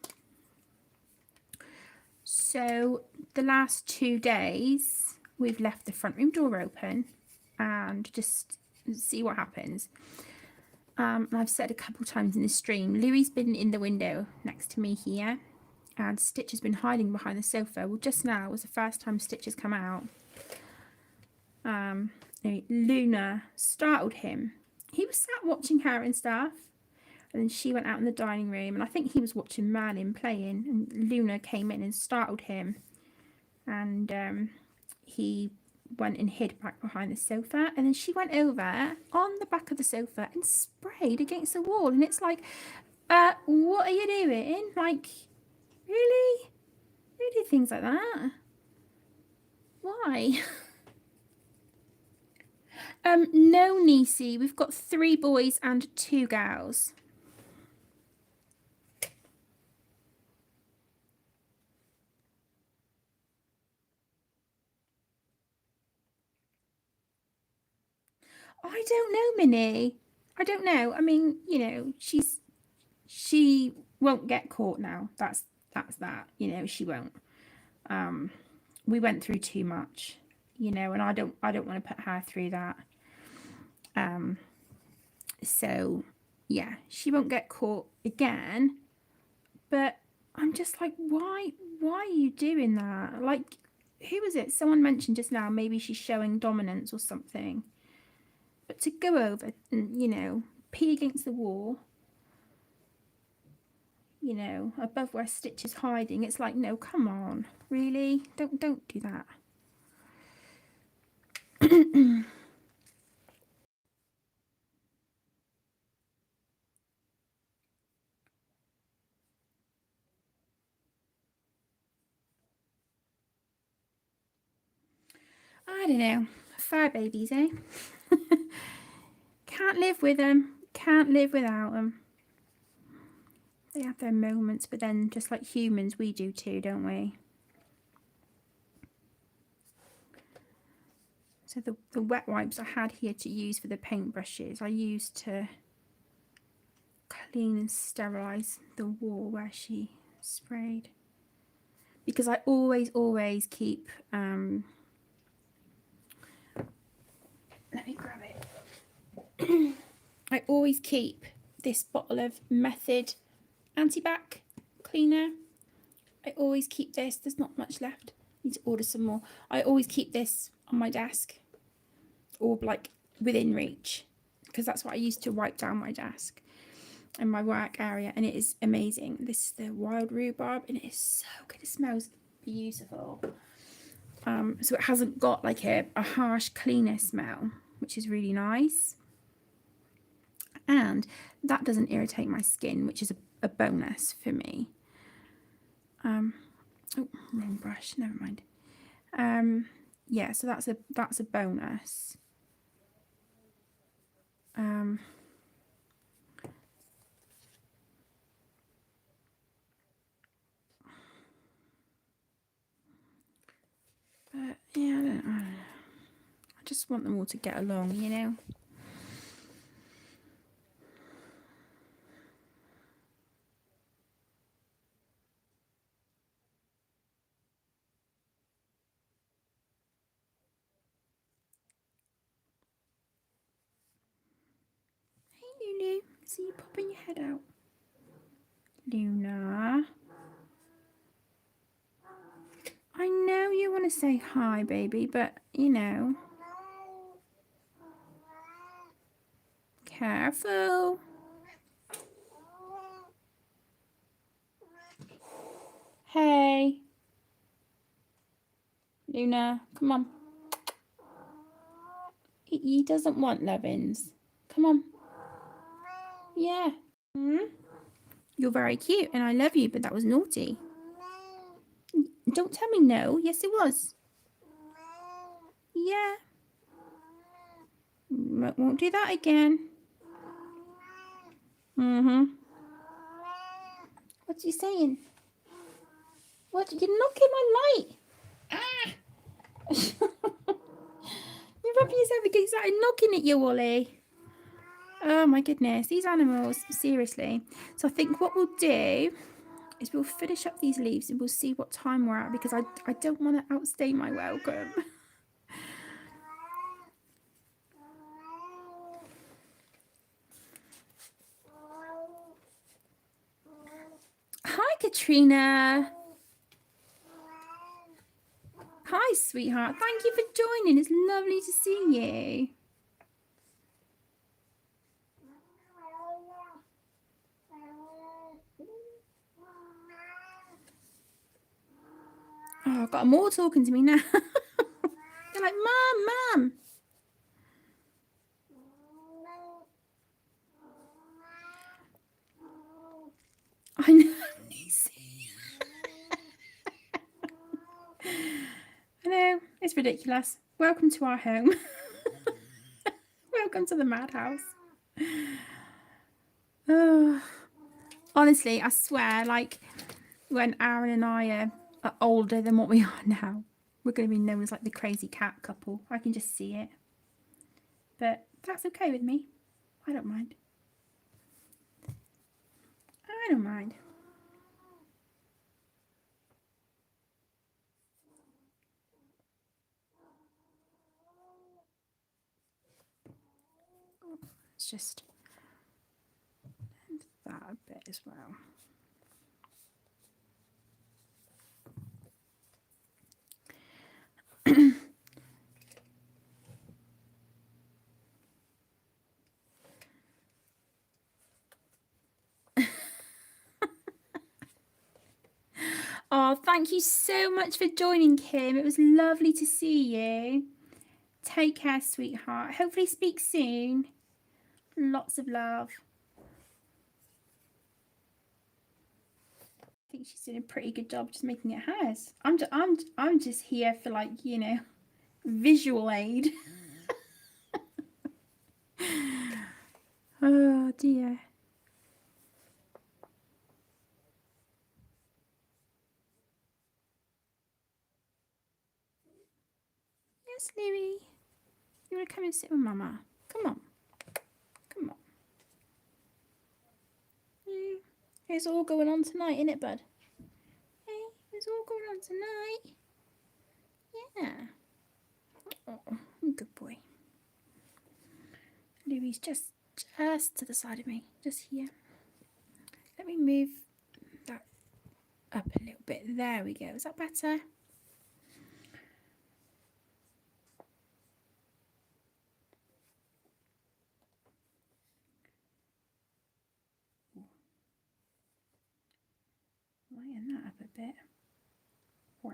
So the last 2 days, we've left the front room door open and just see what happens. I've said a couple times in the stream, Louie's been in the window next to me here and Stitch has been hiding behind the sofa. Well, just now was the first time Stitch has come out. Luna startled him. He was sat watching her and stuff. And then she went out in the dining room, and I think he was watching Merlin playing, and Luna came in and startled him. And he went and hid back behind the sofa, and then she went over on the back of the sofa and sprayed against the wall. And it's like, what are you doing? Like, really? Who do things like that? Why? No, Nisi. We've got 3 boys and 2 girls. I don't know, Minnie. I don't know. I mean, you know, she won't get caught now. That's that. You know, she won't. We went through too much, you know, and I don't want to put her through that. So yeah, she won't get caught again. But I'm just like, why are you doing that? Like, who was it? Someone mentioned just now, maybe she's showing dominance or something. But to go over and, you know, pee against the wall, you know, above where Stitch is hiding, it's like, no, come on, really? Don't do that. I don't know. Fur babies, eh? Can't live with them. Can't live without them. They have their moments, but then just like humans, we do too, don't we? So the wet wipes I had here to use for the paintbrushes, I used to clean and sterilise the wall where she sprayed. Because I always keep, let me grab it. I always keep this bottle of Method Antibac cleaner. I always keep this. There's not much left. I need to order some more. I always keep this on my desk or like within reach because that's what I used to wipe down my desk and my work area, and it is amazing. This is the wild rhubarb and it is so good. It smells beautiful. So it hasn't got like a harsh cleaner smell, which is really nice. And that doesn't irritate my skin, which is a bonus for me. Oh, wrong brush, never mind. Yeah, so that's a bonus. But yeah, I don't know. I just want them all to get along, you know. Hey Lulu, see you popping your head out. Luna. I know you want to say hi, baby, but you know. Careful. Hey. Luna, come on. He doesn't want lovin's. Come on. Yeah. You're very cute and I love you, but that was naughty. Don't tell me no. Yes, it was. Yeah. Won't do that again. What's he saying? What? You're knocking my light. Ah! You're rubbing yourself against that and knocking at you, Wally. Oh my goodness, these animals, seriously. So I think what we'll do is we'll finish up these leaves and we'll see what time we're at because I don't want to outstay my welcome. Hi, Katrina. Hi, sweetheart. Thank you for joining. It's lovely to see you. Oh, I've got them all talking to me now. They're They're like, Mum. I know. I know. It's ridiculous. Welcome to our home. Welcome to the madhouse. Oh, honestly, I swear, like, when Aaron and I are older than what we are now, we're going to be known as like the crazy cat couple. I can just see it. But that's okay with me. I don't mind. I don't mind. Let's just that a bit as well. Oh, thank you so much for joining, Kim. It was lovely to see you. Take care, sweetheart. Hopefully speak soon. Lots of love. I think she's doing a pretty good job just making it hers. I'm just here for, like, you know, visual aid. Oh dear. Yes, Louie. You want to come and sit with Mama? Come on. Come on. Yeah. It's all going on tonight, isn't it, bud? Hey, it's all going on tonight. Yeah. Oh, good boy. Louie's just to the side of me. Just here. Let me move that up a little bit. There we go. Is that better? Lighten that up a bit. Wow.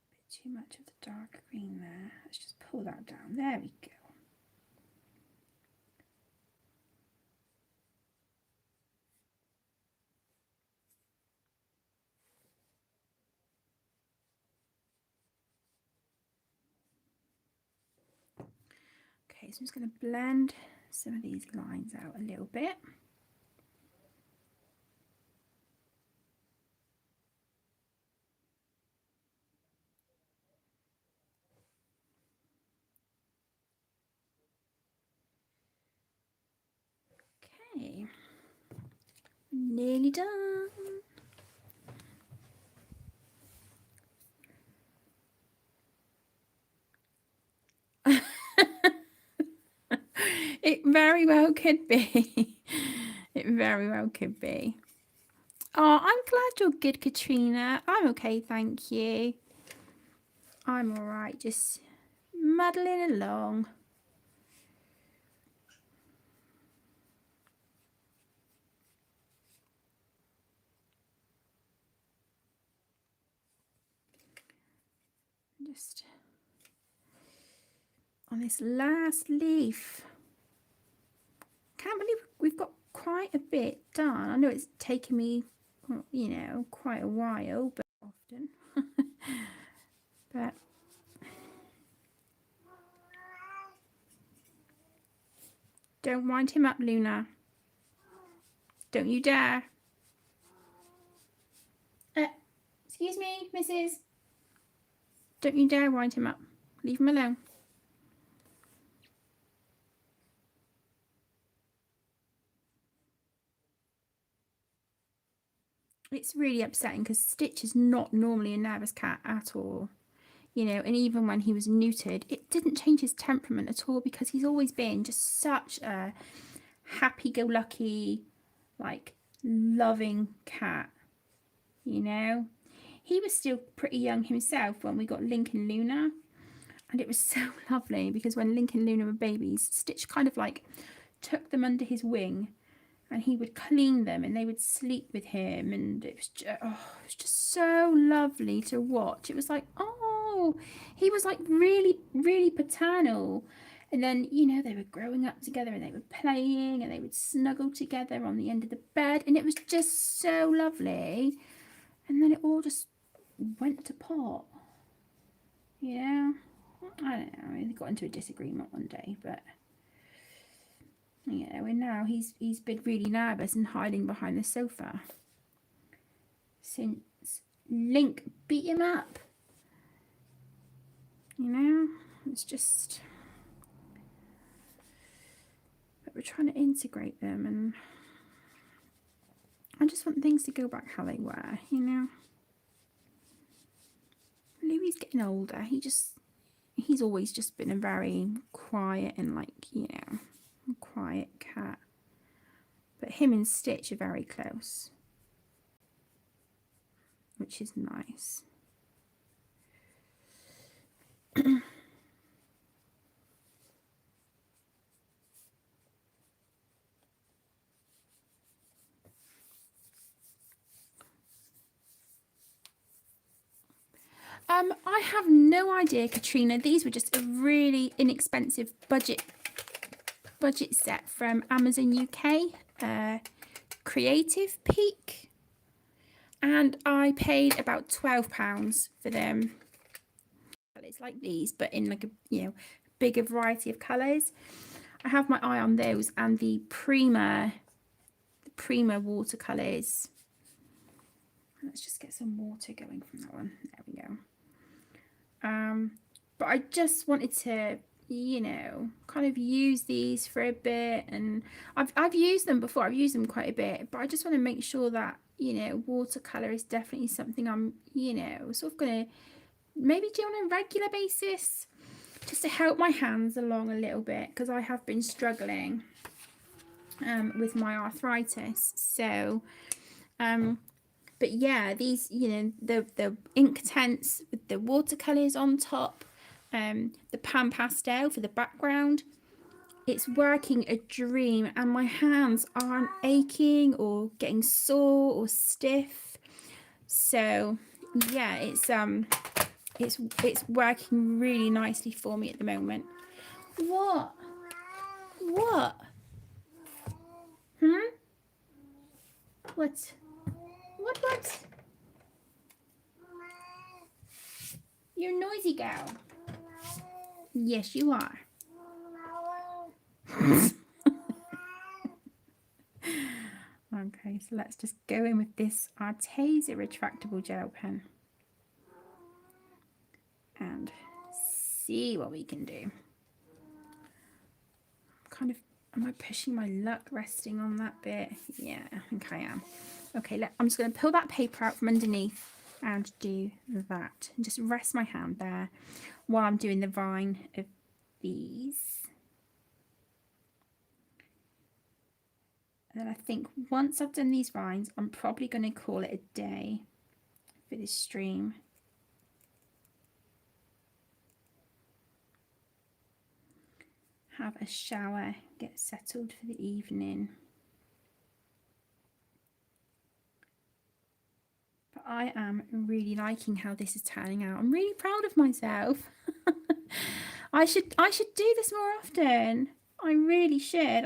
Bit too much of the dark green there. Let's just pull that down. There we go. Okay, so I'm just going to blend some of these lines out a little bit. Okay, nearly done. It very well could be. It very well could be. Oh, I'm glad you're good, Katrina. I'm okay, thank you. I'm all right, just muddling along. Just on this last leaf. Can't believe we've got quite a bit done. I know it's taken me, you know, quite a while, but often. But don't wind him up, Luna. Don't you dare. Excuse me, Mrs. Don't you dare wind him up. Leave him alone. It's really upsetting because Stitch is not normally a nervous cat at all. You know, and even when he was neutered, it didn't change his temperament at all because he's always been just such a happy-go-lucky, like, loving cat, you know. He was still pretty young himself when we got Link and Luna, and it was so lovely because when Link and Luna were babies, Stitch kind of like took them under his wing and he would clean them and they would sleep with him, and it was just so lovely to watch. It was like, oh, oh, he was like really, really paternal. And then, you know, they were growing up together and they were playing and they would snuggle together on the end of the bed. And it was just so lovely. And then it all just went to pot. You know, I don't know. They got into a disagreement one day, but you know, and now he's been really nervous and hiding behind the sofa since Link beat him up. You know, it's just, but we're trying to integrate them, and I just want things to go back how they were. You know, Louis getting older. He's always just been a very quiet and, like, you know, quiet cat. But him and Stitch are very close, which is nice. I have no idea, Katrina. These were just a really inexpensive budget set from Amazon UK, Creative Peak, and I paid about £12 for them. It's like these, but in like a, you know, bigger variety of colours. I have my eye on those and the Prima watercolours. Let's just get some water going from that one. There we go. But I just wanted to, you know, kind of use these for a bit, and I've used them before. I've used them quite a bit, but I just want to make sure that, you know, watercolor is definitely something I'm, you know, sort of gonna maybe do on a regular basis, just to help my hands along a little bit, because I have been struggling with my arthritis. So but yeah, these, you know, the ink tints with the watercolors on top, the pan pastel for the background, it's working a dream, and my hands aren't aching or getting sore or stiff. So yeah, it's working really nicely for me at the moment. What what what you're a noisy girl. Yes, you are. Okay, so let's just go in with this Arteza retractable gel pen and see what we can do. Kind of, am I pushing my luck resting on that bit? Yeah, I think I am. Okay, I'm just going to pull that paper out from underneath and do that, and just rest my hand there while I'm doing the vine of these. And then I think once I've done these vines, I'm probably going to call it a day for this stream. Have a shower, get settled for the evening. But I am really liking how this is turning out. I'm really proud of myself. I should do this more often. I really should.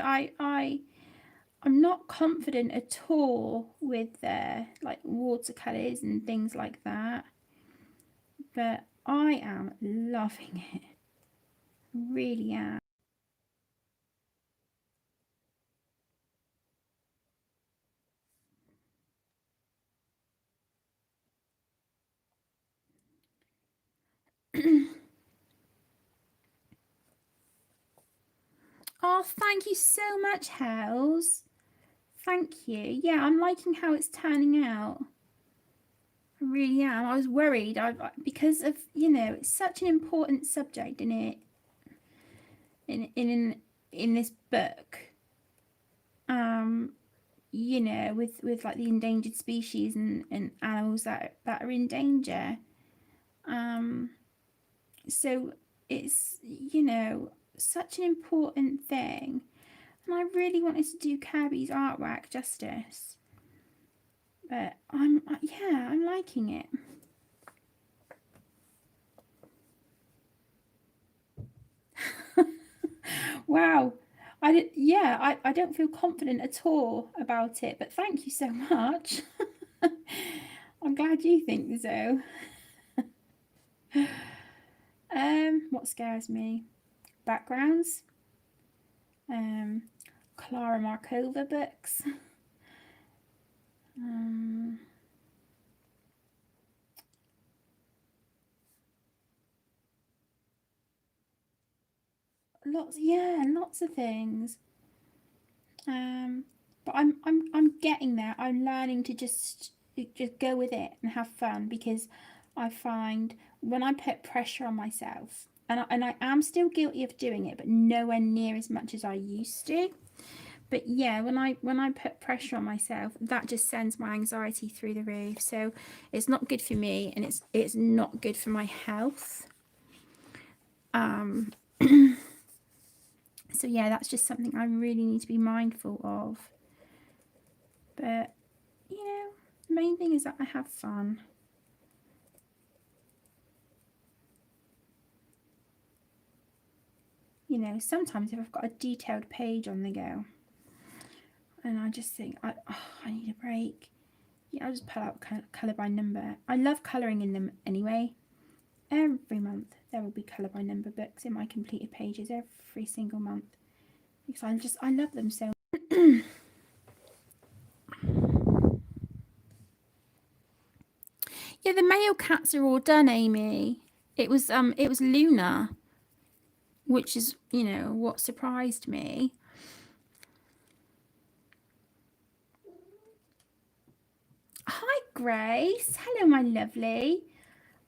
I'm not confident at all with like watercolors and things like that, but I am loving it. I really am. Oh, thank you so much, Hells. Thank you. Yeah, I'm liking how it's turning out. I really am. I was worried because of, you know, it's such an important subject in it, in this book. You know, with like the endangered species and animals that are in danger. So it's, you know, such an important thing, and I really wanted to do Kerby's artwork justice, but I'm liking it. Wow. I don't feel confident at all about it, but thank you so much. I'm glad you think so. What scares me? Backgrounds. Clara Markova books. Lots of things. But I'm getting there. I'm learning to just go with it and have fun, because I find when I put pressure on myself, and I am still guilty of doing it, but nowhere near as much as I used to. But yeah, when I put pressure on myself, that just sends my anxiety through the roof. So it's not good for me, and it's not good for my health. So yeah, that's just something I really need to be mindful of. But you know, the main thing is that I have fun. You know, sometimes if I've got a detailed page on the go and I just think I need a break, yeah, I'll just pull out colour by number. I love colouring in them anyway. Every month there will be colour by number books in my completed pages every single month, because I love them so. Yeah, the male cats are all done, Amy. It was Luna, which is, you know, what surprised me. Hi, Grace. Hello, my lovely.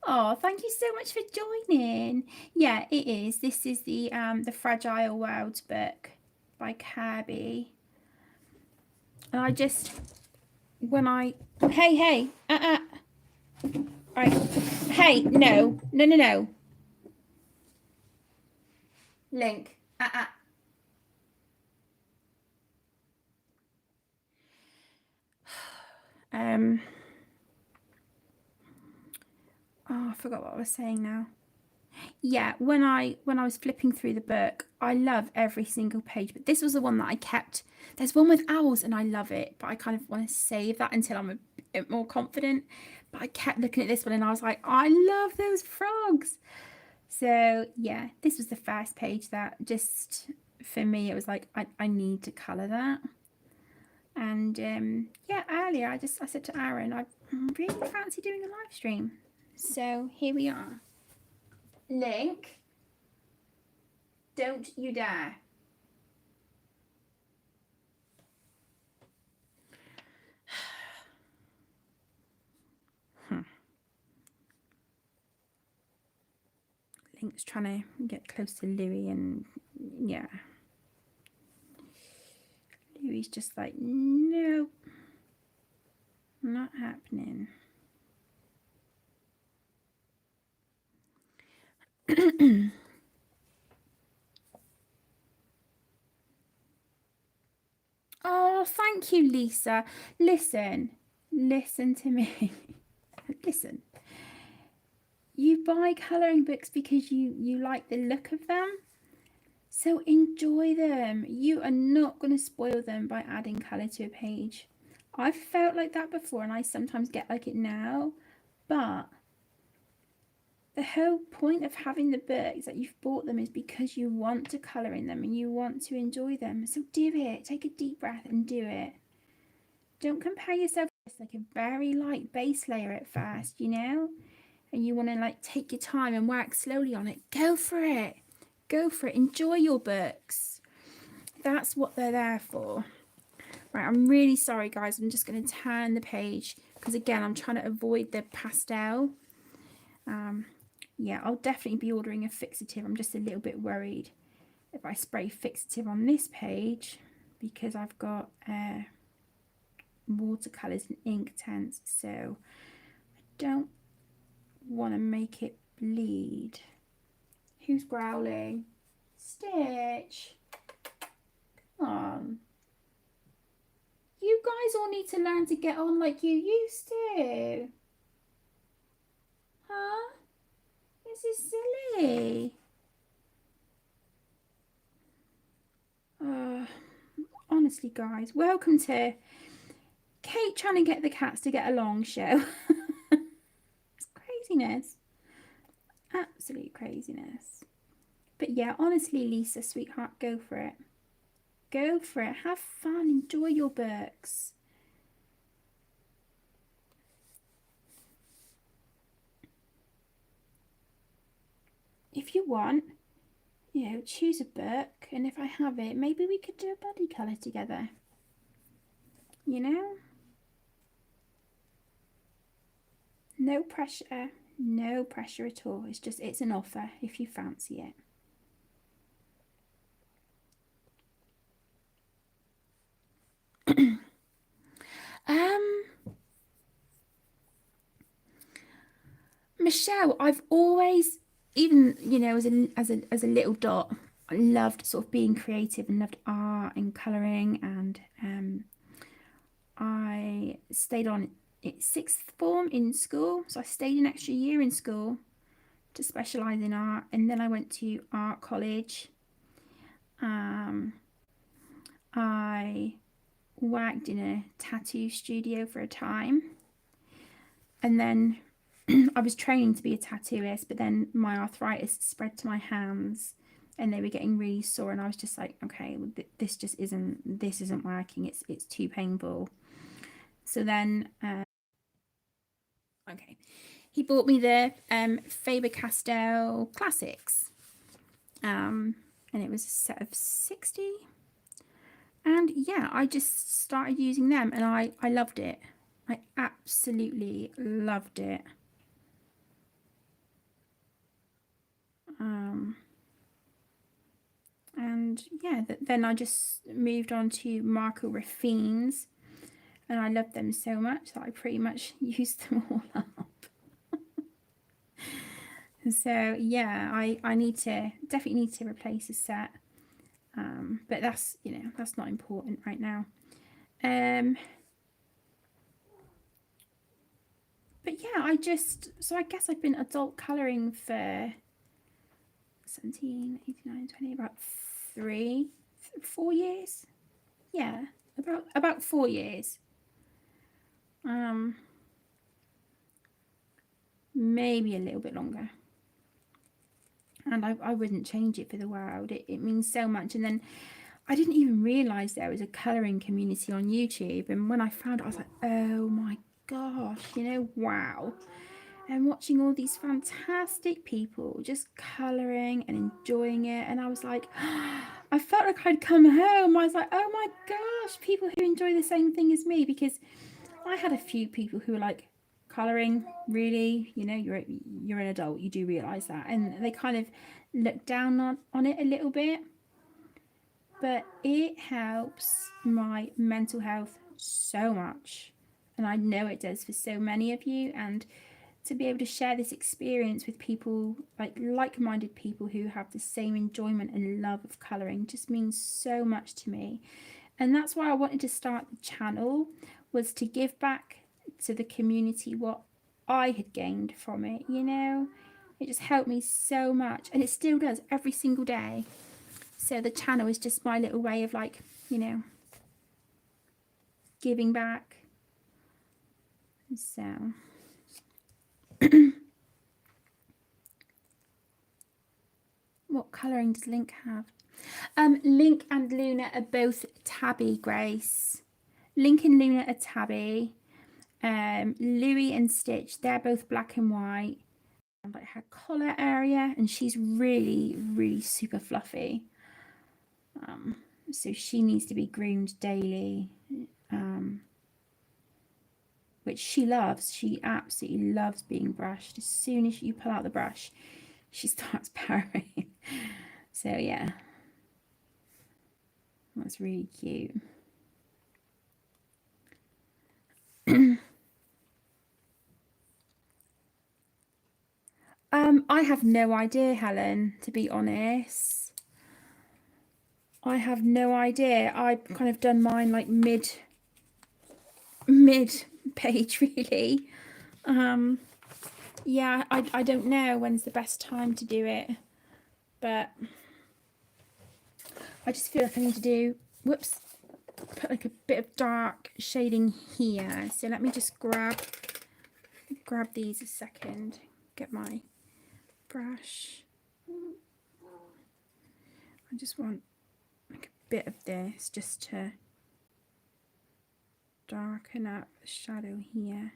Oh, thank you so much for joining. Yeah, it is. This is the Fragile World book by Kerby. And I just hey, right. Hey, no. Link. Oh, I forgot what I was saying now. Yeah, when I was flipping through the book, I love every single page, but this was the one that I kept. There's one with owls and I love it, but I kind of want to save that until I'm a bit more confident. But I kept looking at this one and I was like, I love those frogs. So yeah, this was the first page that just, for me, it was like, I need to colour that. And yeah, earlier I said to Aaron, I really fancy doing a live stream. So here we are. Link, don't you dare. Link's trying to get close to Louis, and yeah, Louis's just like, nope, not happening. Oh, thank you, Lisa. Listen to me. Listen, you buy colouring books because you like the look of them, so enjoy them. You are not going to spoil them by adding colour to a page. I've felt like that before, and I sometimes get like it now, but the whole point of having the books that you've bought them is because you want to colour in them and you want to enjoy them. So do it. Take a deep breath and do it. Don't compare yourself. It's like a very light base layer at first, you know? And you want to like take your time and work slowly on it. Go for it. Go for it. Enjoy your books. That's what they're there for. Right, I'm really sorry, guys. I'm just going to turn the page because, again, I'm trying to avoid the pastel. Yeah, I'll definitely be ordering a fixative. I'm just a little bit worried if I spray fixative on this page because I've got watercolours and ink tints, so I don't want to make it bleed. Who's growling? Stitch. Come on. You guys all need to learn to get on like you used to. Huh? This is silly. Honestly, guys, welcome to Kate trying to get the cats to get along show. It's craziness. Absolute craziness. But yeah, honestly, Lisa, sweetheart, go for it. Go for it. Have fun. Enjoy your books. If you want, you know, choose a book, and if I have it, maybe we could do a buddy colour together. You know? No pressure. No pressure at all. It's just, it's an offer if you fancy it. Michelle, I've always, even, you know, as a little dot, I loved sort of being creative and loved art and colouring, and I stayed on sixth form in school, so I stayed an extra year in school to specialise in art, and then I went to art college. I worked in a tattoo studio for a time, and then I was training to be a tattooist, but then my arthritis spread to my hands and they were getting really sore, and I was just like, okay, this isn't working. It's too painful. So then okay, he bought me the Faber-Castell Classics, and it was a set of 60, and yeah, I just started using them, and I loved it. I absolutely loved it. And yeah, then I just moved on to Marco Raffines, and I loved them so much that I pretty much used them all up. So yeah, I definitely need to replace a set, but that's, you know, that's not important right now. But yeah, I guess I've been adult colouring for 17, 18, 19, 20, about 4 years. Yeah, about 4 years. Maybe a little bit longer. And I wouldn't change it for the world. It means so much. And then I didn't even realise there was a colouring community on YouTube. And when I found it, I was like, oh my gosh, you know, wow. And watching all these fantastic people just colouring and enjoying it. And I was like, I felt like I'd come home. I was like, oh my gosh, people who enjoy the same thing as me. Because I had a few people who were like, colouring, really, you know, you're an adult, you do realise that, and they kind of look down on it a little bit, but it helps my mental health so much, and I know it does for so many of you. And to be able to share this experience with people, like-minded people who have the same enjoyment and love of colouring, just means so much to me. And that's why I wanted to start the channel, was to give back to the community what I had gained from it, you know. It just helped me so much, and it still does every single day. So the channel is just my little way of, like, you know, giving back. So what colouring does Link have? Link and Luna are both tabby, Grace. Link and Luna are tabby. Louie and Stitch, they're both black and white. Like her collar area, and she's really, really super fluffy. So she needs to be groomed daily, which she loves. She absolutely loves being brushed. As soon as you pull out the brush, she starts purring. So yeah, that's really cute. I have no idea, Helen, to be honest. I have no idea. I've kind of done mine like mid page, really. Yeah, I don't know when's the best time to do it, but I just feel like I need to do, whoops, put like a bit of dark shading here. So let me just grab these a second, get my brush. I just want like a bit of this just to darken up the shadow here.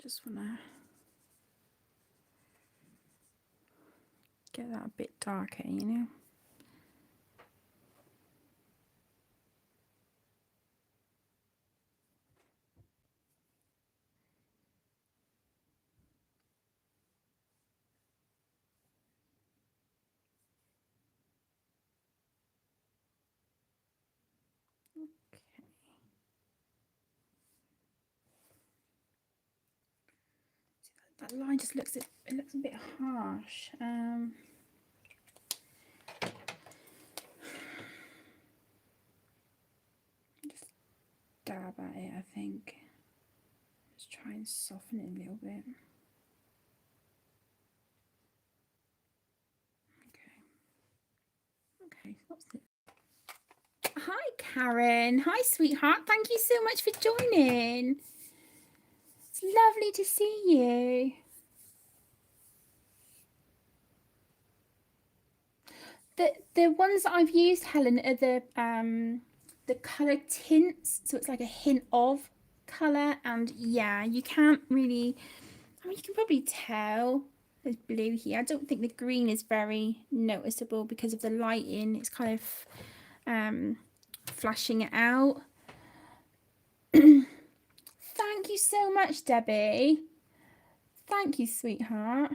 Just want to get that a bit darker, you know. Okay. That line just looks it looks a bit harsh. Just dab at it, I think. Just try and soften it a little bit. Okay, what's it? Hi, Karen. Hi, sweetheart. Thank you so much for joining. It's lovely to see you. The ones that I've used, Helen, are the colour tints. So it's like a hint of colour, and yeah, you can't really. I mean, you can probably tell there's blue here. I don't think the green is very noticeable because of the lighting. It's kind of flashing it out. Thank you so much, Debbie. Thank you, sweetheart.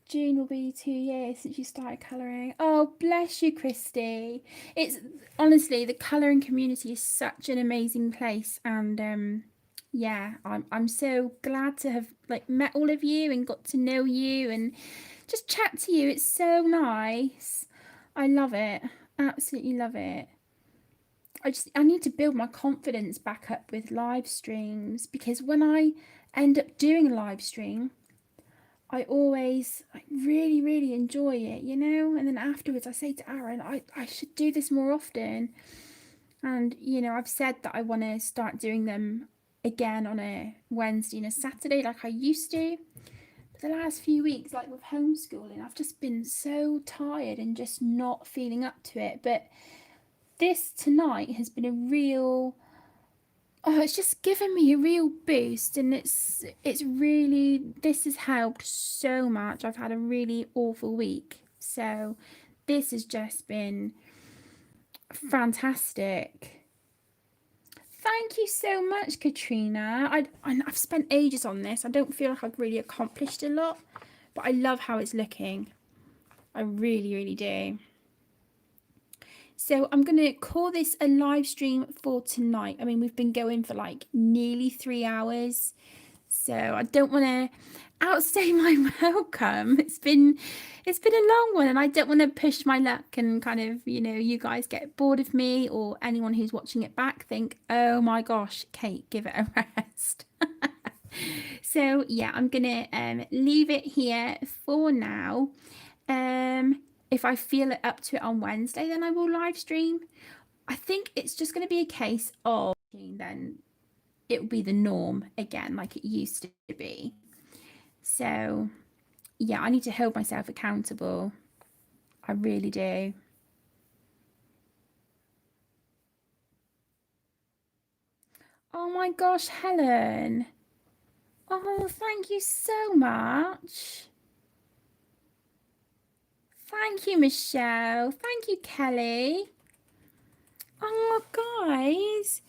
June will be 2 years since you started colouring. Oh, bless you, Christy. It's honestly, the colouring community is such an amazing place, and yeah, I'm so glad to have like met all of you and got to know you and just chat to you. It's so nice. I love it. Absolutely love it. I need to build my confidence back up with live streams, because when I end up doing a live stream, I always really enjoy it, you know, and then afterwards I say to Aaron, I should do this more often. And you know, I've said that I want to start doing them again on a Wednesday and a Saturday like I used to. But the last few weeks, like with homeschooling, I've just been so tired and just not feeling up to it. But this tonight has been a real, it's just given me a real boost, and it's really, this has helped so much. I've had a really awful week, so this has just been fantastic. Thank you so much, Katrina. I've spent ages on this. I don't feel like I've really accomplished a lot, but I love how it's looking. I really do. So I'm going to call this a live stream for tonight. I mean, we've been going for like nearly 3 hours. So I don't want to outstay my welcome. It's been a long one, and I don't want to push my luck and kind of, you know, you guys get bored of me, or anyone who's watching it back think, oh my gosh, Kate, give it a rest. So yeah, I'm going to leave it here for now. If I feel it up to it on Wednesday, then I will live stream. I think it's just going to be a case of then it will be the norm again, like it used to be. So yeah, I need to hold myself accountable. I really do. Oh my gosh, Helen. Oh, thank you so much. Thank you, Michelle. Thank you, Kelly. Oh, guys,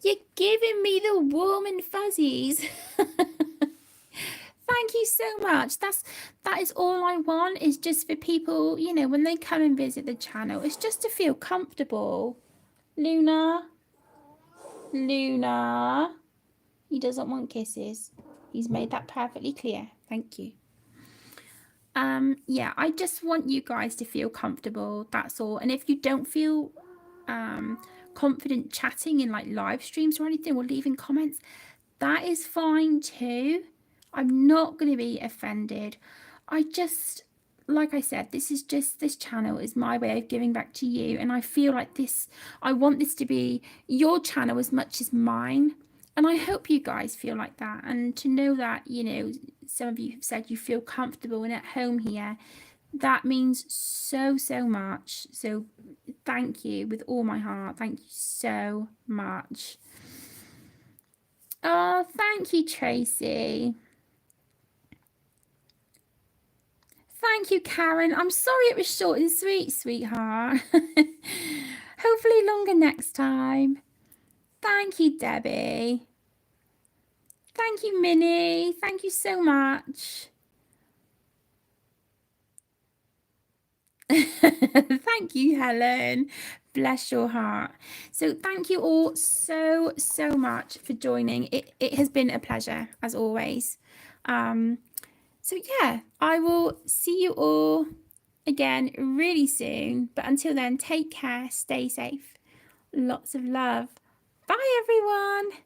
you're giving me the warm and fuzzies. Thank you so much. That is all I want, is just for people, you know, when they come and visit the channel, it's just to feel comfortable. Luna, Luna. He doesn't want kisses. He's made that perfectly clear. Thank you. Yeah, I just want you guys to feel comfortable. That's all. And if you don't feel confident chatting in like live streams or anything or leaving comments, that is fine too. I'm not going to be offended. I just, like I said, this channel is my way of giving back to you. And I feel like I want this to be your channel as much as mine. And I hope you guys feel like that. And to know that, you know, some of you have said you feel comfortable and at home here. That means so, so much. So thank you with all my heart. Thank you so much. Oh, thank you, Tracy. Thank you, Karen. I'm sorry it was short and sweet, sweetheart. Hopefully longer next time. Thank you, Debbie. Thank you, Minnie. Thank you so much. Thank you, Helen. Bless your heart. So thank you all so, so much for joining. It has been a pleasure, as always. So yeah, I will see you all again really soon. But until then, take care, stay safe. Lots of love. Bye, everyone.